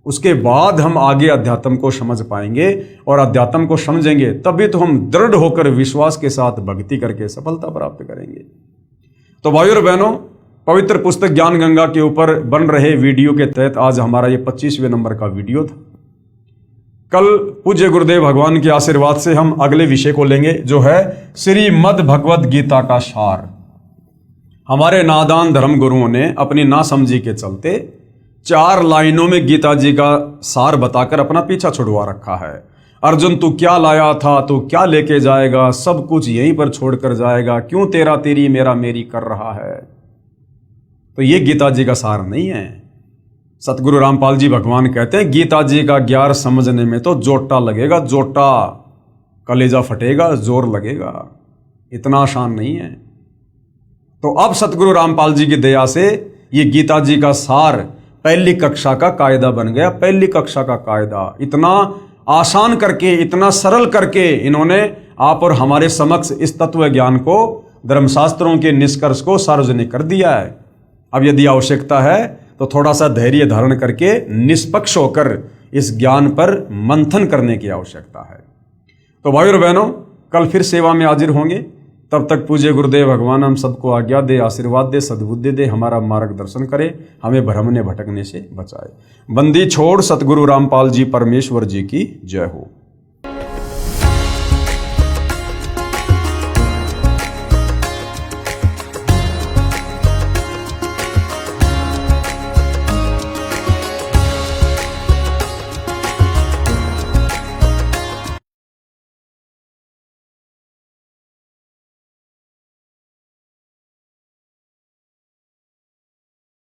S1: उसके बाद हम आगे अध्यात्म को समझ पाएंगे, और अध्यात्म को समझेंगे तभी तो हम दृढ़ होकर विश्वास के साथ भक्ति करके सफलता प्राप्त करेंगे। तो भाइयों और बहनों, पवित्र पुस्तक ज्ञान गंगा के ऊपर बन रहे वीडियो के तहत आज हमारा ये 25वें नंबर का वीडियो था। कल पूज्य गुरुदेव भगवान के आशीर्वाद से हम अगले विषय को लेंगे, जो है श्रीमद् भगवद गीता का सार। हमारे नादान धर्म गुरुओं ने अपनी नासमझी के चलते 4 लाइनों में गीता जी का सार बताकर अपना पीछा छुड़वा रखा है। अर्जुन, तू क्या लाया था, तू क्या लेके जाएगा, सब कुछ यहीं पर छोड़कर जाएगा, क्यों तेरा तेरी मेरा मेरी कर रहा है। तो ये गीता जी का सार नहीं है। सतगुरु रामपाल जी भगवान कहते हैं, गीता जी का ज्ञान समझने में तो जोटा लगेगा, जोटा, कलेजा फटेगा, जोर लगेगा, इतना आसान नहीं है। तो अब सतगुरु रामपाल जी की दया से ये गीता जी का सार पहली कक्षा का कायदा बन गया। पहली कक्षा का कायदा इतना आसान करके, इतना सरल करके इन्होंने आप और हमारे समक्ष इस तत्व ज्ञान को, धर्मशास्त्रों के निष्कर्ष को सार्वजनिक कर दिया है। अब यदि आवश्यकता है तो थोड़ा सा धैर्य धारण करके निष्पक्ष होकर इस ज्ञान पर मंथन करने की आवश्यकता है। तो भाई और बहनों, कल फिर सेवा में हाजिर होंगे। तब तक पूज्य गुरुदेव भगवान हम सबको आज्ञा दे, आशीर्वाद दे, सद्बुद्धि दे, हमारा मार्गदर्शन करे, हमें भ्रमने भटकने से बचाए। बंदी छोड़ सतगुरु रामपाल जी परमेश्वर जी की जय हो।